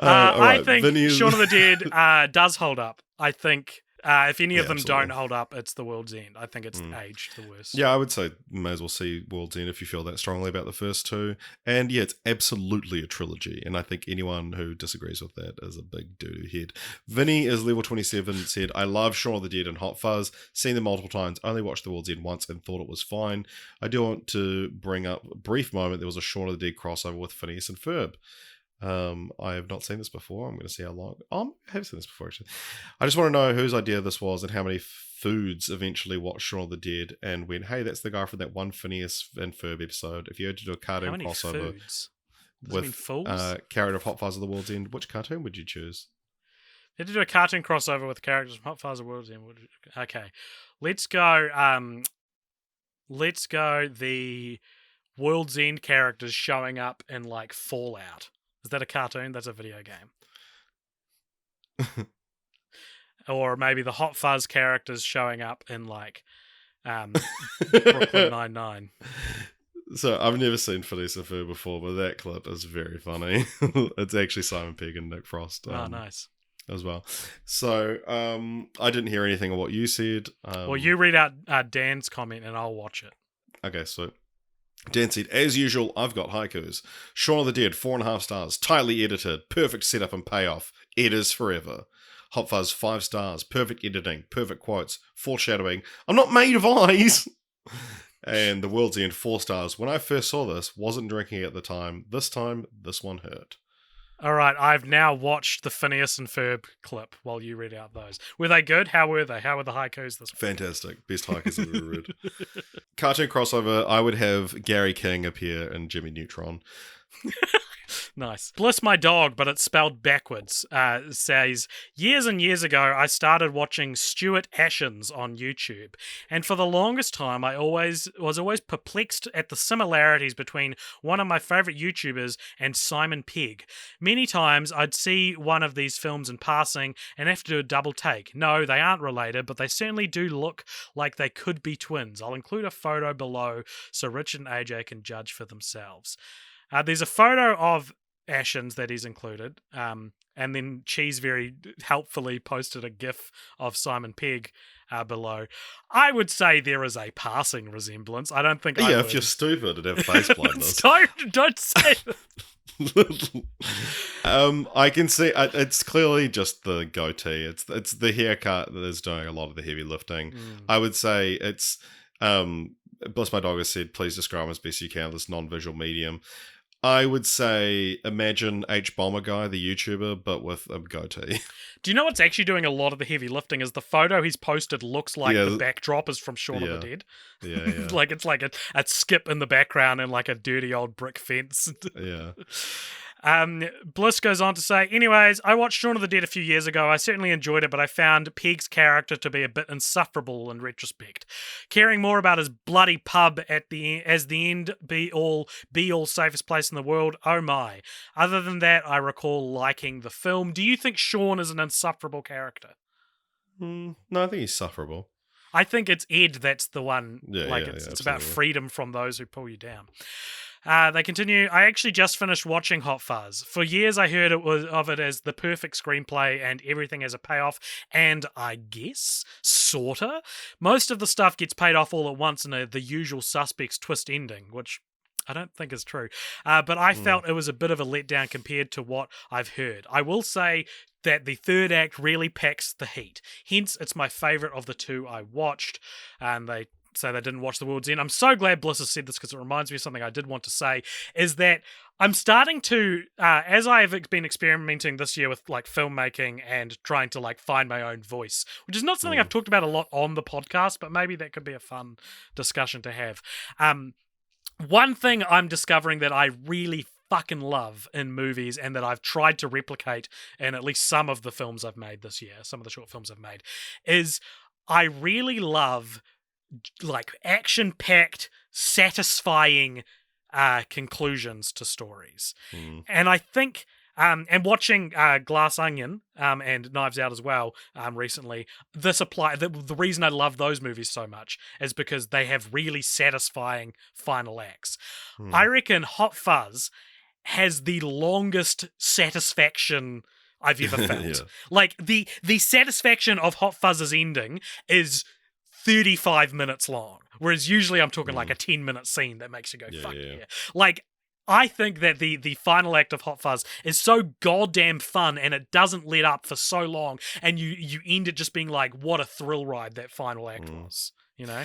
I think Shaun of the Dead does hold up. I think If any of them absolutely. don't hold up, it's The World's End. I think it's aged the worst. Yeah, I would say may as well see World's End if you feel that strongly about the first two. And yeah, it's absolutely a trilogy. And I think anyone who disagrees with that is a big doo-doo head. Vinny is level 27, said, I love Shaun of the Dead and Hot Fuzz. Seen them multiple times. Only watched The World's End once and thought it was fine. I do want to bring up a brief moment. There was a Shaun of the Dead crossover with Phineas and Ferb. I have not seen this before. I'm going to see how long. I have seen this before, actually. I just want to know whose idea this was and how many foods eventually watched Shaun of the Dead and went, hey, that's the guy from that one Phineas and Ferb episode. If you had to do a cartoon crossover with character of Hot Fuzz of the World's End, which cartoon would you choose? You had to do a cartoon crossover with characters from Hot Fuzz of the World's End. Okay, let's go. Let's go. The World's End characters showing up in like Fallout. Is that a cartoon? That's a video game. Or maybe the Hot Fuzz characters showing up in like Brooklyn Nine-Nine. So I've never seen Phineas and Ferb before, but that clip is very funny. It's actually Simon Pegg and Nick Frost. Nice. As well. So I didn't hear anything of what you said. Well, you read out Dan's comment and I'll watch it. Okay, so Dan said, as usual, I've got haikus. Shaun of the Dead, 4.5 stars. Tightly edited. Perfect setup and payoff. It is forever. Hot Fuzz, 5 stars. Perfect editing. Perfect quotes. Foreshadowing. I'm not made of eyes. And The World's End, 4 stars. When I first saw this, wasn't drinking at the time. This time, this one hurt. All right, I've now watched the Phineas and Ferb clip while you read out those. Were they good? How were they? How were the haikus this week? Fantastic. Best haikus I've ever read. Cartoon crossover, I would have Gary King appear in Jimmy Neutron. Nice. Bliss my dog, but it's spelled backwards. Says, years and years ago, I started watching Stuart Ashens on YouTube. And for the longest time, I was always perplexed at the similarities between one of my favourite YouTubers and Simon Pegg. Many times, I'd see one of these films in passing and have to do a double take. No, they aren't related, but they certainly do look like they could be twins. I'll include a photo below so Richard and AJ can judge for themselves. There's a photo of Ashens that he's included, and then Cheese very helpfully posted a GIF of Simon Pegg below. I would say there is a passing resemblance. I don't think. Yeah, if you're stupid and have face blindness, don't say that. I can see it's clearly just the goatee. It's the haircut that is doing a lot of the heavy lifting. I would say it's. Bless my dog has said, please describe him as best you can. This non-visual medium. I would say imagine H Bomber Guy, the YouTuber, but with a goatee. Do you know what's actually doing a lot of the heavy lifting is the photo he's posted looks like the backdrop is from Shaun of the Dead. Yeah. Like it's like a skip in the background and like a dirty old brick fence. Yeah. Bliss goes on to say, anyways, I watched Shaun of the Dead a few years ago. I certainly enjoyed it, but I found Pegg's character to be a bit insufferable in retrospect. Caring more about his bloody pub as the end be all safest place in the world. Oh my. Other than that, I recall liking the film. Do you think Shaun is an insufferable character? No, I think he's sufferable. I think it's Ed that's the one. It's about freedom from those who pull you down. They continue, I actually just finished watching Hot Fuzz. For years I heard of it as the perfect screenplay and everything as a payoff, and I guess, sorta. Most of the stuff gets paid off all at once in the usual suspects twist ending, which I don't think is true. But I felt it was a bit of a letdown compared to what I've heard. I will say that the third act really packs the heat. Hence, it's my favourite of the two I watched, and they say they didn't watch The World's End. I'm so glad Bliss has said this because it reminds me of something I did want to say, is that I'm starting to, as I've been experimenting this year with like filmmaking and trying to like find my own voice, which is not something I've talked about a lot on the podcast, but maybe that could be a fun discussion to have. One thing I'm discovering that I really fucking love in movies and that I've tried to replicate in at least some of the films I've made this year, some of the short films I've made, is I really love like action-packed, satisfying conclusions to stories. And I think, and watching Glass Onion and Knives Out as well recently, the reason I love those movies so much is because they have really satisfying final acts. I reckon Hot Fuzz has the longest satisfaction I've ever felt. Yeah. Like, the satisfaction of Hot Fuzz's ending is 35 minutes long, whereas usually I'm talking like a 10-minute scene that makes you go, fuck yeah. Like, I think that the final act of Hot Fuzz is so goddamn fun, and it doesn't let up for so long, and you end it just being like, what a thrill ride that final act was, you know?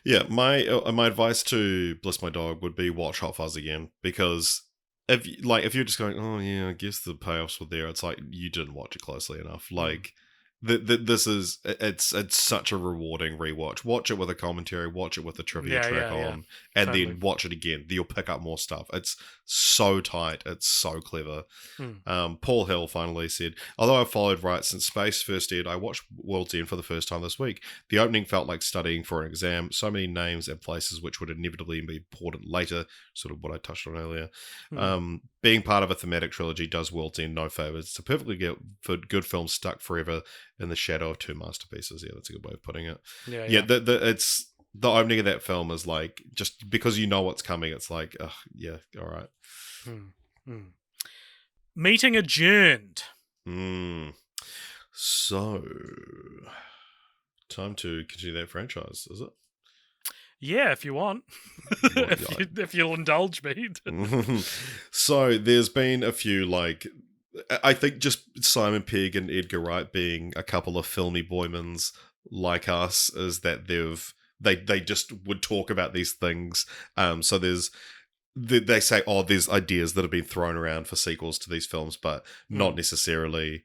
Yeah, my advice to Bliss My Dog would be watch Hot Fuzz again, because if you're just going, oh yeah, I guess the payoffs were there, it's like you didn't watch it closely enough. Like this is it's such a rewarding rewatch. Watch it with a commentary, watch it with a trivia track on, and totally. then watch it again. You'll pick up more stuff. It's so tight. It's so clever. Paul Hill finally said, although I've followed Right since Space first aired, I watched World's End for the first time this week. The opening felt like studying for an exam. So many names and places which would inevitably be important later, sort of what I touched on earlier. Being part of a thematic trilogy does World's End no favors. It's a perfectly good film stuck forever in the shadow of two masterpieces. Yeah, that's a good way of putting it. Yeah. It's the opening of that film is like, just because you know what's coming, it's like, yeah, all right. Meeting adjourned. So, time to continue that franchise, is it? Yeah, if you want. if you'll indulge me. So, there's been a few, like, I think just Simon Pegg and Edgar Wright being a couple of filmy boymans like us, is that they just would talk about these things. So they say, oh, there's ideas that have been thrown around for sequels to these films, but not necessarily,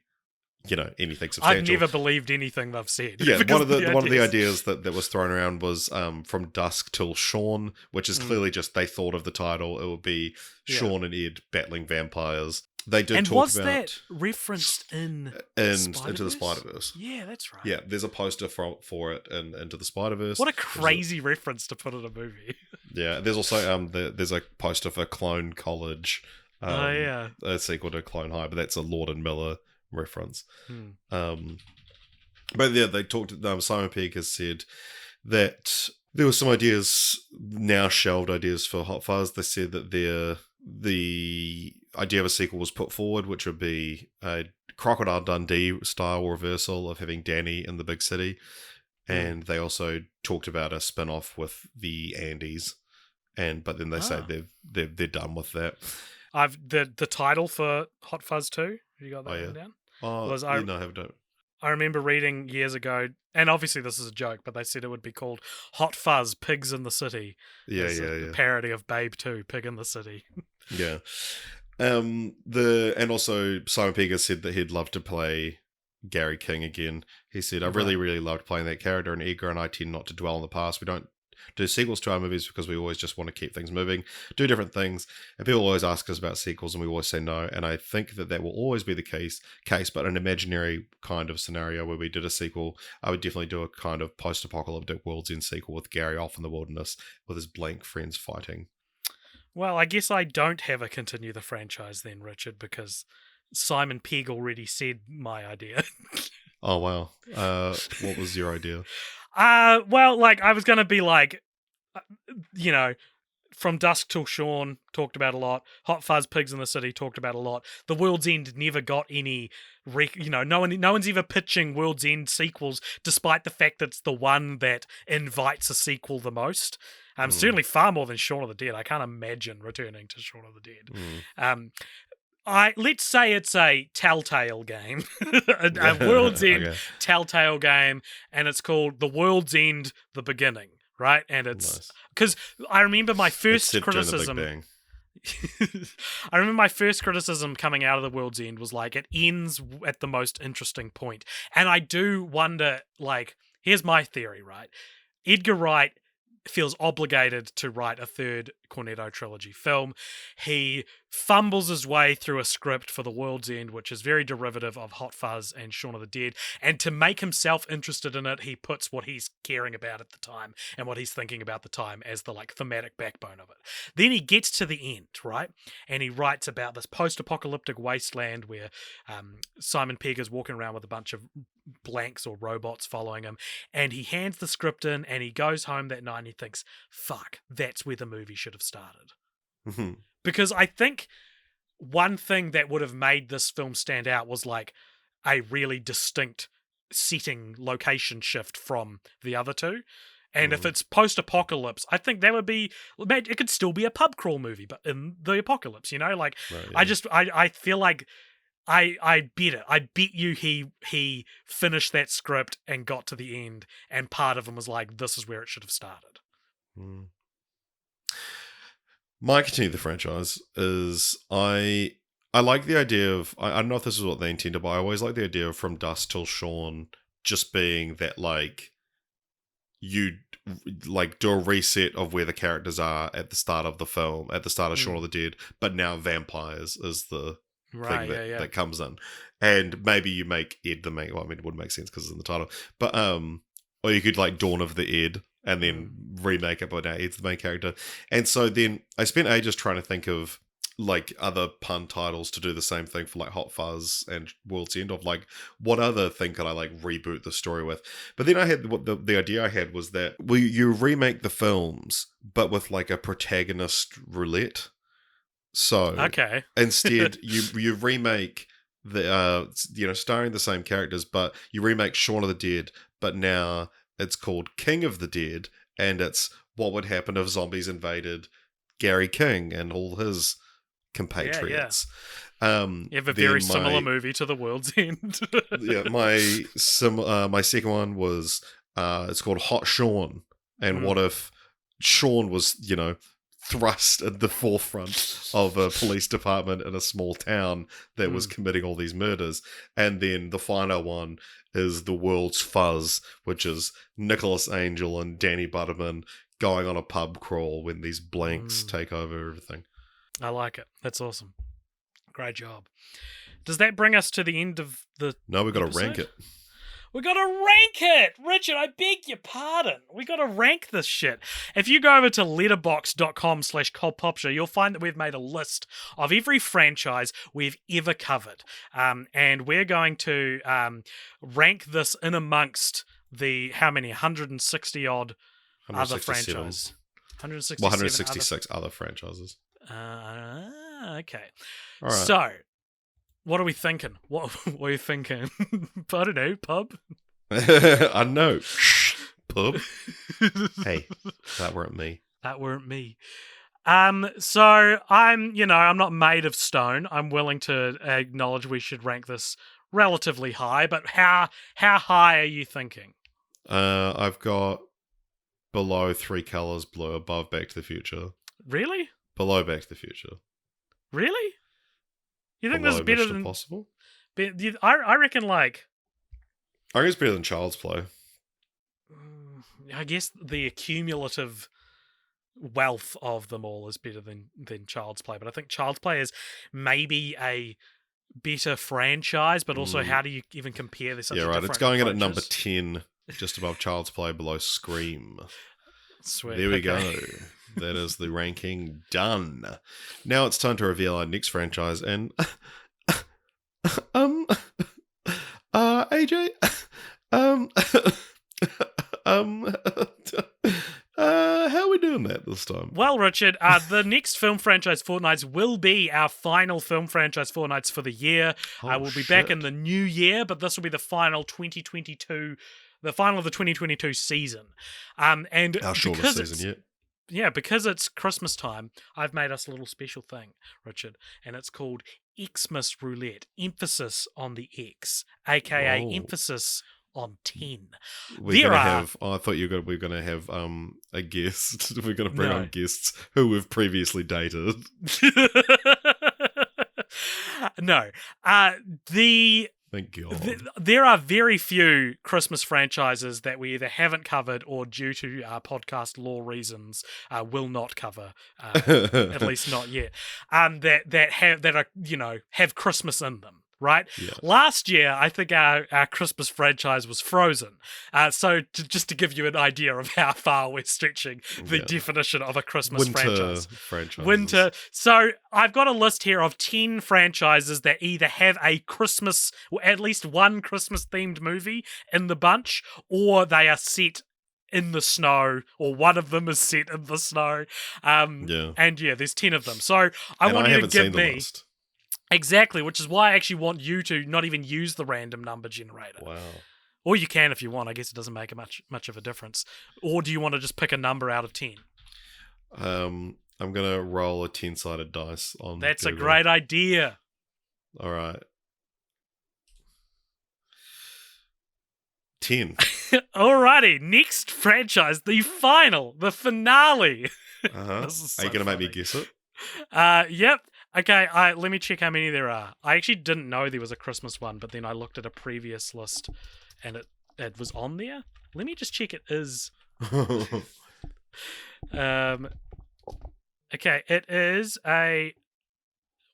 anything substantial. I've never believed anything they've said. Yeah, one of the ideas that was thrown around was From Dusk Till Dawn, which is clearly just they thought of the title. It would be Sean and Ed battling vampires. They did talk was about that referenced in Into the Spider-Verse? Yeah, that's right. Yeah, there's a poster for it in Into the Spider-Verse. What a crazy reference to put in a movie. Yeah, there's also there's a poster for Clone College. A sequel to Clone High, but that's a Lord and Miller reference. But yeah, they talked. Simon Pegg has said that there were some ideas, now shelved ideas, for Hot Fuzz. They said that the idea of a sequel was put forward, which would be a Crocodile Dundee style reversal of having Danny in the big city. And they also talked about a spin-off with the Andes, but then they say they're done with that. The title for Hot Fuzz 2, have you got that written down? No, I haven't. I remember reading years ago, and obviously this is a joke, but they said it would be called Hot Fuzz Pigs in the City. Yeah. A parody of Babe 2, Pig in the City. Yeah. And also Simon Pegg has said that he'd love to play Gary King again. He said, I really, really loved playing that character, and Edgar and I tend not to dwell on the past. We don't do sequels to our movies because we always just want to keep things moving, do different things, and people always ask us about sequels and we always say no, and I think that will always be the case, but an imaginary kind of scenario where we did a sequel, I would definitely do a kind of post-apocalyptic World's End sequel with Gary off in the wilderness with his blank friends fighting. Well, I guess I don't have a continue the franchise then, Richard, because Simon Pegg already said my idea. Oh, wow. What was your idea? Well, like, I was going to be like, From Dusk Till Dawn, talked about a lot. Hot Fuzz Pigs in the City, talked about a lot. The World's End never got any, no one's ever pitching World's End sequels, despite the fact that it's the one that invites a sequel the most. Certainly far more than Shaun of the Dead. I can't imagine returning to Shaun of the Dead. Let's say it's a Telltale game, a World's End Telltale game, and it's called The World's End: The Beginning, right? And it's because I remember my first criticism. I remember my first criticism coming out of The World's End was like, it ends at the most interesting point, and I do wonder. Like, here's my theory, right? Edgar Wright feels obligated to write a third Cornetto trilogy film. He fumbles his way through a script for The World's End, which is very derivative of Hot Fuzz and Shaun of the Dead. And to make himself interested in it, he puts what he's caring about at the time and what he's thinking about the time as the thematic backbone of it. Then he gets to the end, right? And he writes about this post-apocalyptic wasteland where Simon Pegg is walking around with a bunch of blanks or robots following him, and he hands the script in, and he goes home that night and he thinks, fuck, that's where the movie should have started. Because I think one thing that would have made this film stand out was like a really distinct setting location shift from the other two. And if it's post-apocalypse, I think that would be, it could still be a pub crawl movie, but in the apocalypse, like Right, yeah. I feel like I bet it. I bet you he finished that script and got to the end, and part of him was like, this is where it should have started. My continue the franchise is I like the idea of I don't know if this is what they intended, but I always like the idea of From Dusk Till Dawn just being that like you like do a reset of where the characters are at the start of the film, at the start of Shaun of the Dead, but now vampires is the thing that comes in. And maybe you make Ed the main, well, I mean, it wouldn't make sense because it's in the title, but or you could like Dawn of the Ed and then remake it, but now Ed's the main character. And so then I spent ages trying to think of like other pun titles to do the same thing for like Hot Fuzz and World's End, of like what other thing could I like reboot the story with. But then I had the idea I had was that you remake the films but with like a protagonist roulette. So okay, instead you remake the starring the same characters, but you remake Shaun of the Dead, but now it's called King of the Dead, and it's what would happen if zombies invaded Gary King and all his compatriots. You have a very similar movie to The World's End. Yeah, my second one was it's called Hot Shaun, and what if Shaun was thrust at the forefront of a police department in a small town that was committing all these murders. And then the final one is The World's Fuzz, which is Nicholas Angel and Danny Butterman going on a pub crawl when these blanks take over everything. I like it. That's awesome. Great job. Does that bring us to the end of the No, we've got episode? to rank it. We got to rank it! Richard, I beg your pardon. We got to rank this shit. If you go over to letterboxd.com/cultpopshow, you'll find that we've made a list of every franchise we've ever covered. And we're going to rank this in amongst the, how many, 160 odd other franchises. 166 other franchises. Okay. All right. So, what are we thinking? What are you thinking? I don't know, pub? I know. Shh, pub. Hey, that weren't me. That weren't me. So I'm not made of stone. I'm willing to acknowledge we should rank this relatively high, but how high are you thinking? I've got below Three Colors Blue, above Back to the Future. Really? Below Back to the Future. Really? You think below this is better Mission than Impossible? I reckon like. I think it's better than Child's Play. I guess the accumulative wealth of them all is better than Child's Play, but I think Child's Play is maybe a better franchise, but also how do you even compare this? Yeah, right. It's going in at number 10, just above Child's Play, below Scream. Sweet. There we go. That is the ranking done. Now it's time to reveal our next franchise, and AJ, how are we doing that this time? Well, Richard, the next film franchise Fortnights will be our final film franchise Fortnights for the year. We'll be back in the new year, but this will be the final 2022, the final of the 2022 season. And our shortest season yet. Yeah, because it's Christmas time, I've made us a little special thing, Richard, and it's called Xmas Roulette. Emphasis on the X, aka emphasis on 10. I thought we were going to have a guest. We're going to bring on guests who we've previously dated. No. Thank God. There are very few Christmas franchises that we either haven't covered or, due to podcast law reasons, will not cover. At least not yet. That have Christmas in them. Right? Yeah. Last year, I think our Christmas franchise was Frozen. So just to give you an idea of how far we're stretching the definition of a Christmas franchise. Winter. So I've got a list here of 10 franchises that either have a Christmas, or at least one Christmas-themed movie in the bunch, or they are set in the snow, or one of them is set in the snow. And there's 10 of them. So I want you to give me... Exactly, which is why I actually want you to not even use the random number generator. Wow. Or you can if you want. I guess it doesn't make much of a difference. Or do you want to just pick a number out of 10? I'm gonna roll a 10-sided dice on. That's Google. a great idea. All right. 10. Alrighty, next franchise, the finale. Uh-huh. This is so Are you gonna make me funny. guess it? Yep. Okay, let me check how many there are. I actually didn't know there was a Christmas one, but then I looked at a previous list and it was on there. Let me just check it is. Okay, it is a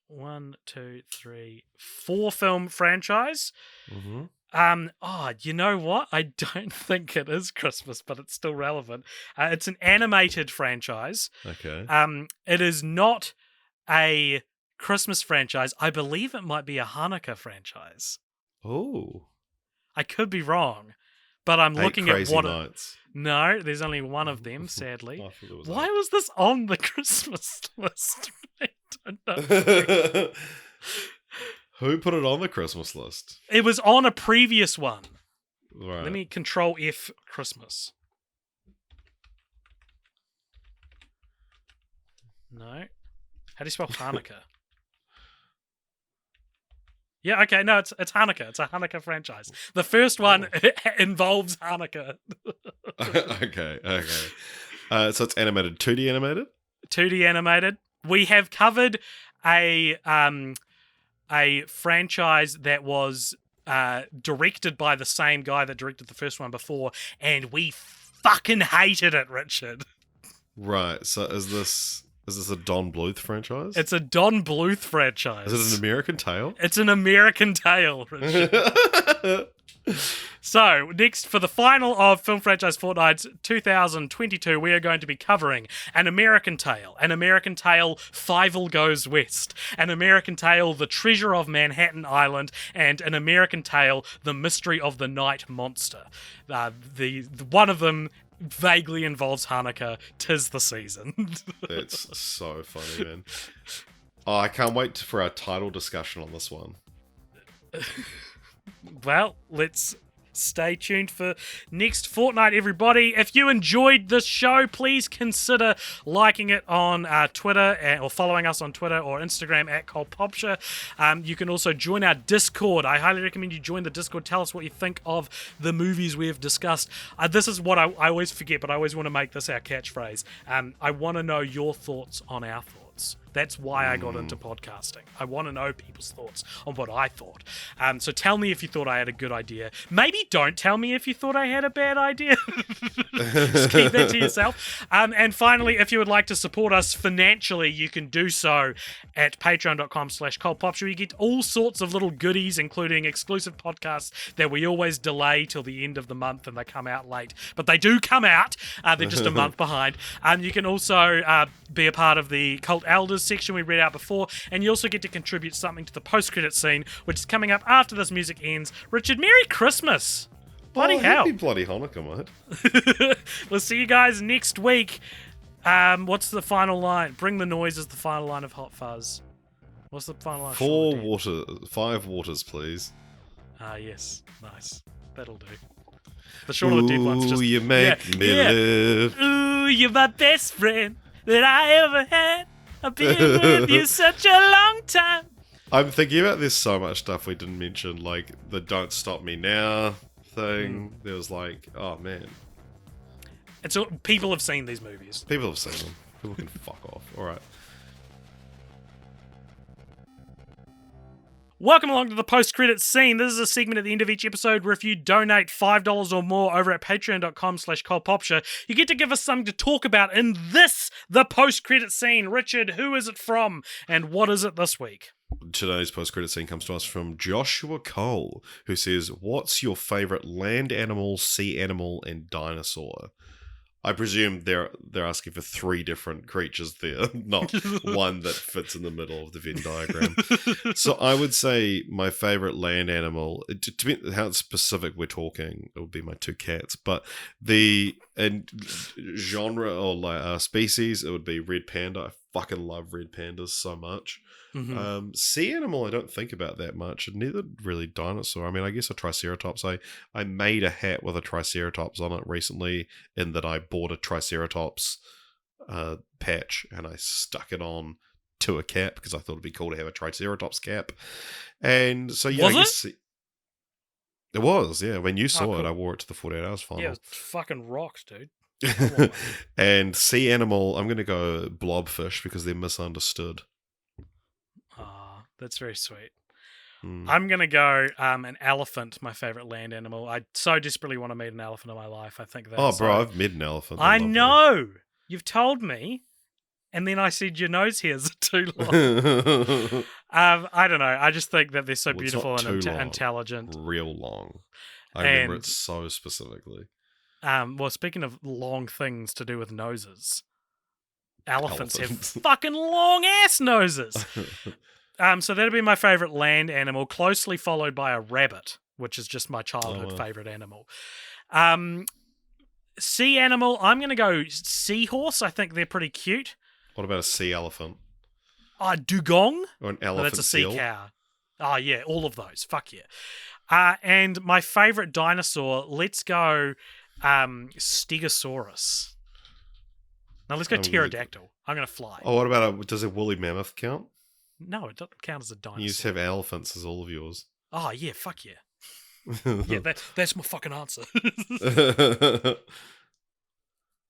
1, 2, 3, 4 film franchise. Mm-hmm. You know what? I don't think it is Christmas, but it's still relevant. It's an animated franchise. Okay. It is not a Christmas franchise. I believe it might be a Hanukkah franchise. Oh. I could be wrong, but I'm looking at what. Nights. No, there's only one of them, sadly. Was Why was this on the Christmas list? I don't know. Who put it on the Christmas list? It was on a previous one. Right. Let me Control F Christmas. No. How do you spell Hanukkah? Yeah, okay, no, it's Hanukkah. It's a Hanukkah franchise. The first one involves Hanukkah. Okay. So it's animated, 2D animated? 2D animated. We have covered a franchise that was directed by the same guy that directed the first one before, and we fucking hated it, Richard. Right. So is this a Don Bluth franchise? It's a Don Bluth franchise. Is it an American Tale? It's an American Tale, Richard. So, next, for the final of Film Franchise Fortnights 2022, we are going to be covering An American Tale, An American Tale, Fievel Goes West, An American Tale, The Treasure of Manhattan Island, and An American Tale, The Mystery of the Night Monster. The one of them vaguely involves Hanukkah. 'Tis the season. It's so funny, man. Oh, I can't wait for our title discussion on this one. Well, let's stay tuned for next fortnight, everybody. If you enjoyed this show, please consider liking it on Twitter or following us on Twitter or Instagram at ColdPopture. You can also join our Discord. I highly recommend you join the Discord. Tell us what you think of the movies we have discussed. This is what I always forget, but I always want to make this our catchphrase. I want to know your thoughts on our thoughts. That's why I got into podcasting. I want to know people's thoughts on what I thought. So tell me if you thought I had a good idea. Maybe don't tell me if you thought I had a bad idea. Just keep that to yourself. And finally, if you would like to support us financially, you can do so at patreon.com/coldpopshow. You get all sorts of little goodies, including exclusive podcasts that we always delay till the end of the month and they come out late. But they do come out. They're just a month behind. You can also be a part of the Cult Elders section we read out before, and you also get to contribute something to the post-credit scene, which is coming up after this music ends. Richard, Merry Christmas! Bloody hell! Happy bloody Hanukkah, mate. We'll see you guys next week. What's the final line? Bring the noise is the final line of Hot Fuzz. What's the final line? 5 waters, please. Yes. Nice. That'll do. The Shaun of the Dead one's just... Ooh, you make me live. Ooh, you're my best friend that I ever had. I've been with you such a long time. I'm thinking about there's so much stuff we didn't mention, like the Don't Stop Me Now thing. There was like, oh man. And so people have seen these movies. People have seen them. People can fuck off. Alright. Welcome along to the post-credits scene. This is a segment at the end of each episode where if you donate $5 or more over at patreon.com/coldpopshow, you get to give us something to talk about in this, the post-credit scene. Richard, who is it from and what is it this week? Today's post-credit scene comes to us from Joshua Cole, who says, "What's your favourite land animal, sea animal, and dinosaur?" I presume they're asking for 3 different creatures there, not one that fits in the middle of the Venn diagram. So I would say my favourite land animal, to be how specific we're talking, it would be my 2 cats. But the and genre or like species, it would be red panda. I fucking love red pandas so much. Mm-hmm. Sea animal, I don't think about that much. Neither really dinosaur. I mean, I guess a triceratops. I made a hat with a triceratops on it recently, in that I bought a triceratops patch and I stuck it on to a cap because I thought it'd be cool to have a triceratops cap. And so yeah, I Was it? guess it was, yeah. When you saw it, Cool. I wore it to the 48 Hours Yeah, final. it fucking rocks, dude. I want one. And sea animal, I'm going to go blobfish because they're misunderstood. Ah, that's very sweet. Mm. I'm gonna go an elephant, my favorite land animal. I so desperately want to meet an elephant in my life. I think Oh, that's bro, I've met an elephant. I They're know. You've told me. And then I said your nose hairs are too long. lovely. I don't know. I just think that they're so Well, it's beautiful not and too long. intelligent. Real long. I remember it And so specifically. well, speaking of long things to do with noses, elephants have Elephants. fucking long ass noses. So that'd be my favorite land animal, closely followed by a rabbit, which is just my childhood favorite animal. Sea animal, I'm going to go seahorse. I think they're pretty cute. What about a sea elephant? Dugong. Or an Oh, elephant that's a sea seal? cow. Oh, yeah, all of those. Fuck yeah. And my favorite dinosaur, let's go Stegosaurus. Now let's go pterodactyl. I'm going to fly. Oh, what about does a woolly mammoth count? No, it doesn't count as a dinosaur. You just have elephants as all of yours. Oh, yeah, fuck yeah. Yeah, that's my fucking answer.